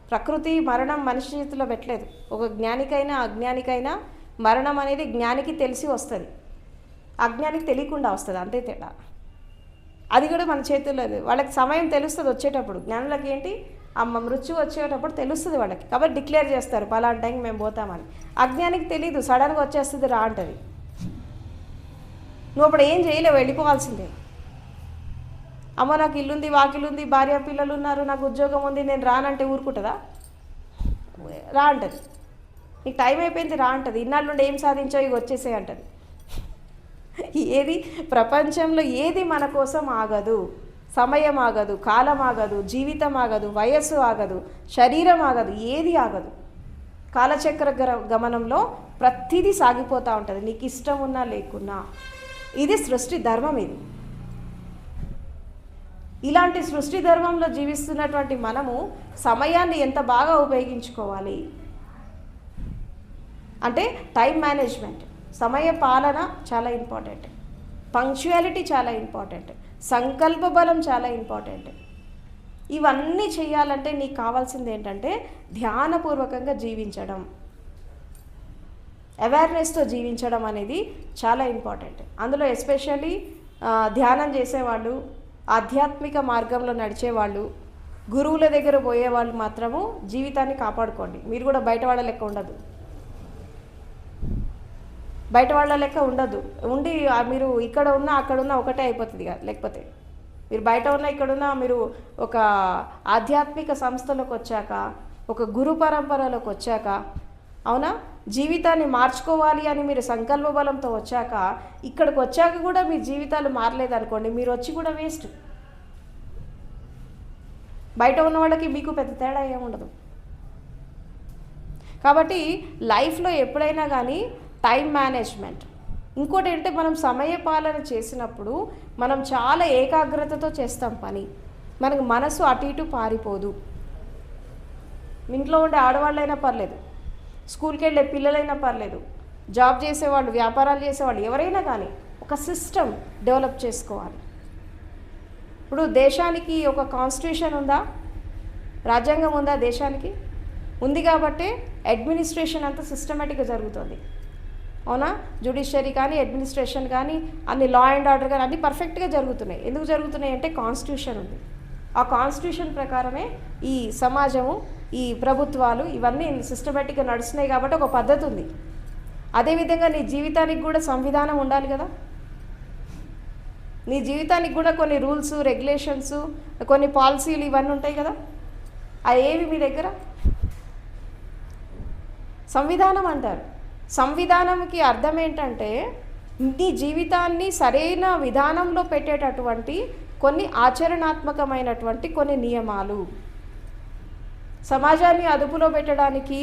ప్రకృతి మరణం మనిషి చేతిలో పెట్టలేదు. ఒక జ్ఞానికైనా అజ్ఞానికైనా మరణం అనేది జ్ఞానికి తెలిసి వస్తుంది, అజ్ఞానికి తెలియకుండా వస్తుంది, అంతే తేడా. అది కూడా మన చేతుల్లో లేదు. వాళ్ళకి సమయం తెలుస్తుంది వచ్చేటప్పుడు. జ్ఞానులకి ఏంటి? మృత్యు వచ్చేటప్పుడు తెలుస్తుంది వాళ్ళకి, కాబట్టి డిక్లేర్ చేస్తారు పలానా టైంకి మేము పోతామని. అజ్ఞానికి తెలీదు, సడన్గా వచ్చేస్తుంది రా అంటది. నువ్వు అప్పుడు ఏం చేయలేవు, వెళ్ళిపోవాల్సిందే. అమ్మ నాకు ఇల్లుంది, వాకిలుంది, భార్య పిల్లలు ఉన్నారు, నాకు ఉద్యోగం ఉంది, నేను రానంటే ఊరుకుంటుందా? రా అంటది. నీకు టైం అయిపోయింది రా అంటది. ఇన్నాళ్ళు నుండి ఏం సాధించావు, ఇవి వచ్చేసే అంటది. ఏది ప్రపంచంలో ఏది మన కోసం ఆగదు. సమయం ఆగదు, కాలం ఆగదు, జీవితం ఆగదు, వయస్సు ఆగదు, శరీరం ఆగదు, ఏది ఆగదు. కాలచక్ర గమనంలో ప్రతిదీ సాగిపోతూ ఉంటుంది, నీకు ఇష్టం ఉన్నా లేకున్నా. ఇది సృష్టి ధర్మం. ఇది ఇలాంటి సృష్టి ధర్మంలో జీవిస్తున్నటువంటి మనము సమయాన్ని ఎంత బాగా ఉపయోగించుకోవాలి అంటే టైం మేనేజ్మెంట్, సమయ పాలన చాలా ఇంపార్టెంట్, పంక్చువాలిటీ చాలా ఇంపార్టెంట్, సంకల్ప బలం చాలా ఇంపార్టెంట్. ఇవన్నీ చేయాలంటే నీకు కావాల్సింది ఏంటంటే ధ్యానపూర్వకంగా జీవించడం, అవేర్నెస్తో జీవించడం అనేది చాలా ఇంపార్టెంట్. అందులో ఎస్పెషల్లీ ధ్యానం చేసేవాళ్ళు, ఆధ్యాత్మిక మార్గంలో నడిచేవాళ్ళు, గురువుల దగ్గర పోయేవాళ్ళు మాత్రము జీవితాన్ని కాపాడుకోండి. మీరు కూడా బయట వాళ్ళ లెక్క ఉండదు, బయట వాళ్ళ లెక్క ఉండదు. ఉండి మీరు ఇక్కడ ఉన్నా అక్కడ ఉన్నా ఒకటే అయిపోతుంది కదా. లేకపోతే మీరు బయట ఉన్నా ఇక్కడ ఉన్నా, మీరు ఒక ఆధ్యాత్మిక సంస్థలోకి వచ్చాక, ఒక గురు పరంపరలోకి వచ్చాక, అవునా, జీవితాన్ని మార్చుకోవాలి అని మీరు సంకల్ప బలంతో వచ్చాక, ఇక్కడికి వచ్చాక కూడా మీ జీవితాలు మారలేదనుకోండి, మీరు వచ్చి కూడా వేస్ట్. బయట ఉన్న వాళ్ళకి మీకు పెద్ద తేడా ఏముండదు. కాబట్టి లైఫ్లో ఎప్పుడైనా కానీ టైం మేనేజ్మెంట్. ఇంకోటి ఏంటంటే మనం సమయ పాలన చేసినప్పుడు మనం చాలా ఏకాగ్రతతో చేస్తాం పని, మనకు మనసు అటు ఇటు పారిపోదు. ఇంట్లో ఉండే ఆడవాళ్ళైనా పర్లేదు, స్కూల్కి వెళ్ళే పిల్లలైనా పర్లేదు, జాబ్ చేసేవాళ్ళు, వ్యాపారాలు చేసేవాళ్ళు, ఎవరైనా కానీ ఒక సిస్టమ్ డెవలప్ చేసుకోవాలి. ఇప్పుడు దేశానికి ఒక కాన్స్టిట్యూషన్ ఉందా, రాజ్యాంగం ఉందా? దేశానికి ఉంది కాబట్టే అడ్మినిస్ట్రేషన్ అంతా సిస్టమేటిక్గా జరుగుతుంది, అవునా? జ్యుడిషియరీ కానీ అడ్మినిస్ట్రేషన్ కానీ అన్ని లా అండ్ ఆర్డర్ కానీ అన్నీ పర్ఫెక్ట్గా జరుగుతున్నాయి. ఎందుకు జరుగుతున్నాయి అంటే కాన్స్టిట్యూషన్ ఉంది. ఆ కాన్స్టిట్యూషన్ ప్రకారమే ఈ సమాజము, ఈ ప్రభుత్వాలు ఇవన్నీ సిస్టమేటిక్గా నడుస్తున్నాయి కాబట్టి ఒక పద్ధతి ఉంది. అదేవిధంగా నీ జీవితానికి కూడా సంవిధానం ఉండాలి కదా. నీ జీవితానికి కూడా కొన్ని రూల్స్, రెగ్యులేషన్స్, కొన్ని పాలసీలు ఇవన్నీ ఉంటాయి కదా. అవి ఏవి మీ దగ్గర? సంవిధానం అంటారు. సంవిధానంకి అర్థం ఏంటంటే నీ జీవితాన్ని సరైన విధానంలో పెట్టేటటువంటి కొన్ని ఆచరణాత్మకమైనటువంటి కొన్ని నియమాలు. సమాజాన్ని అదుపులో పెట్టడానికి,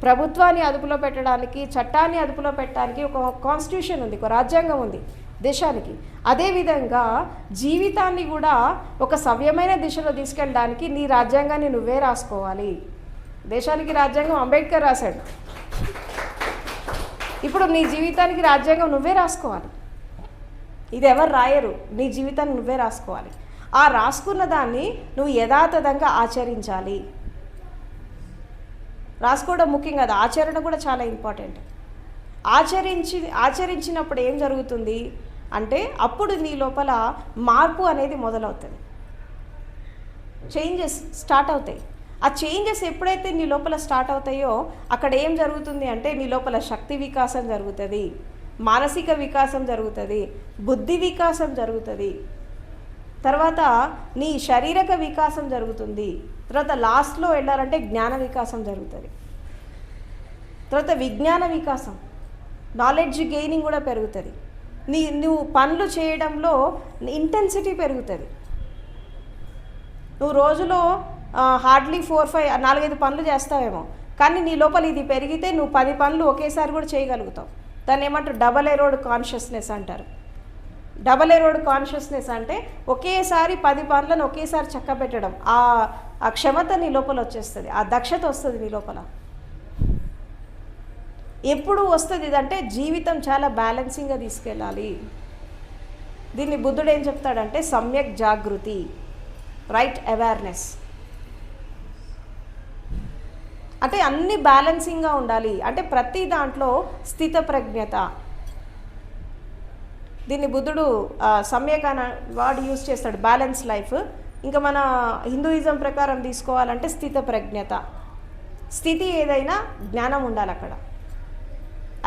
ప్రభుత్వాన్ని అదుపులో పెట్టడానికి, చట్టాన్ని అదుపులో పెట్టడానికి ఒక కాన్స్టిట్యూషన్ ఉంది, ఒక రాజ్యాంగం ఉంది దేశానికి. అదేవిధంగా జీవితాన్ని కూడా ఒక సవ్యమైన దిశలో తీసుకెళ్ళడానికి నీ రాజ్యాంగాన్ని నువ్వే రాసుకోవాలి. దేశానికి రాజ్యాంగం అంబేద్కర్ రాశాడు. ఇప్పుడు నీ జీవితానికి రాజ్యాంగం నువ్వే రాసుకోవాలి. ఇది ఎవరు రాయరు, నీ జీవితాన్ని నువ్వే రాసుకోవాలి. ఆ రాసుకున్న దాన్ని నువ్వు యథాతథంగా ఆచరించాలి. రాసుకోవడం ముఖ్యం కాదు, ఆచరణ కూడా చాలా ఇంపార్టెంట్. ఆచరించినప్పుడు ఏం జరుగుతుంది అంటే అప్పుడు నీ లోపల మార్పు అనేది మొదలవుతుంది, చేంజెస్ స్టార్ట్ అవుతాయి. ఆ చేంజెస్ ఎప్పుడైతే నీ లోపల స్టార్ట్ అవుతాయో అక్కడ ఏం జరుగుతుంది అంటే నీ లోపల శక్తి వికాసం జరుగుతుంది, మానసిక వికాసం జరుగుతుంది, బుద్ధి వికాసం జరుగుతుంది, తర్వాత నీ శారీరక వికాసం జరుగుతుంది, తర్వాత లాస్ట్లో వెళ్ళాలంటే జ్ఞాన వికాసం జరుగుతుంది, తర్వాత విజ్ఞాన వికాసం, నాలెడ్జ్ గెయినింగ్ కూడా పెరుగుతుంది. నువ్వు పనులు చేయడంలో ఇంటెన్సిటీ పెరుగుతుంది. నువ్వు రోజులో హార్డ్లీ 4-5 పనులు చేస్తావేమో, కానీ నీ లోపల ఇది పెరిగితే నువ్వు 10 పనులు ఒకేసారి కూడా చేయగలుగుతావు. దాన్ని ఏమంటారు, డబల్ ఎరోడ్ కాన్షియస్నెస్ అంటారు. డబల్ ఎరోడ్ కాన్షియస్నెస్ అంటే ఒకేసారి 10 పనులను ఒకేసారి చక్కబెట్టడం. ఆ క్షమత నీ లోపల వచ్చేస్తుంది, ఆ దక్షత వస్తుంది నీ లోపల. ఎప్పుడు వస్తుంది ఇదంటే జీవితం చాలా బ్యాలెన్సింగ్గా తీసుకెళ్ళాలి. దీన్ని బుద్ధుడు ఏం చెప్తాడంటే సమ్యక్ జాగృతి, రైట్ అవేర్నెస్. అంటే అన్ని బ్యాలెన్సింగ్గా ఉండాలి, అంటే ప్రతి దాంట్లో స్థిత ప్రజ్ఞత. దీన్ని బుద్ధుడు సమ్యక్ అనే వర్డ్ యూజ్ చేస్తాడు, బ్యాలెన్స్ లైఫ్. ఇంకా మన హిందూయిజం ప్రకారం తీసుకోవాలంటే స్థిత ప్రజ్ఞత. స్థితి ఏదైనా జ్ఞానం ఉండాలి అక్కడ.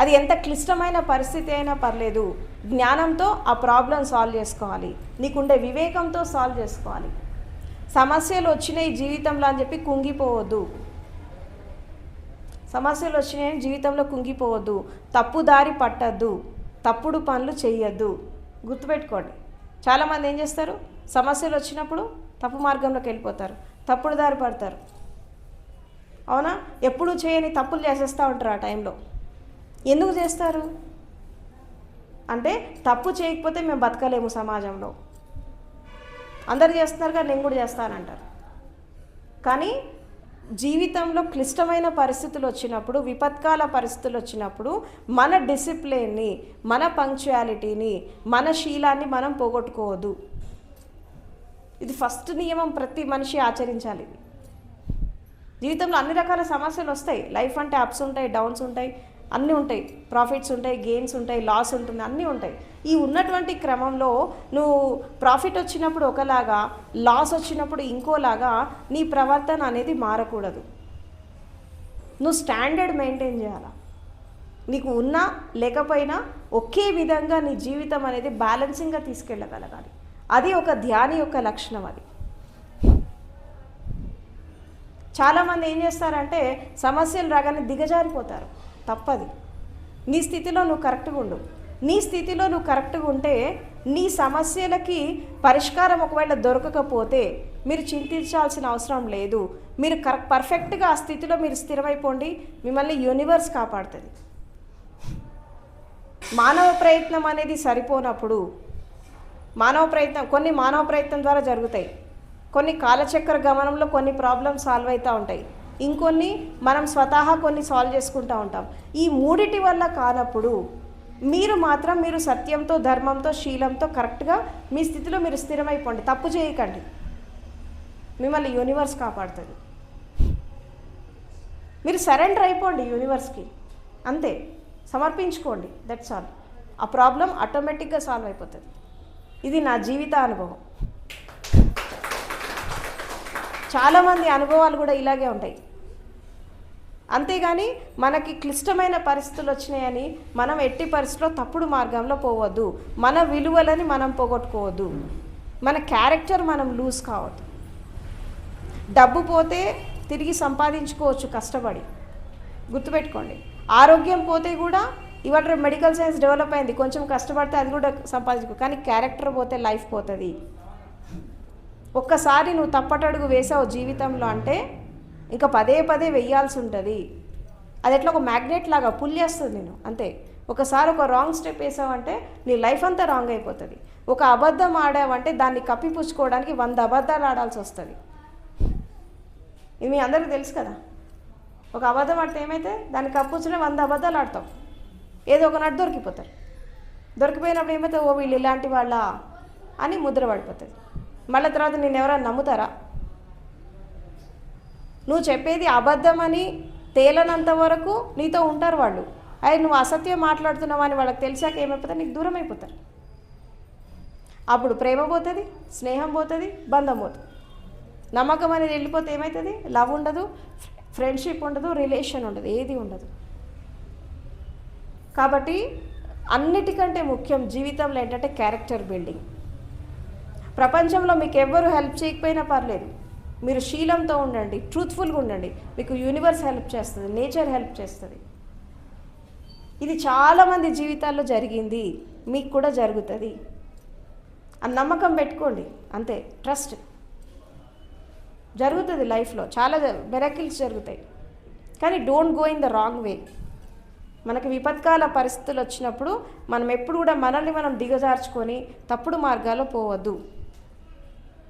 అది ఎంత క్లిష్టమైన పరిస్థితి అయినా పర్లేదు, జ్ఞానంతో ఆ ప్రాబ్లం సాల్వ్ చేసుకోవాలి, నీకుండే వివేకంతో సాల్వ్ చేసుకోవాలి. సమస్యలు వచ్చినాయి జీవితంలో అని చెప్పి కుంగిపోవద్దు, సమస్యలు వచ్చినాయని జీవితంలో కుంగిపోవద్దు, తప్పుదారి పట్టద్దు, తప్పుడు పనులు చెయ్యొద్దు. గుర్తుపెట్టుకోండి, చాలామంది ఏం చేస్తారు, సమస్యలు వచ్చినప్పుడు తప్పు మార్గంలోకి వెళ్ళిపోతారు, తప్పుడు దారి పడతారు. అవునా? ఎప్పుడు చేయని తప్పులు చేసేస్తూ ఉంటారు ఆ టైంలో. ఎందుకు చేస్తారు అంటే తప్పు చేయకపోతే మేము బతకలేము సమాజంలో, అందరు చేస్తున్నారు కానీ నేను కూడా చేస్తానంటారు. కానీ జీవితంలో క్లిష్టమైన పరిస్థితులు వచ్చినప్పుడు, విపత్కాల పరిస్థితులు వచ్చినప్పుడు మన డిసిప్లిన్ని, మన పంక్చువాలిటీని, మన శీలాన్ని మనం పోగొట్టుకోవద్దు. ఇది ఫస్ట్ నియమం, ప్రతి మనిషి ఆచరించాలి. జీవితంలో అన్ని రకాల సమస్యలు వస్తాయి. లైఫ్ అంటే అప్స్ ఉంటాయి, డౌన్స్ ఉంటాయి, అన్నీ ఉంటాయి, ప్రాఫిట్స్ ఉంటాయి, గెయిన్స్ ఉంటాయి, లాస్ ఉంటుంది, అన్నీ ఉంటాయి. ఈ ఉన్నటువంటి క్రమంలో నువ్వు ప్రాఫిట్ వచ్చినప్పుడు ఒకలాగా, లాస్ వచ్చినప్పుడు ఇంకోలాగా నీ ప్రవర్తన అనేది మారకూడదు. నువ్వు స్టాండర్డ్ మెయింటైన్ చేయాలి. నీకు ఉన్నా లేకపోయినా ఒకే విధంగా నీ జీవితం అనేది బ్యాలెన్సింగ్గా తీసుకెళ్ళగలగాలి. అది ఒక ధ్యాని యొక్క లక్షణం. అది చాలామంది ఏం చేస్తారంటే సమస్యలు రాగానే దిగజారిపోతారు. తప్పది. నీ స్థితిలో నువ్వు కరెక్ట్గా ఉండు. నీ స్థితిలో నువ్వు కరెక్ట్గా ఉంటే నీ సమస్యలకి పరిష్కారం ఒకవేళ దొరకకపోతే మీరు చింతించాల్సిన అవసరం లేదు. మీరు పర్ఫెక్ట్గా ఆ స్థితిలో మీరు స్థిరమైపోండి, మిమ్మల్ని యూనివర్స్ కాపాడుతుంది. మానవ ప్రయత్నం అనేది సరిపోనప్పుడు, కొన్ని మానవ ప్రయత్నం ద్వారా జరుగుతాయి, కొన్ని కాలచక్ర గమనంలో కొన్ని ప్రాబ్లమ్స్ సాల్వ్ అవుతూ ఉంటాయి, ఇంకొన్ని మనం స్వతహా కొన్ని సాల్వ్ చేసుకుంటూ ఉంటాం. ఈ మూడిటి వల్ల కానప్పుడు మీరు సత్యంతో, ధర్మంతో, శీలంతో కరెక్ట్గా మీ స్థితిలో మీరు స్థిరమైపోండి. తప్పు చేయకండి, మిమ్మల్ని యూనివర్స్ కాపాడుతుంది. మీరు సరెండర్ అయిపోండి యూనివర్స్కి, అంతే. సమర్పించుకోండి, దట్స్ ఆల్. ఆ ప్రాబ్లం ఆటోమేటిక్గా సాల్వ్ అయిపోతుంది. ఇది నా జీవిత అనుభవం. చాలామంది అనుభవాలు కూడా ఇలాగే ఉంటాయి. అంతేగాని మనకి క్లిష్టమైన పరిస్థితులు వచ్చినాయని మనం ఎట్టి పరిస్థితుల్లో తప్పుడు మార్గంలో పోవద్దు. మన విలువలని మనం పోగొట్టుకోవద్దు. మన క్యారెక్టర్ మనం లూజ్ కావద్దు. డబ్బు పోతే తిరిగి సంపాదించుకోవచ్చు కష్టపడి, గుర్తుపెట్టుకోండి. ఆరోగ్యం పోతే కూడా ఇవాళ మెడికల్ సైన్స్ డెవలప్ అయింది, కొంచెం కష్టపడితే అది కూడా సంపాదించుకో, కానీ క్యారెక్టర్ పోతే లైఫ్ పోతుంది. ఒక్కసారి నువ్వు తప్పటడుగు వేసావు జీవితంలో అంటే ఇంకా పదే పదే వెయ్యాల్సి ఉంటుంది. అది ఎట్లా ఒక మ్యాగ్నెట్ లాగా పుల్ చేస్తుంది నేను, అంతే. ఒకసారి ఒక రాంగ్ స్టెప్ వేసావంటే నీ లైఫ్ అంతా రాంగ్ అయిపోతుంది. ఒక అబద్ధం ఆడావంటే దాన్ని కప్పిపుచ్చుకోవడానికి 100 అబద్ధాలు ఆడాల్సి వస్తుంది. ఇది మీ అందరికీ తెలుసు కదా. ఒక అబద్ధం ఆడితే ఏమైతే దాన్ని కప్పుచ్చునే 100 అబద్ధాలు ఆడతాం, ఏదో ఒక నటు దొరికిపోతారు. దొరికిపోయినప్పుడు ఏమైతే ఓ వీళ్ళు ఇలాంటి వాళ్ళ అని ముద్ర పడిపోతుంది. మళ్ళీ తర్వాత నేను ఎవరైనా నమ్ముతారా? నువ్వు చెప్పేది అబద్ధం అని తేలనంత వరకు నీతో ఉంటారు వాళ్ళు. అయ్యి నువ్వు అసత్యం మాట్లాడుతున్నావు అని వాళ్ళకి తెలిసాక ఏమైపోతారు, నీకు దూరం అయిపోతారు. అప్పుడు ప్రేమ పోతుంది, స్నేహం పోతుంది, బంధం పోతుంది. నమ్మకం అనేది వెళ్ళిపోతే ఏమవుతుంది, లవ్ ఉండదు, ఫ్రెండ్షిప్ ఉండదు, రిలేషన్ ఉండదు, ఏది ఉండదు. కాబట్టి అన్నిటికంటే ముఖ్యం జీవితంలో ఏంటంటే క్యారెక్టర్ బిల్డింగ్. ప్రపంచంలో మీకు ఎవ్వరు హెల్ప్ చేయకపోయినా పర్లేదు, మీరు శీలంతో ఉండండి, ట్రూత్ఫుల్గా ఉండండి, మీకు యూనివర్స్ హెల్ప్ చేస్తుంది, నేచర్ హెల్ప్ చేస్తుంది. ఇది చాలామంది జీవితాల్లో జరిగింది, మీకు కూడా జరుగుతుంది. ఆ నమ్మకం పెట్టుకోండి, అంతే. ట్రస్ట్ జరుగుతుంది లైఫ్లో, చాలా మిరకిల్స్ జరుగుతాయి. కానీ don't go in the wrong way. మనకి విపత్కాల పరిస్థితులు వచ్చినప్పుడు మనం ఎప్పుడు కూడా మనల్ని మనం దిగజార్చుకొని తప్పుడు మార్గాల్లో పోవద్దు.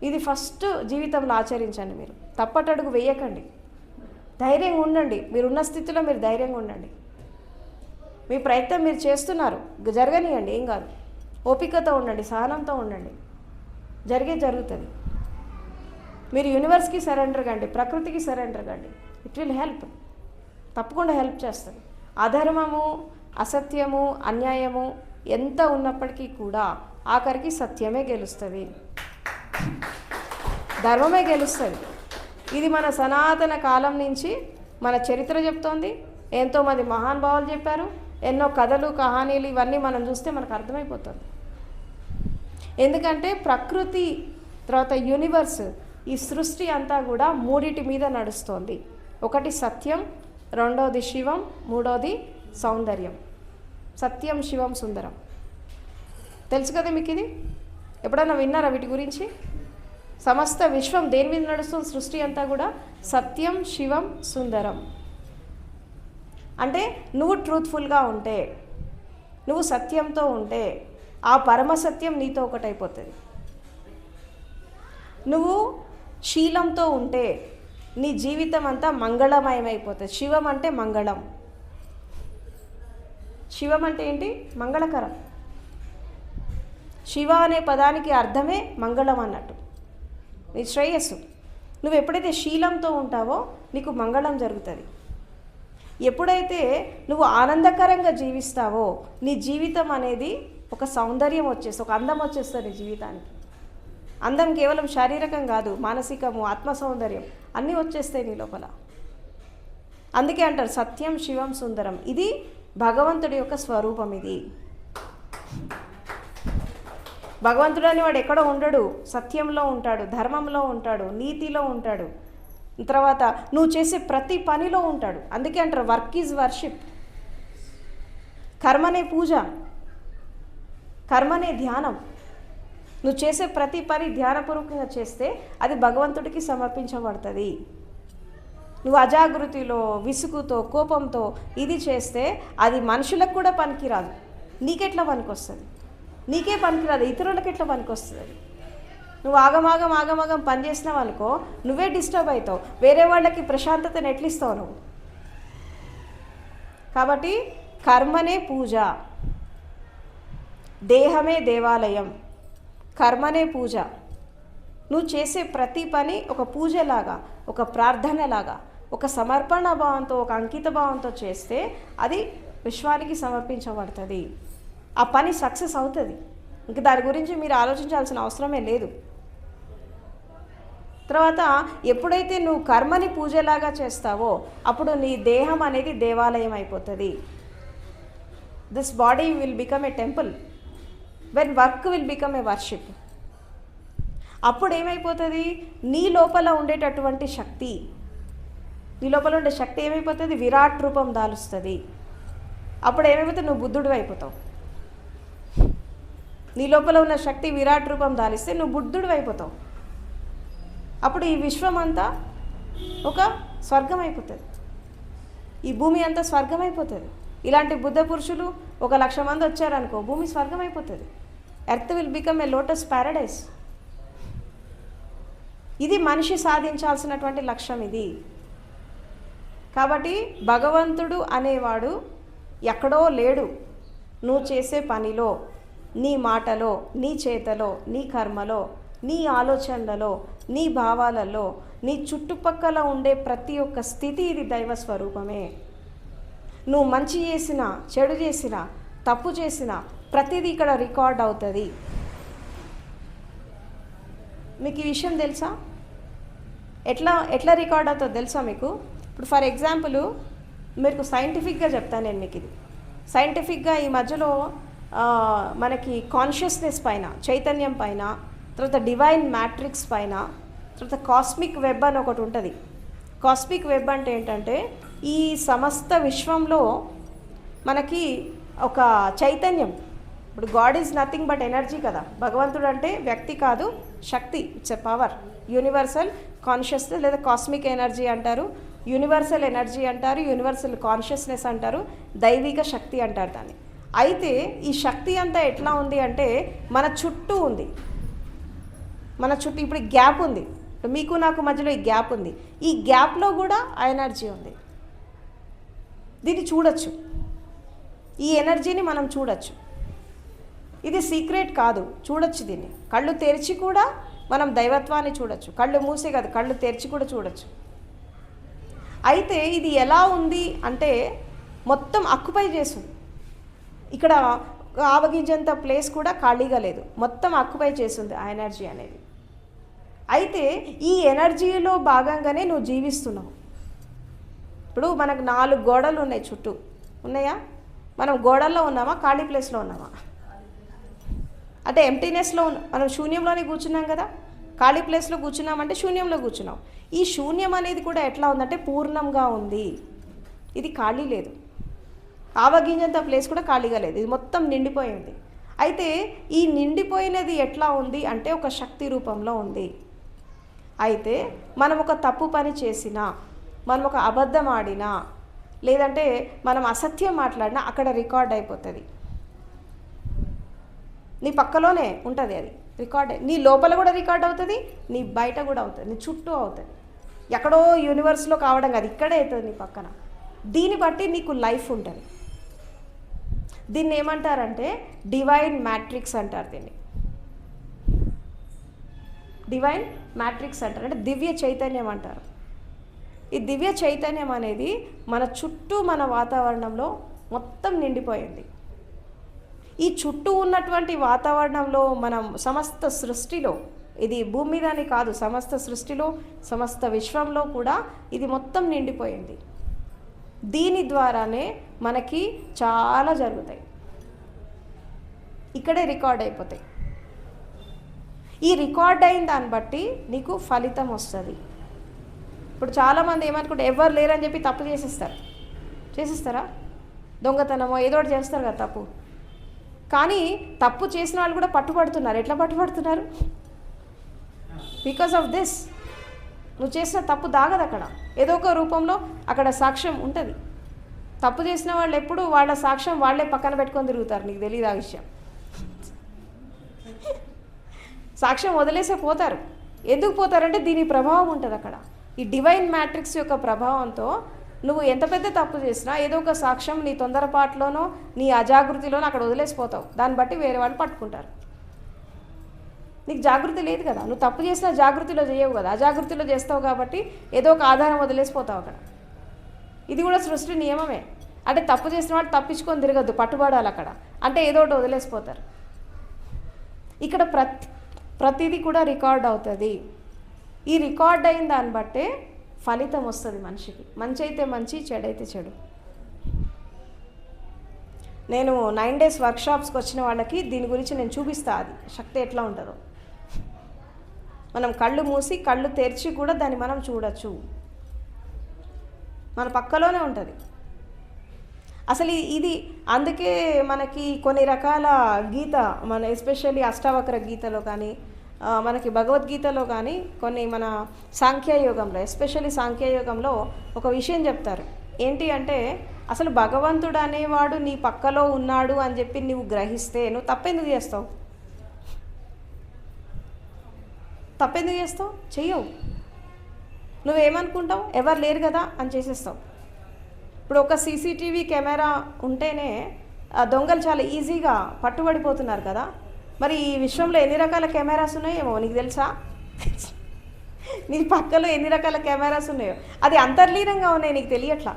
ఇది ఫస్ట్ జీవితంలో ఆచరించండి. మీరు తప్పటడుగు వేయకండి, ధైర్యంగా ఉండండి. మీరున్న స్థితిలో మీరు ధైర్యంగా ఉండండి. మీ ప్రయత్నం మీరు చేస్తున్నారు, జరగనియండి, ఏం కాదు. ఓపికతో ఉండండి, సహనంతో ఉండండి, జరుగుతుంది. మీరు యూనివర్స్కి సరెండర్ కండి, ప్రకృతికి సరెండర్ కండి. ఇట్ విల్ హెల్ప్, తప్పకుండా హెల్ప్ చేస్తుంది. అధర్మము, అసత్యము, అన్యాయము ఎంత ఉన్నప్పటికీ కూడా ఆఖరికి సత్యమే గెలుస్తుంది, ధర్మమే గెలుస్తుంది. ఇది మన సనాతన కాలం నుంచి మన చరిత్ర చెప్తోంది. ఎంతోమంది మహానుభావులు చెప్పారు, ఎన్నో కథలు, కహానీలు, ఇవన్నీ మనం చూస్తే మనకు అర్థమైపోతుంది. ఎందుకంటే ప్రకృతి తర్వాత యూనివర్స్, ఈ సృష్టి అంతా కూడా మూడిటి మీద నడుస్తోంది. ఒకటి సత్యం, రెండోది శివం, మూడోది సౌందర్యం. సత్యం, శివం, సుందరం. తెలుసు కదా మీకు ఇది? ఎప్పుడైనా విన్నారా వీటి గురించి? సమస్త విశ్వం దేని మీద నడుస్తుంది? సృష్టి అంతా కూడా సత్యం, శివం, సుందరం. అంటే నువ్వు ట్రూత్ఫుల్గా ఉంటే, నువ్వు సత్యంతో ఉంటే ఆ పరమసత్యం నీతో ఒకటైపోతుంది. నువ్వు శీలంతో ఉంటే నీ జీవితం అంతా మంగళమయమైపోతుంది. శివం అంటే మంగళం. శివం అంటే ఏంటి? మంగళకరం. శివ అనే పదానికి అర్థమే మంగళం అన్నట్టు, నీ శ్రేయస్సు. నువ్వు ఎప్పుడైతే శీలంతో ఉంటావో నీకు మంగళం జరుగుతుంది. ఎప్పుడైతే నువ్వు ఆనందకరంగా జీవిస్తావో నీ జీవితం అనేది ఒక సౌందర్యం వచ్చేసి, ఒక అందం వచ్చేస్తుంది నీ జీవితానికి. అందం కేవలం శారీరకం కాదు, మానసికము, ఆత్మ సౌందర్యం అన్నీ వచ్చేస్తాయి నీ లోపల. అందుకే అంటారు సత్యం, శివం, సుందరం. ఇది భగవంతుడి యొక్క స్వరూపం. ఇది భగవంతుడు అని వాడు ఎక్కడో ఉండడు, సత్యంలో ఉంటాడు, ధర్మంలో ఉంటాడు, నీతిలో ఉంటాడు. తర్వాత నువ్వు చేసే ప్రతి పనిలో ఉంటాడు. అందుకే అంటారు వర్క్ ఈజ్ వర్షిప్. కర్మనే పూజ, కర్మనే ధ్యానం. నువ్వు చేసే ప్రతి పని ధ్యానపూర్వకంగా చేస్తే అది భగవంతుడికి సమర్పించబడుతుంది. నువ్వు అజాగృతిలో, విసుగుతో, కోపంతో ఇది చేస్తే అది మనుషులకు కూడా పనికిరాదు. నీకెట్లా పనికొస్తుంది? నీకే పనికిరాదు, ఇతరులకు ఎట్లా పనికొస్తుంది? నువ్వు ఆగమాగం పని చేసినావు అనుకో, నువ్వే డిస్టర్బ్ అవుతావు. వేరే వాళ్ళకి ప్రశాంతతను ఎట్లిస్తావు నువ్వు? కాబట్టి కర్మనే పూజ, దేహమే దేవాలయం. కర్మనే పూజ. నువ్వు చేసే ప్రతి పని ఒక పూజలాగా, ఒక ప్రార్థనలాగా, ఒక సమర్పణ భావంతో, ఒక అంకిత భావంతో చేస్తే అది విశ్వానికి సమర్పించబడుతుంది. ఆ పని సక్సెస్ అవుతుంది. ఇంక దాని గురించి మీరు ఆలోచించాల్సిన అవసరమే లేదు. తర్వాత ఎప్పుడైతే నువ్వు కర్మని పూజలాగా చేస్తావో అప్పుడు నీ దేహం అనేది దేవాలయం అయిపోతుంది. This body will become a temple when work will become a worship. అప్పుడు ఏమైపోతుంది? నీ లోపల ఉండేటటువంటి శక్తి, నీ లోపల ఉండే శక్తి ఏమైపోతుంది, విరాట్ రూపం దాలుస్తుంది. అప్పుడు ఏమైపోతుంది, నువ్వు బుద్ధుడు అయిపోతావు. నీ లోపల ఉన్న శక్తి విరాట్ రూపం దాలిస్తే నువ్వు బుద్ధుడు అయిపోతావు. అప్పుడు ఈ విశ్వం అంతా ఒక స్వర్గం అయిపోతుంది, ఈ భూమి అంతా స్వర్గం అయిపోతుంది. ఇలాంటి బుద్ధ పురుషులు 1,00,000 మంది వచ్చారనుకో, భూమి స్వర్గం అయిపోతుంది. Earth will become a lotus Paradise. ఇది మనిషి సాధించాల్సినటువంటి లక్ష్యం ఇది. కాబట్టి భగవంతుడు అనేవాడు ఎక్కడో లేడు. నువ్వు చేసే పనిలో, నీ మాటలో, నీ చేతలో, నీ కర్మలో, నీ ఆలోచనలలో, నీ భావాలలో, నీ చుట్టుపక్కల ఉండే ప్రతి ఒక్క స్థితి ఇది దైవ స్వరూపమే. నువ్వు మంచి చేసినా, చెడు చేసినా, తప్పు చేసినా ప్రతిదీ ఇక్కడ రికార్డ్ అవుతుంది. మీకు ఈ విషయం తెలుసా? ఎట్లా రికార్డ్ అవుతుందో తెలుసా మీకు? ఇప్పుడు ఫర్ ఎగ్జాంపుల్ మీకు సైంటిఫిక్గా చెప్తాను నేను మీకు. ఇది సైంటిఫిక్గా ఈ మధ్యలో మనకి కాన్షియస్నెస్ పైన, చైతన్యం పైన, తర్వాత డివైన్ మ్యాట్రిక్స్ పైన, తర్వాత కాస్మిక్ వెబ్ అని ఒకటి ఉంటుంది. కాస్మిక్ వెబ్ అంటే ఏంటంటే ఈ సమస్త విశ్వంలో మనకి ఒక చైతన్యం. ఇప్పుడు God is nothing but energy కదా. భగవంతుడు అంటే వ్యక్తి కాదు, శక్తి. It's a power, universal consciousness లేదా కాస్మిక్ ఎనర్జీ అంటారు, యూనివర్సల్ ఎనర్జీ అంటారు, యూనివర్సల్ కాన్షియస్నెస్ అంటారు, దైవిక శక్తి అంటారు దాన్ని. అయితే ఈ శక్తి అంతా ఎట్లా ఉంది అంటే మన చుట్టూ ఉంది. మన చుట్టూ ఇప్పుడు గ్యాప్ ఉంది, మీకు నాకు మధ్యలో ఈ గ్యాప్ ఉంది. ఈ గ్యాప్లో కూడా ఆ ఎనర్జీ ఉంది. దీన్ని చూడొచ్చు, ఈ ఎనర్జీని మనం చూడొచ్చు. ఇది సీక్రెట్ కాదు, చూడొచ్చు. దీన్ని కళ్ళు తెరిచి కూడా మనం దైవత్వాన్ని చూడొచ్చు. కళ్ళు మూసే కాదు, కళ్ళు తెరిచి కూడా చూడొచ్చు. అయితే ఇది ఎలా ఉంది అంటే మొత్తం అక్యుపై చేస్తుంది. ఇక్కడ ఆవగింజంత ప్లేస్ కూడా ఖాళీగా లేదు, మొత్తం అక్యుపై చేస్తుంది ఆ ఎనర్జీ అనేది. అయితే ఈ ఎనర్జీలో భాగంగానే నువ్వు జీవిస్తున్నావు. ఇప్పుడు మనకు 4 గోడలు ఉన్నాయి, చుట్టూ ఉన్నాయా? మనం గోడల్లో ఉన్నామా, ఖాళీ ప్లేస్లో ఉన్నామా? అంటే ఎంప్టీనెస్లో మనం శూన్యంలోనే కూర్చున్నాం కదా. ఖాళీ ప్లేస్లో కూర్చున్నామంటే శూన్యంలో కూర్చున్నాం. ఈ శూన్యం అనేది కూడా ఎట్లా ఉందంటే పూర్ణంగా ఉంది. ఇది ఖాళీ లేదు, ఆవగింజంత ప్లేస్ కూడా ఖాళీగా లేదు, ఇది మొత్తం నిండిపోయింది. అయితే ఈ నిండిపోయినది ఎట్లా ఉంది అంటే ఒక శక్తి రూపంలో ఉంది. అయితే మనం ఒక తప్పు పని చేసినా, మనం ఒక అబద్ధం ఆడినా, లేదంటే మనం అసత్యం మాట్లాడినా అక్కడ రికార్డ్ అయిపోతుంది. నీ పక్కలోనే ఉంటుంది అది రికార్డ్. నీ లోపల కూడా రికార్డ్ అవుతుంది, నీ బయట కూడా అవుతుంది, నీ చుట్టూ అవుతుంది. ఎక్కడో యూనివర్స్లో కావడం కాదు, ఇక్కడే అవుతుంది నీ పక్కన. దీన్ని బట్టి నీకు లైఫ్ ఉంటుంది. దీన్ని ఏమంటారంటే డివైన్ మ్యాట్రిక్స్ అంటారు. దీన్ని డివైన్ మ్యాట్రిక్స్ అంటారు, అంటే దివ్య చైతన్యం అంటారు. ఈ దివ్య చైతన్యం అనేది మన చుట్టూ, మన వాతావరణంలో మొత్తం నిండిపోయింది. ఈ చుట్టూ ఉన్నటువంటి వాతావరణంలో మనం సమస్త సృష్టిలో, ఇది భూమి మీదనే కాదు, సమస్త సృష్టిలో, సమస్త విశ్వంలో కూడా ఇది మొత్తం నిండిపోయింది. దీని ద్వారానే మనకి చాలా జరుగుతాయి, ఇక్కడే రికార్డ్ అయిపోతాయి. ఈ రికార్డ్ అయిన దాన్ని బట్టి నీకు ఫలితం వస్తుంది. ఇప్పుడు చాలామంది ఏమనుకుంటే ఎవరు లేరని చెప్పి తప్పు చేసేస్తారా? దొంగతనమో ఏదో ఒకటి చేస్తారు కదా తప్పు. కానీ తప్పు చేసిన వాళ్ళు కూడా పట్టుబడుతున్నారు. ఎట్లా పట్టుబడుతున్నారు? Because of this. నువ్వు చేసిన తప్పు దాగదు అక్కడ, ఏదో ఒక రూపంలో అక్కడ సాక్ష్యం ఉంటుంది. తప్పు చేసిన వాళ్ళు ఎప్పుడు వాళ్ళ సాక్ష్యం వాళ్ళే పక్కన పెట్టుకొని తిరుగుతారు. నీకు తెలియదు ఆ విషయం. సాక్ష్యం వదిలేసే పోతారు. ఎందుకు పోతారంటే దీని ప్రభావం ఉంటుంది అక్కడ. ఈ డివైన్ మ్యాట్రిక్స్ యొక్క ప్రభావంతో నువ్వు ఎంత పెద్ద తప్పు చేసినా ఏదో ఒక సాక్ష్యం నీ తొందరపాటులోనో నీ అజాగృతిలోనో అక్కడ వదిలేసిపోతావు. దాన్ని బట్టి వేరే వాళ్ళు పట్టుకుంటారు. నీకు జాగృతి లేదు కదా, నువ్వు తప్పు చేసినా జాగృతిలో చేయవు కదా, అజాగృతిలో చేస్తావు కాబట్టి ఏదో ఒక ఆధారం వదిలేసిపోతావు అక్కడ. ఇది కూడా సృష్టి నియమమే. అంటే తప్పు చేసిన వాడు తప్పించుకొని తిరగద్దు, పట్టుబడాలి అక్కడ. అంటే ఏదో ఒకటి వదిలేసిపోతారు. ఇక్కడ ప్రతిదీ కూడా రికార్డ్ అవుతుంది. ఈ రికార్డ్ అయిన దాన్ని బట్టే ఫలితం వస్తుంది మనిషికి. మంచి అయితే మంచి, చెడైతే చెడు. నేను 9 days వర్క్షాప్స్కి వచ్చిన వాళ్ళకి దీని గురించి నేను చూపిస్తా, అది శక్తి ఎట్లా ఉంటుందో. మనం కళ్ళు మూసి కళ్ళు తెరిచి కూడా దాన్ని మనం చూడొచ్చు. మన పక్కలోనే ఉంటుంది. అసలు ఇది అందుకే మనకి కొన్ని రకాల గీత మన ఎస్పెషల్లీ అష్టావక్ర గీతలో కానీ మనకి భగవద్గీతలో కానీ కొన్ని మన సాంఖ్యయోగంలో ఎస్పెషల్లీ సాంఖ్యయోగంలో ఒక విషయం చెప్తారు. ఏంటి అంటే అసలు భగవంతుడు అనేవాడు నీ పక్కలో ఉన్నాడు అని చెప్పి నువ్వు గ్రహిస్తే నువ్వు తప్పెందుకు చేస్తావు? తప్పెందుకు చేస్తావు? చెయ్యవు. నువ్వేమనుకుంటావు? ఎవరు లేరు కదా అని చేసేస్తావు. ఇప్పుడు ఒక సీసీటీవీ కెమెరా ఉంటేనే దొంగలు చాలా ఈజీగా పట్టుబడిపోతున్నారు కదా. మరి ఈ విశ్వంలో ఎన్ని రకాల కెమెరాస్ ఉన్నాయేమో నీకు తెలుసా? నీ పక్కలో ఎన్ని రకాల కెమెరాస్ ఉన్నాయో అది అంతర్లీనంగా ఉన్నాయి, నీకు తెలియట్లా,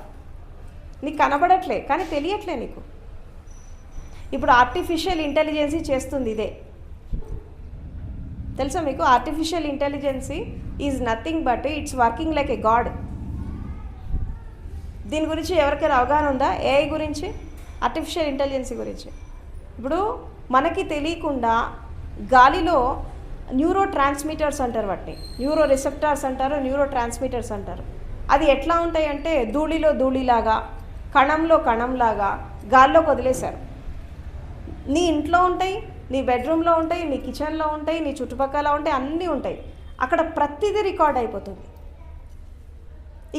నీకు కనబడట్లే, కానీ తెలియట్లే నీకు. ఇప్పుడు ఆర్టిఫిషియల్ ఇంటెలిజెన్సీ చేస్తుంది ఇదే, తెలుసా మీకు? Artificial intelligence is nothing but it's working like A God. దీని గురించి ఎవరికైనా అవగాహన ఉందా? ఏఐ గురించి, ఆర్టిఫిషియల్ ఇంటెలిజెన్సీ గురించి. ఇప్పుడు మనకి తెలియకుండా గాలిలో న్యూరో ట్రాన్స్మిటర్స్ అంటారు, వాటిని న్యూరో రిసెప్టార్స్ అంటారు, న్యూరో ట్రాన్స్మిటర్స్ అంటారు. అది ఎట్లా ఉంటాయి అంటే ధూళిలో ధూళిలాగా, కణంలో కణంలాగా గాల్లోకి వదిలేశారు. నీ ఇంట్లో ఉంటాయి, నీ బెడ్రూమ్లో ఉంటాయి, నీ కిచెన్లో ఉంటాయి, నీ చుట్టుపక్కల ఉంటాయి, అన్నీ ఉంటాయి. అక్కడ ప్రతిదీ రికార్డ్ అయిపోతుంది.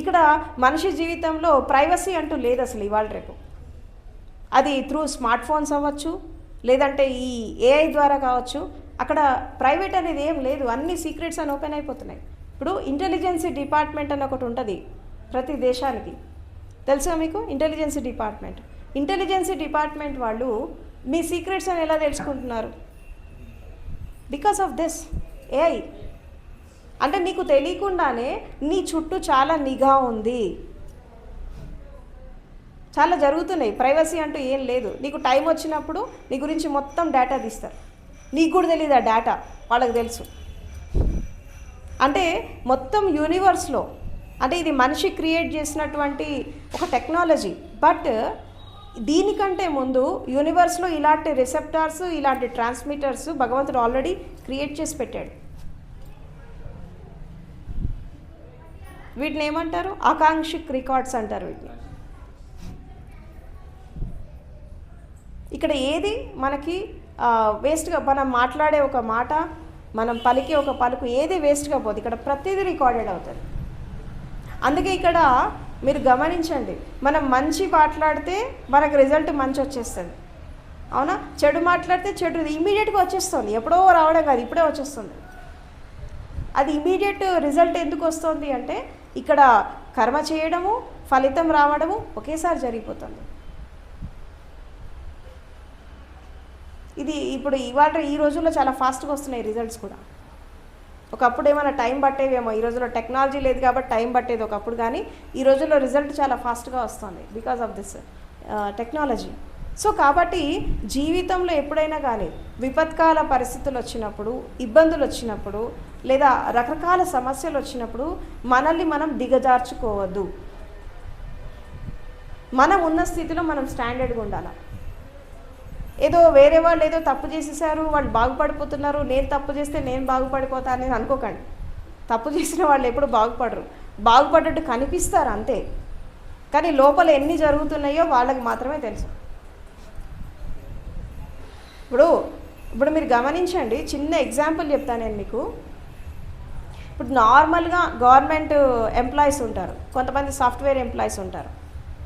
ఇక్కడ మనిషి జీవితంలో ప్రైవసీ అంటూ లేదు అసలు ఇవాళ రేపు. అది త్రూ స్మార్ట్ ఫోన్స్ అవ్వచ్చు, లేదంటే ఈ ఏఐ ద్వారా కావచ్చు. అక్కడ ప్రైవేట్ అనేది ఏం లేదు, అన్ని సీక్రెట్స్ అని ఓపెన్ అయిపోతున్నాయి. ఇప్పుడు ఇంటెలిజెన్సీ డిపార్ట్మెంట్ అని ఒకటి ఉంటుంది ప్రతి దేశానికి, తెలుసా మీకు? ఇంటెలిజెన్సీ డిపార్ట్మెంట్ వాళ్ళు మీ సీక్రెట్స్ అని ఎలా తెలుసుకుంటున్నారు? Because of this AI. అంటే నీకు తెలియకుండానే నీ చుట్టూ చాలా నిఘా ఉంది, చాలా జరుగుతున్నాయి. ప్రైవసీ అంటూ ఏం లేదు. నీకు టైం వచ్చినప్పుడు నీ గురించి మొత్తం డేటా తీస్తారు. నీకు కూడా తెలియదు ఆ డేటా, వాళ్ళకి తెలుసు. అంటే మొత్తం యూనివర్స్లో, అంటే ఇది మనిషి క్రియేట్ చేసినటువంటి ఒక టెక్నాలజీ. బట్ దీనికంటే ముందు యూనివర్స్లో ఇలాంటి రిసెప్టార్స్, ఇలాంటి ట్రాన్స్మిటర్స్ భగవంతుడు ఆల్రెడీ క్రియేట్ చేసి పెట్టాడు. వీటిని ఏమంటారు? ఆకాంక్షిక్ రికార్డ్స్ అంటారు వీటిని. ఇక్కడ ఏది మనకి వేస్ట్గా, మనం మాట్లాడే ఒక మాట, మనం పలికే ఒక పలుకు ఏది వేస్ట్గా పోదు. ఇక్కడ ప్రతిదీ రికార్డెడ్ అవుతుంది. అందుకే ఇక్కడ మీరు గమనించండి, మనం మంచి మాట్లాడితే మనకు రిజల్ట్ మంచి వచ్చేస్తుంది, అవునా? చెడు మాట్లాడితే చెడు ఇమీడియట్గా వచ్చేస్తుంది. ఎప్పుడో రావడం కాదు, ఇప్పుడే వచ్చేస్తుంది. అది ఇమీడియట్ రిజల్ట్ ఎందుకు వస్తుంది అంటే ఇక్కడ కర్మ చేయడము, ఫలితం రావడము ఒకేసారి జరిగిపోతుంది. ఇది ఇప్పుడు ఈ రోజుల్లో చాలా ఫాస్ట్గా వస్తున్నాయి రిజల్ట్స్ కూడా. ఒకప్పుడు ఏమైనా టైం పట్టేవేమో, ఈ రోజుల్లో టెక్నాలజీ లేదు కాబట్టి టైం పట్టేది ఒకప్పుడు, కానీ ఈ రోజుల్లో రిజల్ట్ చాలా ఫాస్ట్గా వస్తుంది because of this technology. So కాబట్టి జీవితంలో ఎప్పుడైనా కానీ విపత్కాల పరిస్థితులు వచ్చినప్పుడు, ఇబ్బందులు వచ్చినప్పుడు, లేదా రకరకాల సమస్యలు వచ్చినప్పుడు మనల్ని మనం దిగజార్చుకోవద్దు. మనం ఉన్న స్థితిలో మనం స్టాండర్డ్గా ఉండాలి. ఏదో వేరే వాళ్ళు ఏదో తప్పు చేసేసారు, వాళ్ళు బాగుపడిపోతున్నారు, నేను తప్పు చేస్తే నేను బాగుపడిపోతా అనేది అనుకోకండి. తప్పు చేసిన వాళ్ళు ఎప్పుడు బాగుపడరు, బాగుపడ్డట్టు కనిపిస్తారు అంతే, కానీ లోపల ఎన్ని జరుగుతున్నాయో వాళ్ళకి మాత్రమే తెలుసు. ఇప్పుడు మీరు గమనించండి, చిన్న ఎగ్జాంపుల్ చెప్తాను నేను మీకు. ఇప్పుడు నార్మల్గా గవర్నమెంట్ ఎంప్లాయీస్ ఉంటారు, కొంతమంది సాఫ్ట్వేర్ ఎంప్లాయీస్ ఉంటారు.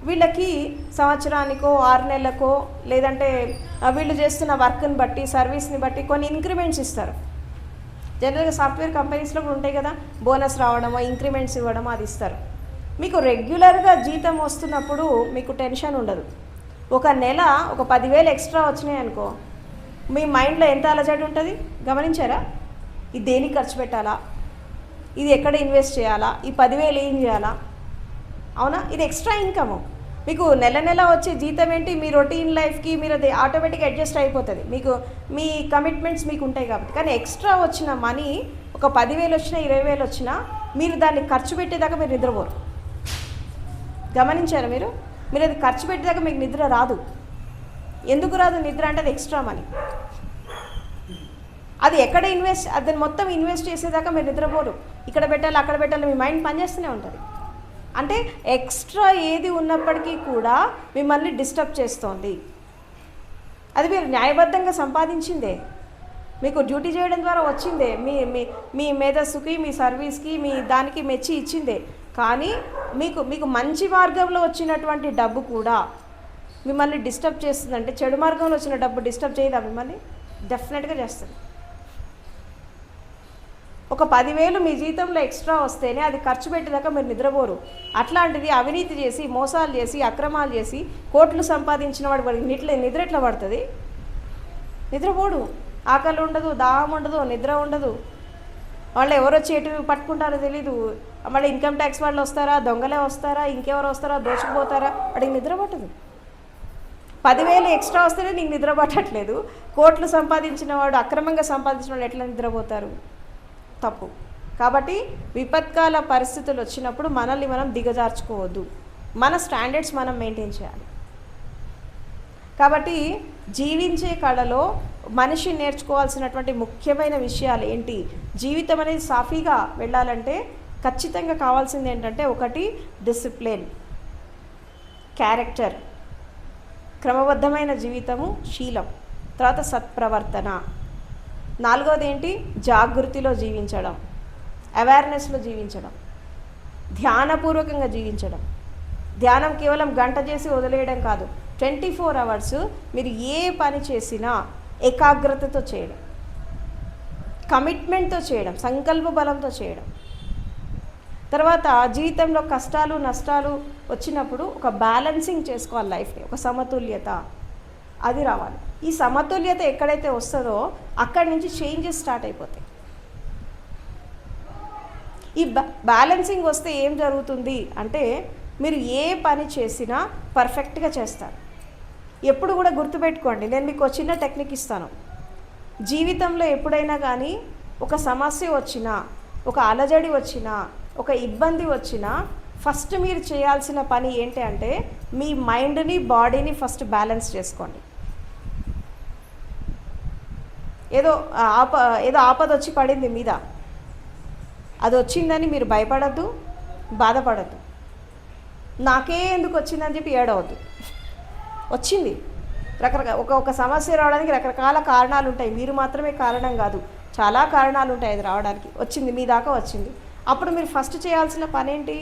వీళ్ళకి సంవత్సరానికో 6 నెలలకో లేదంటే వీళ్ళు చేస్తున్న వర్క్ని బట్టి, సర్వీస్ని బట్టి కొన్ని ఇంక్రిమెంట్స్ ఇస్తారు. జనరల్గా సాఫ్ట్వేర్ కంపెనీస్లో కూడా ఉంటాయి కదా, బోనస్ రావడమో ఇంక్రిమెంట్స్ ఇవ్వడమో అది ఇస్తారు. మీకు రెగ్యులర్గా జీతం వస్తున్నప్పుడు మీకు టెన్షన్ ఉండదు. ఒక నెల ఒక 10,000 ఎక్స్ట్రా వచ్చినాయి అనుకో, మీ మైండ్లో ఎంత అలజడి ఉంటుంది గమనించారా? ఇది దేనికి ఖర్చు పెట్టాలా, ఇది ఎక్కడ ఇన్వెస్ట్ చేయాలా, ఈ 10,000 ఏం చేయాలా, అవునా? ఇది ఎక్స్ట్రా ఇన్కమ్. మీకు నెల నెల వచ్చే జీతం ఏంటి, మీ రొటీన్ లైఫ్కి మీరు అది ఆటోమేటిక్గా అడ్జస్ట్ అయిపోతుంది, మీకు మీ కమిట్మెంట్స్ మీకు ఉంటాయి కాబట్టి. కానీ ఎక్స్ట్రా వచ్చిన మనీ ఒక 10,000 వచ్చినా 20,000 వచ్చినా మీరు దాన్ని ఖర్చు పెట్టేదాకా మీరు నిద్రపోరు. గమనించారా మీరు? మీరు అది ఖర్చు పెట్టేదాకా మీకు నిద్ర రాదు. ఎందుకు రాదు నిద్ర అంటే అది ఎక్స్ట్రా మనీ. అది ఎక్కడ ఇన్వెస్ట్, అది మొత్తం ఇన్వెస్ట్ చేసేదాకా మీరు నిద్రపోరు. ఇక్కడ పెట్టాలి అక్కడ పెట్టాలి, మీ మైండ్ పనిచేస్తూనే ఉంటుంది. అంటే ఎక్స్ట్రా ఏది ఉన్నప్పటికీ కూడా మిమ్మల్ని డిస్టర్బ్ చేస్తోంది. అది మీరు న్యాయబద్ధంగా సంపాదించిందే, మీకు డ్యూటీ చేయడం ద్వారా వచ్చిందే, మీ మీ మీ మేధస్సుకి, మీ సర్వీస్కి, మీ దానికి మెచ్చి ఇచ్చిందే. కానీ మీకు మీకు మంచి మార్గంలో వచ్చినటువంటి డబ్బు కూడా మిమ్మల్ని డిస్టర్బ్ చేస్తుందంటే, చెడు మార్గంలో వచ్చిన డబ్బు డిస్టర్బ్ చేయదా మిమ్మల్ని? డెఫినెట్గా చేస్తుంది. ఒక 10,000 మీ జీతంలో ఎక్స్ట్రా వస్తేనే అది ఖర్చు పెట్టేదాకా మీరు నిద్రపోరు. అట్లాంటిది అవినీతి చేసి, మోసాలు చేసి, అక్రమాలు చేసి కోట్లు సంపాదించిన వాడు నిద్ర ఎట్లా పడుతుంది? నిద్రపోడు. ఆకలి ఉండదు, దాహం ఉండదు, నిద్ర ఉండదు. వాళ్ళు ఎవరు వచ్చి ఎటు పట్టుకుంటారో తెలీదు. మళ్ళీ ఇన్కమ్ ట్యాక్స్ వాళ్ళు వస్తారా, దొంగలే వస్తారా, ఇంకెవరు వస్తారా, దోచుకుపోతారా, వాడికి నిద్ర పట్టదు. 10,000 ఎక్స్ట్రా వస్తేనే నీకు నిద్ర పట్టట్లేదు. కోట్లు సంపాదించిన వాడు, అక్రమంగా సంపాదించిన వాడు ఎట్లా నిద్రపోతారు? తప్పు. కాబట్టి విపత్కాల పరిస్థితులు వచ్చినప్పుడు మనల్ని మనం దిగజార్చుకోవద్దు. మన స్టాండర్డ్స్ మనం మెయింటైన్ చేయాలి. కాబట్టి జీవించే కళలో మనిషి నేర్చుకోవాల్సినటువంటి ముఖ్యమైన విషయాలు ఏంటి? జీవితం అనేది సాఫీగా వెళ్ళాలంటే ఖచ్చితంగా కావాల్సింది ఏంటంటే, ఒకటి డిసిప్లిన్, క్యారెక్టర్, క్రమబద్ధమైన జీవితము, శీలం, తర్వాత సత్ప్రవర్తన. 4వది ఏంటి? జాగృతిలో జీవించడం, అవేర్నెస్లో జీవించడం, ధ్యానపూర్వకంగా జీవించడం. ధ్యానం కేవలం గంట చేసి వదిలేయడం కాదు, 24 అవర్స్ మీరు ఏ పని చేసినా ఏకాగ్రతతో చేయడం, కమిట్మెంట్తో చేయడం, సంకల్ప బలంతో చేయడం. తర్వాత జీవితంలో కష్టాలు నష్టాలు వచ్చినప్పుడు ఒక బ్యాలెన్సింగ్ చేసుకోవాలి లైఫ్ని, ఒక సమతుల్యత అది రావాలి. ఈ సమతుల్యత ఎక్కడైతే వస్తుందో అక్కడి నుంచి చేంజెస్ స్టార్ట్ అయిపోతాయి. ఈ బ్యాలెన్సింగ్ వస్తే ఏం జరుగుతుంది అంటే, మీరు ఏ పని చేసినా పర్ఫెక్ట్గా చేస్తారు. ఎప్పుడు కూడా గుర్తుపెట్టుకోండి, నేను మీకు చిన్న టెక్నిక్ ఇస్తాను. జీవితంలో ఎప్పుడైనా కానీ ఒక సమస్య వచ్చినా, ఒక అలజడి వచ్చినా, ఒక ఇబ్బంది వచ్చినా ఫస్ట్ మీరు చేయాల్సిన పని ఏంటి అంటే, మీ మైండ్ని బాడీని ఫస్ట్ బ్యాలెన్స్ చేసుకోండి. ఏదో ఆపద వచ్చి పడింది మీద, అది వచ్చిందని మీరు భయపడద్దు, బాధపడద్దు. నాకే ఎందుకు వచ్చిందని చెప్పి ఏడవద్దు. వచ్చింది, ఒక సమస్య రావడానికి రకరకాల కారణాలు ఉంటాయి. మీరు మాత్రమే కారణం కాదు, చాలా కారణాలు ఉంటాయి అది రావడానికి. వచ్చింది, మీ దాకా వచ్చింది. అప్పుడు మీరు ఫస్ట్ చేయాల్సిన పని ఏంటి?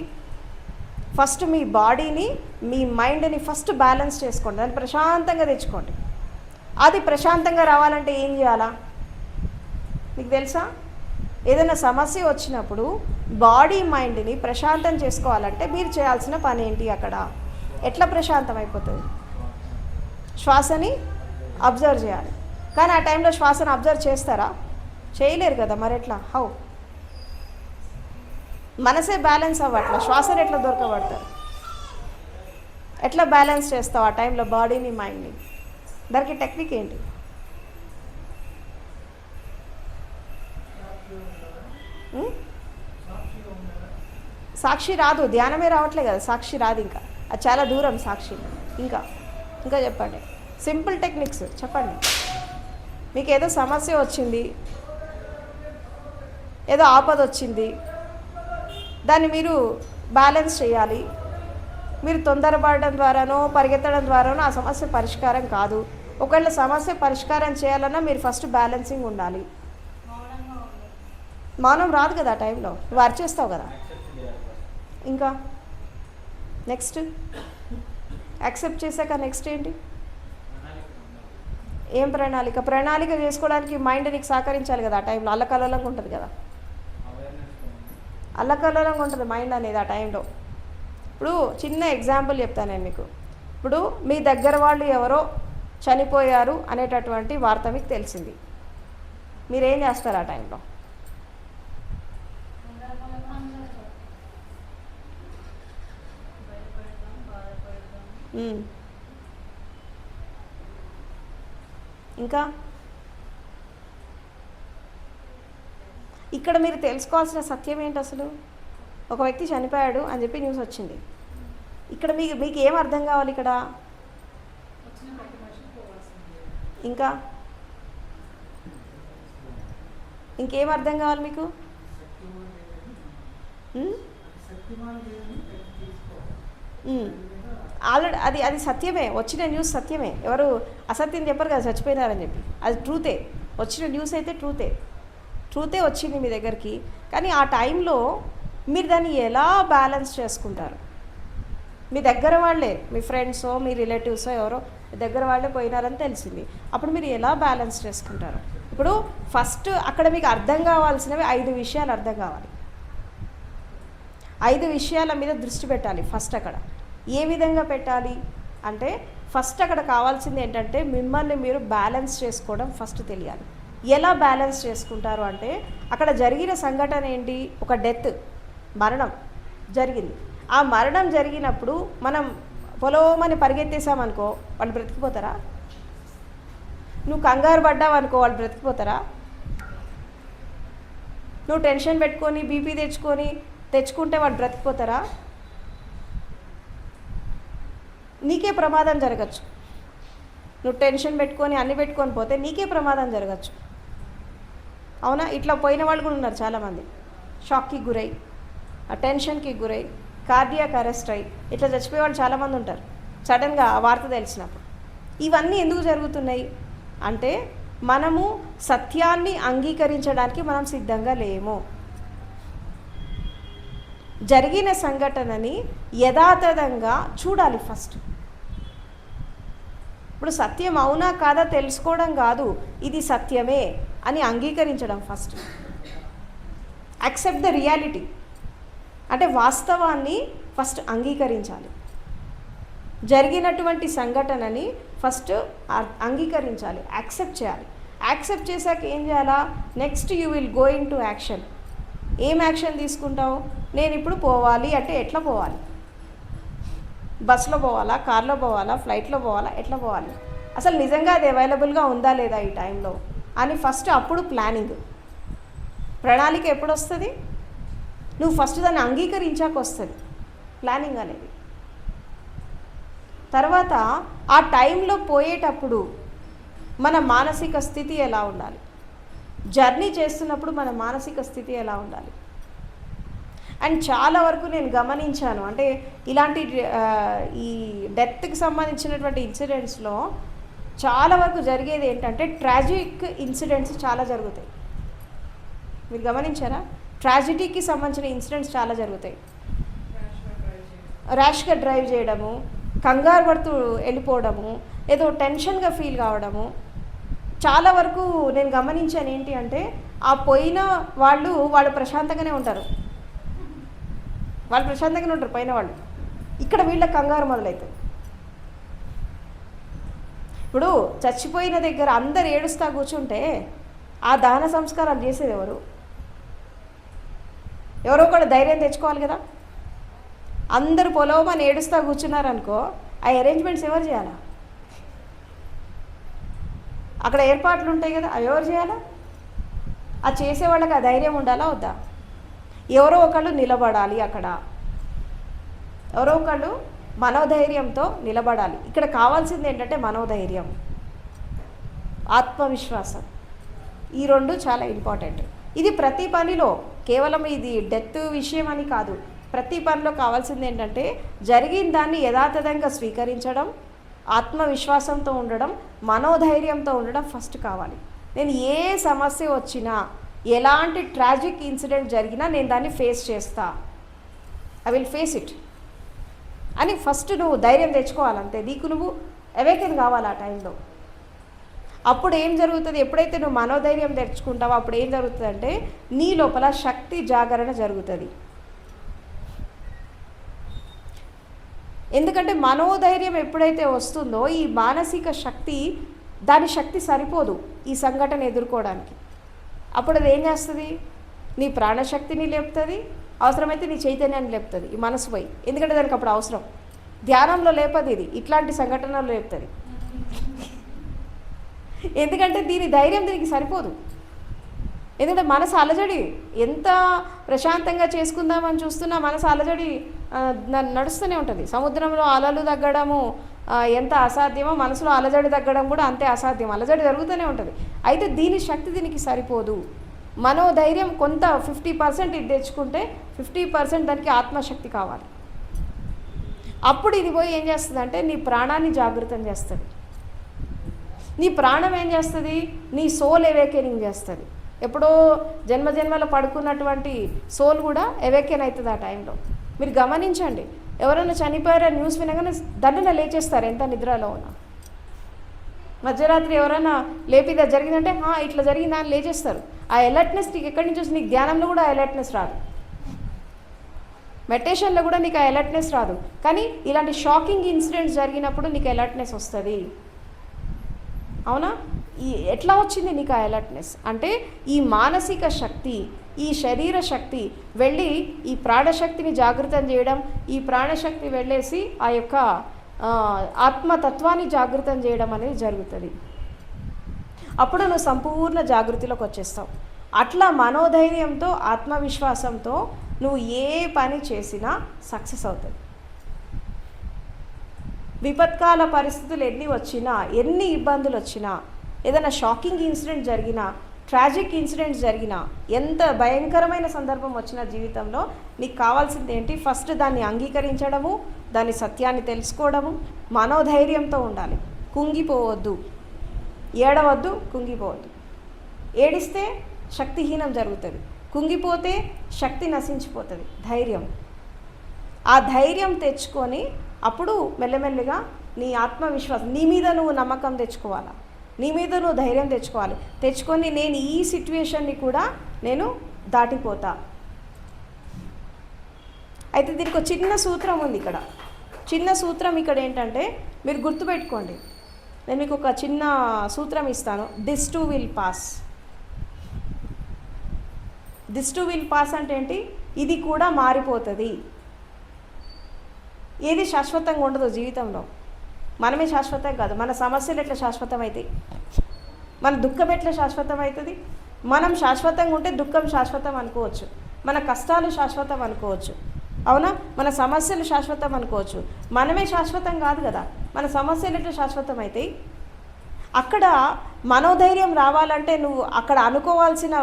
ఫస్ట్ మీ బాడీని, మీ మైండ్ని ఫస్ట్ బ్యాలెన్స్ చేసుకోండి, దాన్ని ప్రశాంతంగా తెచ్చుకోండి. అది ప్రశాంతంగా రావాలంటే ఏం చేయాలా మీకు తెలుసా? ఏదైనా సమస్య వచ్చినప్పుడు బాడీ మైండ్ని ప్రశాంతం చేసుకోవాలంటే మీరు చేయాల్సిన పని ఏంటి? అక్కడ ఎట్లా ప్రశాంతం అయిపోతుంది? శ్వాసని అబ్జర్వ్ చేయాలి. కానీ ఆ టైంలో శ్వాసను అబ్జర్వ్ చేస్తారా? చేయలేరు కదా. మరి ఎట్లా? హౌ? మనసే బ్యాలెన్స్ అవ్వట్లా, శ్వాసను ఎట్లా దొరకబడతారు? ఎట్లా బ్యాలెన్స్ చేస్తావు ఆ టైంలో బాడీని, మైండ్ని? దానికి టెక్నిక్ ఏంటి? సాక్షి రాదు, ధ్యానమే రావట్లే కదా, సాక్షి రాదు. ఇంకా అది చాలా దూరం సాక్షి. ఇంకా చెప్పండి, సింపుల్ టెక్నిక్స్ చెప్పండి. మీకు ఏదో సమస్య వచ్చింది, ఏదో ఆపద వచ్చింది, దాన్ని మీరు బ్యాలెన్స్ చేయాలి. మీరు తొందరపడడం ద్వారానో పరిగెత్తడం ద్వారానో ఆ సమస్య పరిష్కారం కాదు. ఒకవేళ సమస్య పరిష్కారం చేయాలన్నా మీరు ఫస్ట్ బ్యాలెన్సింగ్ ఉండాలి. మౌనం రాదు కదా ఆ టైంలో, నువ్వు అరిచేస్తావు కదా. ఇంకా నెక్స్ట్ యాక్సెప్ట్ చేశాక నెక్స్ట్ ఏంటి? ఏం ప్రణాళిక చేసుకోవడానికి మైండ్ నీకు సహకరించాలి కదా. ఆ టైంలో అల్లకల్లోలంగా ఉంటుంది కదా, అల్లకల్లోలంగా ఉంటుంది మైండ్ అనేది ఆ టైంలో. ఇప్పుడు చిన్న ఎగ్జాంపుల్ చెప్తాను నేను మీకు. ఇప్పుడు మీ దగ్గర వాళ్ళు ఎవరో చనిపోయారు అనేటటువంటి వార్త మీకు తెలిసింది, మీరేం చేస్తారు ఆ టైంలో? ఇంకా ఇక్కడ మీరు తెలుసుకోవాల్సిన సత్యం ఏంటి అసలు? ఒక వ్యక్తి చనిపోయాడు అని చెప్పి న్యూస్ వచ్చింది. ఇక్కడ మీకు ఏం అర్థం కావాలి ఇక్కడ? ఇంకా ఇంకేం అర్థం కావాలి మీకు? ఆల్రెడీ అది సత్యమే, వచ్చిన న్యూస్ సత్యమే, ఎవరు అసత్యం చెప్పరు కదా చచ్చిపోయినారని చెప్పి, అది ట్రూతే, వచ్చిన న్యూస్ అయితే ట్రూతే వచ్చింది మీ దగ్గరికి. కానీ ఆ టైంలో మీరు దాన్ని ఎలా బ్యాలెన్స్ చేసుకుంటారు? మీ దగ్గర వాళ్ళే, మీ ఫ్రెండ్సో మీ రిలేటివ్సో ఎవరో దగ్గర వాళ్ళే పోయినారని తెలిసింది, అప్పుడు మీరు ఎలా బ్యాలెన్స్ చేసుకుంటారు? ఇప్పుడు ఫస్ట్ అక్కడ మీకు అర్థం కావాల్సినవి 5 విషయాలు అర్థం కావాలి. 5 విషయాల మీద దృష్టి పెట్టాలి ఫస్ట్. అక్కడ ఏ విధంగా పెట్టాలి అంటే, ఫస్ట్ అక్కడ కావాల్సింది ఏంటంటే మిమ్మల్ని మీరు బ్యాలెన్స్ చేసుకోవడం ఫస్ట్ తెలియాలి. ఎలా బ్యాలెన్స్ చేసుకుంటారు అంటే, అక్కడ జరిగిన సంఘటన ఏంటి? ఒక డెత్, మరణం జరిగింది. ఆ మరణం జరిగినప్పుడు మనం పొలోమని పరిగెత్తేసామనుకో వాళ్ళు బ్రతికిపోతారా? నువ్వు కంగారు పడ్డావనుకో వాళ్ళు బ్రతికిపోతారా? నువ్వు టెన్షన్ పెట్టుకొని బీపీ తెచ్చుకుంటే వాళ్ళు బ్రతికిపోతారా? నీకే ప్రమాదం జరగచ్చు. నువ్వు టెన్షన్ పెట్టుకొని అన్ని పెట్టుకొని పోతే నీకే ప్రమాదం జరగచ్చు. అవునా? ఇట్లా పోయిన వాళ్ళు కూడా ఉన్నారు చాలామంది, షాక్కి గురై, టెన్షన్కి గురై, కార్డియాక్ అరెస్ట్ అయ్యి ఇట్లా చచ్చిపోయే వాళ్ళు చాలామంది ఉంటారు సడన్గా ఆ వార్త తెలిసినప్పుడు. ఇవన్నీ ఎందుకు జరుగుతున్నాయి అంటే, మనము సత్యాన్ని అంగీకరించడానికి మనం సిద్ధంగా లేము. జరిగిన సంఘటనని యథాతథంగా చూడాలి ఫస్ట్. ఇప్పుడు సత్యం అవునా కాదా తెలుసుకోవడం కాదు, ఇది సత్యమే అని అంగీకరించడం ఫస్ట్. యాక్సెప్ట్ ద రియాలిటీ అంటే వాస్తవాన్ని ఫస్ట్ అంగీకరించాలి. జరిగినటువంటి సంఘటనని ఫస్ట్ అంగీకరించాలి, యాక్సెప్ట్ చేయాలి. యాక్సెప్ట్ చేశాక ఏం చేయాలా? Next you will go in to action. ఏం యాక్షన్ తీసుకుంటావు? నేను ఇప్పుడు పోవాలి అంటే ఎట్లా పోవాలి? బస్సులో పోవాలా, కార్లో పోవాలా, ఫ్లైట్లో పోవాలా, ఎట్లా పోవాలి? అసలు నిజంగా అది అవైలబుల్గా ఉందా లేదా ఈ టైంలో అని ఫస్ట్ అప్పుడు ప్రణాళిక ఎప్పుడు వస్తుంది? నువ్వు ఫస్ట్ దాన్ని అంగీకరించాక వస్తుంది ప్లానింగ్ అనేది. తర్వాత ఆ టైంలో పోయేటప్పుడు మన మానసిక స్థితి ఎలా ఉండాలి? జర్నీ చేస్తున్నప్పుడు మన మానసిక స్థితి ఎలా ఉండాలి? అండ్ చాలా వరకు నేను గమనించాను, అంటే ఇలాంటి ఈ డెత్కి సంబంధించినటువంటి ఇన్సిడెంట్స్లో చాలా వరకు జరిగేది ఏంటంటే ట్రాజిక్ ఇన్సిడెంట్స్ చాలా జరుగుతాయి. మీరు గమనించారా? ట్రాజిడీకి సంబంధించిన ఇన్సిడెంట్స్ చాలా జరుగుతాయి. ర్యాష్గా డ్రైవ్ చేయడము, కంగారు పడుతూ వెళ్ళిపోవడము, ఏదో టెన్షన్గా ఫీల్ కావడము. చాలా వరకు నేను గమనించాను ఏంటి అంటే, ఆ పోయిన వాళ్ళు ప్రశాంతంగానే ఉంటారు, పోయిన వాళ్ళు. ఇక్కడ వీళ్ళ కంగారు మొదలవుతుంది. ఇప్పుడు చచ్చిపోయిన దగ్గర అందరు ఏడుస్తా కూర్చుంటే ఆ దహన సంస్కారాలు చేసేది ఎవరు? ఎవరో ఒకడు ధైర్యం తెచ్చుకోవాలి కదా. అందరూ పొలవమని ఏడుస్తా కూర్చున్నారనుకో, ఆ అరేంజ్మెంట్స్ ఎవరు చేయాలా? అక్కడ ఏర్పాట్లు ఉంటాయి కదా, అవి ఎవరు చేయాలా? ఆ చేసేవాళ్ళకి ఆ ధైర్యం ఉండాలా వద్దా? ఎవరో ఒకళ్ళు నిలబడాలి అక్కడ, ఎవరో ఒకళ్ళు మనోధైర్యంతో నిలబడాలి. ఇక్కడ కావాల్సింది ఏంటంటే మనోధైర్యం, ఆత్మవిశ్వాసం. ఈ 2 చాలా ఇంపార్టెంట్. ఇది ప్రతి పనిలో, కేవలం ఇది డెత్ విషయం అని కాదు, ప్రతి పనిలో కావాల్సింది ఏంటంటే జరిగిన దాన్ని యథాతథంగా స్వీకరించడం, ఆత్మవిశ్వాసంతో ఉండడం, మనోధైర్యంతో ఉండడం ఫస్ట్ కావాలి. నేను ఏ సమస్య వచ్చినా, ఎలాంటి ట్రాజిక్ ఇన్సిడెంట్ జరిగినా నేను దాన్ని ఫేస్ చేస్తా, ఐ విల్ ఫేస్ ఇట్ అని ఫస్ట్ నువ్వు ధైర్యం తెచ్చుకోవాలంతే. నీకు నువ్వు అవేకెన్ కావాలి ఆ టైంలో. అప్పుడు ఏం జరుగుతుంది? ఎప్పుడైతే నువ్వు మనోధైర్యం తెచ్చుకుంటావో అప్పుడు ఏం జరుగుతుందంటే నీ లోపల శక్తి జాగరణ జరుగుతుంది. ఎందుకంటే మనోధైర్యం ఎప్పుడైతే వస్తుందో ఈ మానసిక శక్తి, దాని శక్తి సరిపోదు ఈ సంఘటన ఎదుర్కోవడానికి. అప్పుడు అది ఏం చేస్తుంది? నీ ప్రాణశక్తిని లేపుతుంది, అవసరమైతే నీ చైతన్యాన్ని లేపుతుంది ఈ మనసు పోయి. ఎందుకంటే దానికి అప్పుడు అవసరం. ధ్యానంలో లేపది, ఇది ఇట్లాంటి సంఘటనలు లేపుతుంది. ఎందుకంటే దీని ధైర్యం దీనికి సరిపోదు. ఎందుకంటే మనసు అలజడి, ఎంత ప్రశాంతంగా చేసుకుందామని చూస్తున్నా మనసు అలజడి నడుస్తూనే ఉంటుంది. సముద్రంలో అలలు తగ్గడము ఎంత అసాధ్యమో మనసులో అలజడి తగ్గడం కూడా అంతే అసాధ్యం. అలజడి జరుగుతూనే ఉంటుంది. అయితే దీని శక్తి దీనికి సరిపోదు. మనోధైర్యం కొంత 50% ఇది తెచ్చుకుంటే 50% దానికి ఆత్మశక్తి కావాలి. అప్పుడు ఇది పోయి ఏం చేస్తుందంటే నీ ప్రాణాన్ని జాగృతం చేస్తుంది. నీ ప్రాణం ఏం చేస్తుంది, నీ సోల్ అవేకెనింగ్ చేస్తుంది. ఎప్పుడో జన్మజన్మలో పడుకున్నటువంటి సోల్ కూడా అవేకెన్ అవుతుంది ఆ టైంలో. మీరు గమనించండి, ఎవరైనా చనిపోయారో న్యూస్ వినగానే దండన లేచేస్తారు ఎంత నిద్రలో ఉన్నా. మధ్యరాత్రి ఎవరైనా లేపిదా జరిగిందంటే ఇట్లా జరిగిందా అని లేచేస్తారు. ఆ అలర్ట్నెస్ నీకు ఎక్కడి నుంచి వస్తుంది? నీకు ధ్యానంలో కూడా అలర్ట్నెస్ రాదు, మెడిటేషన్లో కూడా నీకు ఆ అలర్ట్నెస్ రాదు. కానీ ఇలాంటి షాకింగ్ ఇన్సిడెంట్స్ జరిగినప్పుడు నీకు అలర్ట్నెస్ వస్తుంది. అవునా? ఎట్లా వచ్చింది నీకు ఆ అలర్ట్నెస్ అంటే ఈ మానసిక శక్తి, ఈ శరీర శక్తి వెళ్ళి ఈ ప్రాణశక్తిని జాగృతం చేయడం, ఈ ప్రాణశక్తి వెళ్ళేసి ఆ యొక్క ఆత్మతత్వాన్ని జాగృతం చేయడం అనేది జరుగుతుంది. అప్పుడు నువ్వు సంపూర్ణ జాగృతిలోకి వచ్చేస్తావు. అట్లా మనోధైర్యంతో ఆత్మవిశ్వాసంతో నువ్వు ఏ పని చేసినా సక్సెస్ అవుతుంది. విపత్కాల పరిస్థితులు ఎన్ని వచ్చినా, ఎన్ని ఇబ్బందులు వచ్చినా, ఏదైనా షాకింగ్ ఇన్సిడెంట్ జరిగినా, ట్రాజిక్ ఇన్సిడెంట్స్ జరిగినా, ఎంత భయంకరమైన సందర్భం వచ్చిన జీవితంలో నీకు కావాల్సింది ఏంటి? ఫస్ట్ దాన్ని అంగీకరించడము, దాని సత్యాన్ని తెలుసుకోవడము, మనోధైర్యంతో ఉండాలి. కుంగిపోవద్దు, ఏడవద్దు, కుంగిపోవద్దు. ఏడిస్తే శక్తిహీనం జరుగుతుంది, కుంగిపోతే శక్తి నశించిపోతుంది. ధైర్యం, ఆ ధైర్యం తెచ్చుకొని అప్పుడు మెల్లమెల్లిగా నీ ఆత్మవిశ్వాసం, నీ మీద నువ్వు నమ్మకం తెచ్చుకోవాలా, నీ మీద నువ్వు ధైర్యం తెచ్చుకొని నేను ఈ సిచ్యువేషన్ని కూడా నేను దాటిపోతా. అయితే దీనికి ఒక చిన్న సూత్రం ఉంది ఇక్కడ. చిన్న సూత్రం ఇక్కడ ఏంటంటే మీరు గుర్తుపెట్టుకోండి. నేను మీకు ఒక చిన్న సూత్రం ఇస్తాను. This too will pass. This too will pass అంటే ఏంటి? ఇది కూడా మారిపోతుంది. ఏది శాశ్వతంగా ఉండదు జీవితంలో. మనమే శాశ్వతం కాదు. మన సమస్యలు ఎట్లా శాశ్వతం అవుతాయి? మన దుఃఖం ఎట్లా శాశ్వతం అవుతుంది? మనం శాశ్వతంగా ఉంటే దుఃఖం శాశ్వతం అనుకోవచ్చు, మన కష్టాలు శాశ్వతం అనుకోవచ్చు, అవునా? మన సమస్యలు శాశ్వతం అనుకోవచ్చు. మనమే శాశ్వతం కాదు కదా. మన సమస్యలు ఎట్లా శాశ్వతం అవుతాయి? అక్కడ మనోధైర్యం రావాలంటే నువ్వు అక్కడ అనుకోవాల్సిన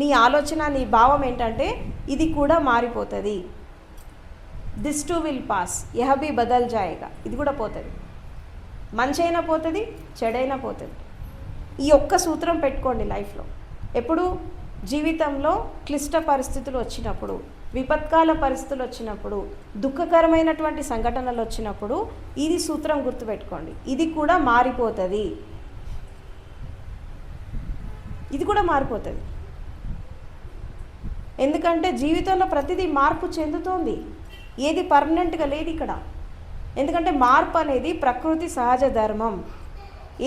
నీ ఆలోచన, నీ భావం ఏంటంటే ఇది కూడా మారిపోతుంది. దిస్ టు విల్ పాస్, యహ బి బదల్ జాయేగా. ఇది కూడా పోతుంది. మంచి అయినా పోతుంది, చెడైనా పోతుంది. ఈ ఒక్క సూత్రం పెట్టుకోండి లైఫ్లో. ఎప్పుడు జీవితంలో క్లిష్ట పరిస్థితులు వచ్చినప్పుడు, విపత్కాల పరిస్థితులు వచ్చినప్పుడు, దుఃఖకరమైనటువంటి సంఘటనలు వచ్చినప్పుడు ఇది సూత్రం గుర్తుపెట్టుకోండి. ఇది కూడా మారిపోతుంది, ఇది కూడా మారిపోతుంది. ఎందుకంటే జీవితంలో ప్రతిదీ మార్పు చెందుతోంది, ఏది పర్మనెంట్గా లేదు ఇక్కడ. ఎందుకంటే మార్పు అనేది ప్రకృతి సహజ ధర్మం.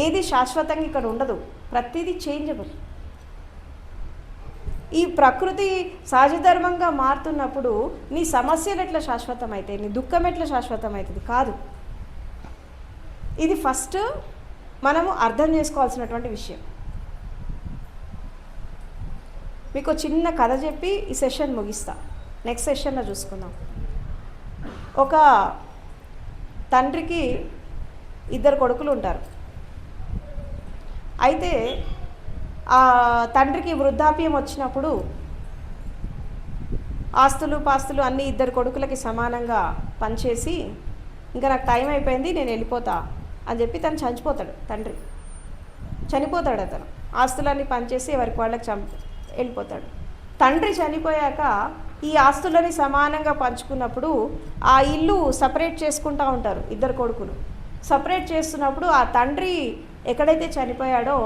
ఏది శాశ్వతంగా ఇక్కడ ఉండదు, ప్రతిదీ చేంజబుల్. ఈ ప్రకృతి సహజధర్మంగా మారుతున్నప్పుడు నీ సమస్యలు ఎట్లా శాశ్వతం అవుతాయి, నీ దుఃఖం ఎట్లా శాశ్వతం అవుతుంది? కాదు. ఇది ఫస్ట్ మనము అర్థం చేసుకోవాల్సినటువంటి విషయం. మీకు చిన్న కథ చెప్పి ఈ సెషన్ ముగిస్తా. నెక్స్ట్ సెషన్లో చూసుకుందాం. ఒక తండ్రికి 2 కొడుకులు ఉంటారు. అయితే ఆ తండ్రికి వృద్ధాప్యం వచ్చినప్పుడు ఆస్తులు పాస్తులు అన్నీ 2 కొడుకులకి సమానంగా పనిచేసి ఇంకా నాకు టైం అయిపోయింది, నేను వెళ్ళిపోతా అని చెప్పి తను చనిపోతాడు. తండ్రి చనిపోతాడు. అతను ఆస్తులన్నీ పనిచేసి ఎవరికి వాళ్ళకి వెళ్ళిపోతాడు. తండ్రి చనిపోయాక ఈ ఆస్తులని సమానంగా పంచుకున్నప్పుడు ఆ ఇల్లు సపరేట్ చేసుకుంటూ ఉంటారు 2 కొడుకులు. సపరేట్ చేస్తున్నప్పుడు ఆ తండ్రి ఎక్కడైతే చనిపోయాడో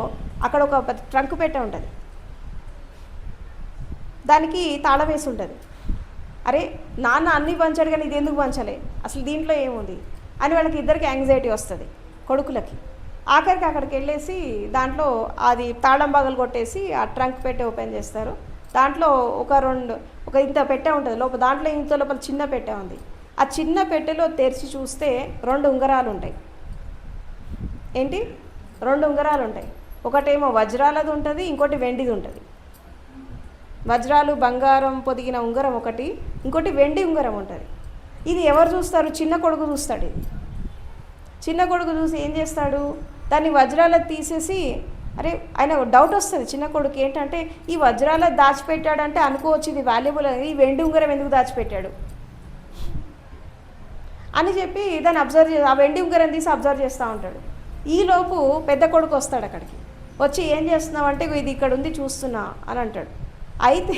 అక్కడ ఒక ట్రంక్ పెట్టే ఉంటుంది, దానికి తాళం వేసి ఉంటుంది. అరే నాన్న అన్నీ పంచాడు కానీ ఇది ఎందుకు పంచలే, అసలు దీంట్లో ఏముంది అని వాళ్ళకి 2కి యాంగ్జైటీ వస్తుంది కొడుకులకి. ఆఖరికి అక్కడికి వెళ్ళేసి దాంట్లో అది తాళం పగలు కొట్టేసి ఆ ట్రంక్ పెట్టె ఓపెన్ చేస్తారు. దాంట్లో ఒక ఇంత పెట్టె ఉంటుంది లోపల, దాంట్లో ఇంత లోపల చిన్న పెట్టె ఉంది. ఆ చిన్న పెట్టెలో తెరిచి చూస్తే 2 ఉంగరాలు ఉంటాయి. ఏంటి? 2 ఉంగరాలు ఉంటాయి. ఒకటేమో వజ్రాలది ఉంటుంది, ఇంకోటి వెండిది ఉంటుంది. వజ్రాలు బంగారం పొదిగిన ఉంగరం ఒకటి, ఇంకోటి వెండి ఉంగరం ఉంటుంది. ఇది ఎవరు చూస్తారు? చిన్న కొడుకు చూస్తాడు. ఇది చిన్న కొడుకు చూసి ఏం చేస్తాడు? దాన్ని వజ్రాలకు తీసేసి, అరే ఆయన డౌట్ వస్తుంది చిన్న కొడుకు ఏంటంటే ఈ వజ్రాలకు దాచిపెట్టాడంటే అనుకోవచ్చు ఇది వాల్యుబుల్, ఈ వెండి ఉంగరం ఎందుకు దాచిపెట్టాడు అని చెప్పి దాన్ని ఆ వెండి ఉంగరం తీసి అబ్జర్వ్ చేస్తూ ఉంటాడు. ఈలోపు పెద్ద కొడుకు వస్తాడు అక్కడికి. వచ్చి ఏం చేస్తున్నావు అంటే ఇది ఇక్కడ ఉంది చూస్తున్నా అని అంటాడు. అయితే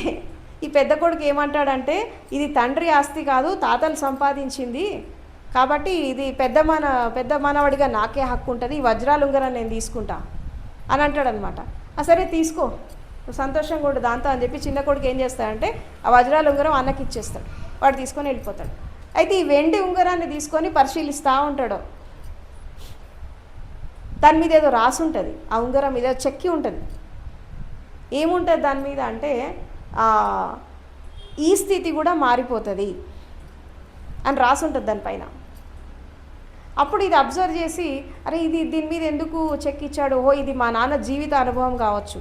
ఈ పెద్ద కొడుకు ఏమంటాడంటే ఇది తండ్రి ఆస్తి కాదు, తాతలు సంపాదించింది, కాబట్టి ఇది పెద్ద మనవడిగా నాకే హక్కు ఉంటుంది, ఈ వజ్రాల ఉంగరం నేను తీసుకుంటా అని అంటాడనమాట. సరే తీసుకో, సంతోషంగా ఉండు దాంతో అని చెప్పి చిన్న కొడుకు ఏం చేస్తాడంటే ఆ వజ్రాల ఉంగరం అన్నకి ఇచ్చేస్తాడు. వాడు తీసుకొని వెళ్ళిపోతాడు. అయితే ఈ వెండి ఉంగరాన్ని తీసుకొని పరిశీలిస్తూ ఉంటాడు. దాని మీద ఏదో రాసి ఉంటుంది, ఆ ఉంగరం మీద చెక్కి ఉంటుంది. ఏముంటుంది దాని మీద అంటే ఈ స్థితి కూడా మారిపోతుంది అని రాసి ఉంటుంది దానిపైన. అప్పుడు ఇది అబ్జర్వ్ చేసి అరే దీని మీద ఎందుకు చెక్ ఇచ్చాడు, ఓహో ఇది మా నాన్న జీవిత అనుభవం కావచ్చు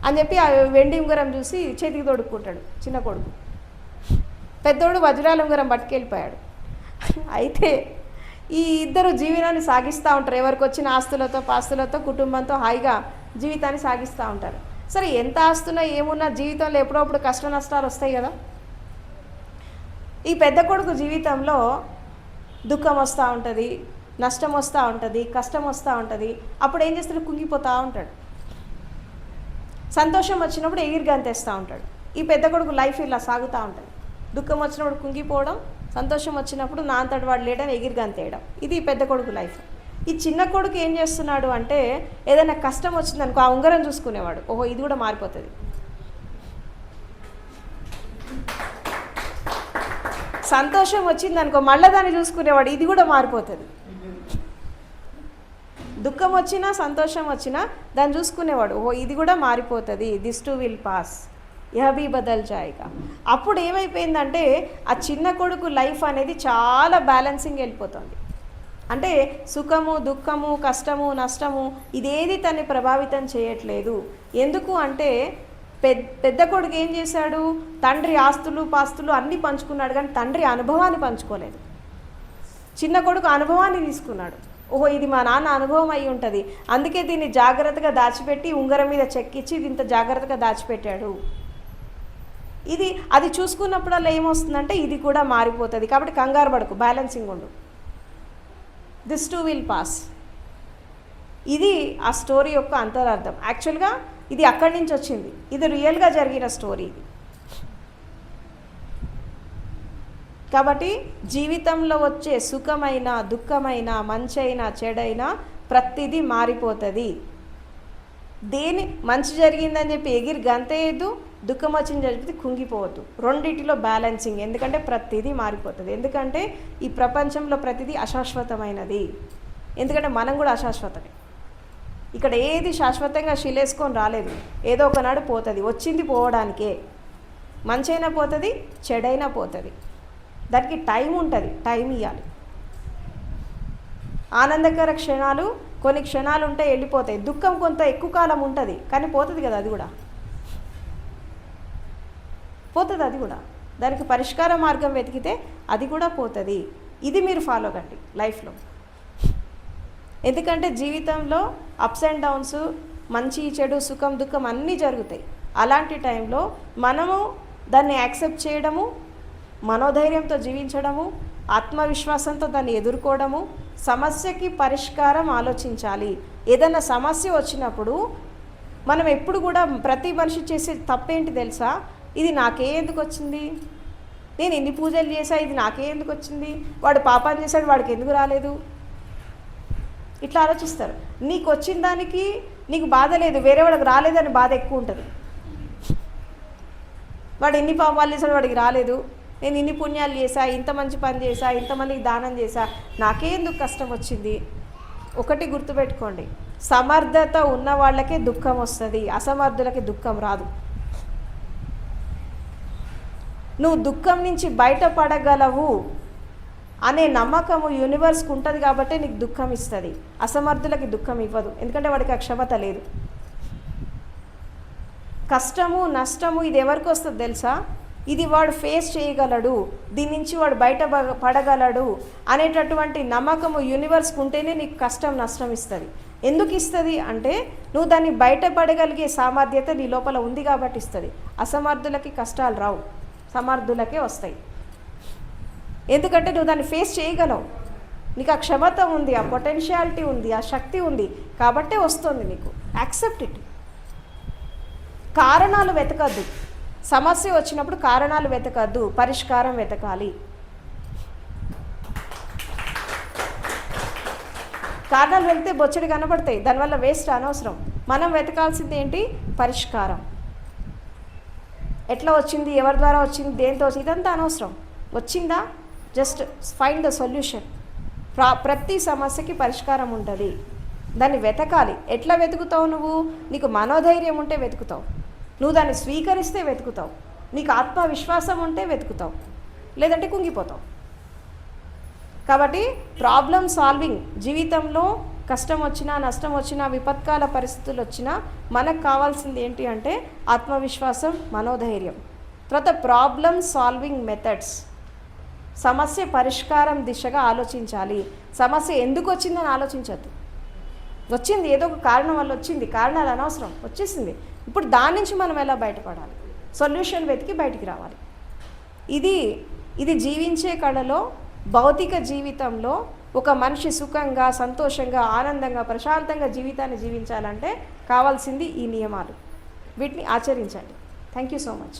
అని చెప్పి ఆ వెండి ఉంగరం చూసి చేతికి తొడుక్కుంటాడు చిన్న కొడుకు. పెద్దోడు వజ్రాల ఉంగరం పట్టుకెళ్ళిపోయాడు. అయితే ఈ ఇద్దరు జీవనాన్ని సాగిస్తూ ఉంటారు. ఎవరికి వచ్చిన ఆస్తులతో పాస్తులతో కుటుంబంతో హాయిగా జీవితాన్ని సాగిస్తూ ఉంటారు. సరే ఎంత ఆస్తున్నా ఏమున్నా జీవితంలో ఎప్పుడప్పుడు కష్ట నష్టాలు వస్తాయి కదా. ఈ పెద్ద కొడుకు జీవితంలో దుఃఖం వస్తూ ఉంటుంది, నష్టం వస్తూ ఉంటుంది, కష్టం వస్తూ ఉంటుంది. అప్పుడు ఏం చేస్తాడు, కుంగిపోతూ ఉంటాడు. సంతోషం వచ్చినప్పుడు ఎగిరి గంతేస్తూ ఉంటాడు. ఈ పెద్ద కొడుకు లైఫ్ ఇలా సాగుతూ ఉంటుంది. దుఃఖం వచ్చినప్పుడు కుంగిపోవడం, సంతోషం వచ్చినప్పుడు నా అంతటి వాడు లేడని ఎగిరి గంతేయడం. ఇది పెద్ద కొడుకు లైఫ్. ఈ చిన్న కొడుకు ఏం చేస్తున్నాడు అంటే ఏదైనా కష్టం వచ్చిందనుకో ఆ ఉంగరం చూసుకునేవాడు, ఓహో ఇది కూడా మారిపోతుంది. సంతోషం వచ్చిందనుకో మళ్ళీ దాన్ని చూసుకునేవాడు, ఇది కూడా మారిపోతుంది. దుఃఖం వచ్చినా సంతోషం వచ్చినా దాన్ని చూసుకునేవాడు, ఓహో ఇది కూడా మారిపోతుంది, దిస్ టు విల్ పాస్, యహ్ భీ బదల్ జాయేగా. అప్పుడు ఏమైపోయిందంటే ఆ చిన్న కొడుకు లైఫ్ అనేది చాలా బ్యాలెన్సింగ్ వెళ్ళిపోతుంది. అంటే సుఖము దుఃఖము కష్టము నష్టము ఇదేది తన్ని ప్రభావితం చేయట్లేదు. ఎందుకు అంటే పెద్ద కొడుకు ఏం చేశాడు, తండ్రి ఆస్తులు పాస్తులు అన్నీ పంచుకున్నాడు, కానీ తండ్రి అనుభవాన్ని పంచుకోలేదు. చిన్న కొడుకు అనుభవాన్ని తీసుకున్నాడు, ఓహో ఇది మా నాన్న అనుభవం అయి ఉంటుంది, అందుకే దీన్ని జాగ్రత్తగా దాచిపెట్టి ఉంగరం మీద చెక్కిచ్చి ఇది ఇంత జాగ్రత్తగా దాచిపెట్టాడు. అది చూసుకున్నప్పుడల్లా ఏమొస్తుందంటే ఇది కూడా మారిపోతుంది, కాబట్టి కంగారు పడకు, బ్యాలెన్సింగ్ ఉండు, దిస్ టు విల్ పాస్. ఇది ఆ స్టోరీ యొక్క అంతరార్థం. యాక్చువల్గా ఇది అక్కడి నుంచి వచ్చింది, ఇది రియల్గా జరిగిన స్టోరీ ఇది. కాబట్టి జీవితంలో వచ్చే సుఖమైన దుఃఖమైన మంచైనా చెడైనా ప్రతిదీ మారిపోతుంది. దేని మంచి జరిగిందని చెప్పి ఎగిరి గంతేయద్దు, దుఃఖం వచ్చింది చెప్పి కుంగిపోవద్దు. రెండిటిలో బ్యాలెన్సింగ్, ఎందుకంటే ప్రతిదీ మారిపోతుంది. ఎందుకంటే ఈ ప్రపంచంలో ప్రతిదీ అశాశ్వతమైనది, ఎందుకంటే మనం కూడా అశాశ్వతమే. ఇక్కడ ఏది శాశ్వతంగా శిలేసుకొని రాలేదు, ఏదో ఒకనాడు పోతుంది. వచ్చింది పోవడానికే, మంచైనా పోతుంది చెడైనా పోతుంది. దానికి టైం ఉంటుంది, టైం ఇవ్వాలి. ఆనందకర క్షణాలు కొన్ని క్షణాలు ఉంటాయి, వెళ్ళిపోతాయి. దుఃఖం కొంత ఎక్కువ కాలం ఉంటుంది, కానీ పోతుంది కదా, అది కూడా పోతుంది. అది కూడా దానికి పరిష్కార మార్గం వెతికితే అది కూడా పోతుంది. ఇది మీరు ఫాలో కండి లైఫ్లో. ఎందుకంటే జీవితంలో అప్స్ అండ్ డౌన్స్, మంచి చెడు సుఖం దుఃఖం అన్నీ జరుగుతాయి. అలాంటి టైంలో మనము దాన్ని యాక్సెప్ట్ చేయడము, మనోధైర్యంతో జీవించడము, ఆత్మవిశ్వాసంతో దాన్ని ఎదుర్కోవడము, సమస్యకి పరిష్కారం ఆలోచించాలి. ఏదైనా సమస్య వచ్చినప్పుడు మనం ఎప్పుడు కూడా ప్రతి మనిషి చేసే తప్పేంటి తెలుసా, ఇది నాకే ఎందుకు వచ్చింది, నేను ఎన్ని పూజలు చేశా ఇది నాకే ఎందుకు వచ్చింది, వాడు పాపం చేశాడు వాడికి ఎందుకు రాలేదు, ఇట్లా ఆలోచిస్తారు. నీకు వచ్చిన దానికి నీకు బాధ లేదు, వేరే వాడికి రాలేదని బాధ ఎక్కువ ఉంటుంది. వాడు ఎన్ని పాపాలు చేశాడు వాడికి రాలేదు, నేను ఇన్ని పుణ్యాలు చేశా, ఇంత మంచి పని చేశా, ఇంతమందికి దానం చేశా, నాకే ఎందుకు కష్టం వచ్చింది. ఒకటి గుర్తుపెట్టుకోండి, సమర్థత ఉన్న వాళ్ళకే దుఃఖం వస్తుంది, అసమర్థులకి దుఃఖం రాదు. నువ్వు దుఃఖం నుంచి బయటపడగలవు అనే నమ్మకము యూనివర్స్కి ఉంటుంది కాబట్టి నీకు దుఃఖం ఇస్తుంది. అసమర్థులకి దుఃఖం ఇవ్వదు, ఎందుకంటే వాడికి ఆ క్షమత లేదు. కష్టము నష్టము ఇది ఎవరికి వస్తుంది తెలుసా, ఇది వాడు ఫేస్ చేయగలడు, దీని నుంచి వాడు బయట పడగలడు అనేటటువంటి నమ్మకము యూనివర్స్కి ఉంటేనే నీకు కష్టం నష్టం ఇస్తుంది. ఎందుకు ఇస్తుంది అంటే నువ్వు దాన్ని బయటపడగలిగే సామర్థ్యత నీ లోపల ఉంది కాబట్టి ఇస్తుంది. అసమర్థులకి కష్టాలు రావు, సమర్థులకే వస్తాయి. ఎందుకంటే నువ్వు దాన్ని ఫేస్ చేయగలవు, నీకు ఆ క్షమత ఉంది, ఆ పొటెన్షియాలిటీ ఉంది, ఆ శక్తి ఉంది, కాబట్టే వస్తుంది నీకు. Accept it. కారణాలు వెతకద్దు. సమస్య వచ్చినప్పుడు కారణాలు వెతకద్దు, పరిష్కారం వెతకాలి. కారణాలు వెళ్తే బొచ్చడి కనబడతాయి, దానివల్ల వేస్ట్, అనవసరం. మనం వెతకాల్సింది ఏంటి? పరిష్కారం. ఎట్లా వచ్చింది, ఎవరి ద్వారా వచ్చింది, దేంతో వచ్చింది, ఇదంతా అనవసరం. వచ్చిందా, జస్ట్ ఫైండ్ ద సొల్యూషన్. ప్రతి సమస్యకి పరిష్కారం ఉంటుంది, దాన్ని వెతకాలి. ఎట్లా వెతుకుతావు నువ్వు? నీకు మనోధైర్యం ఉంటే వెతుకుతావు, నువ్వు దాన్ని స్వీకరిస్తే వెతుకుతావు, నీకు ఆత్మవిశ్వాసం ఉంటే వెతుకుతావు, లేదంటే కుంగిపోతావు. కాబట్టి ప్రాబ్లం సాల్వింగ్, జీవితంలో కష్టం వచ్చినా, నష్టం వచ్చినా, విపత్కాల పరిస్థితులు వచ్చినా మనకు కావాల్సింది ఏంటి అంటే ఆత్మవిశ్వాసం, మనోధైర్యం. తర్వాత ప్రాబ్లం సాల్వింగ్ మెథడ్స్, సమస్య పరిష్కారం దిశగా ఆలోచించాలి. సమస్య ఎందుకు వచ్చిందని ఆలోచించద్దు. వచ్చింది, ఏదో ఒక కారణం వల్ల వచ్చింది, కారణాలు అనవసరం, వచ్చేసింది. ఇప్పుడు దాని నుంచి మనం ఎలా బయటపడాలి, సొల్యూషన్ వెతికి బయటికి రావాలి. ఇది జీవించే కళలో, భౌతిక జీవితంలో ఒక మనిషి సుఖంగా, సంతోషంగా, ఆనందంగా, ప్రశాంతంగా జీవితాన్ని జీవించాలంటే కావాల్సింది ఈ నియమాలు. వీటిని ఆచరించండి. Thank you so much.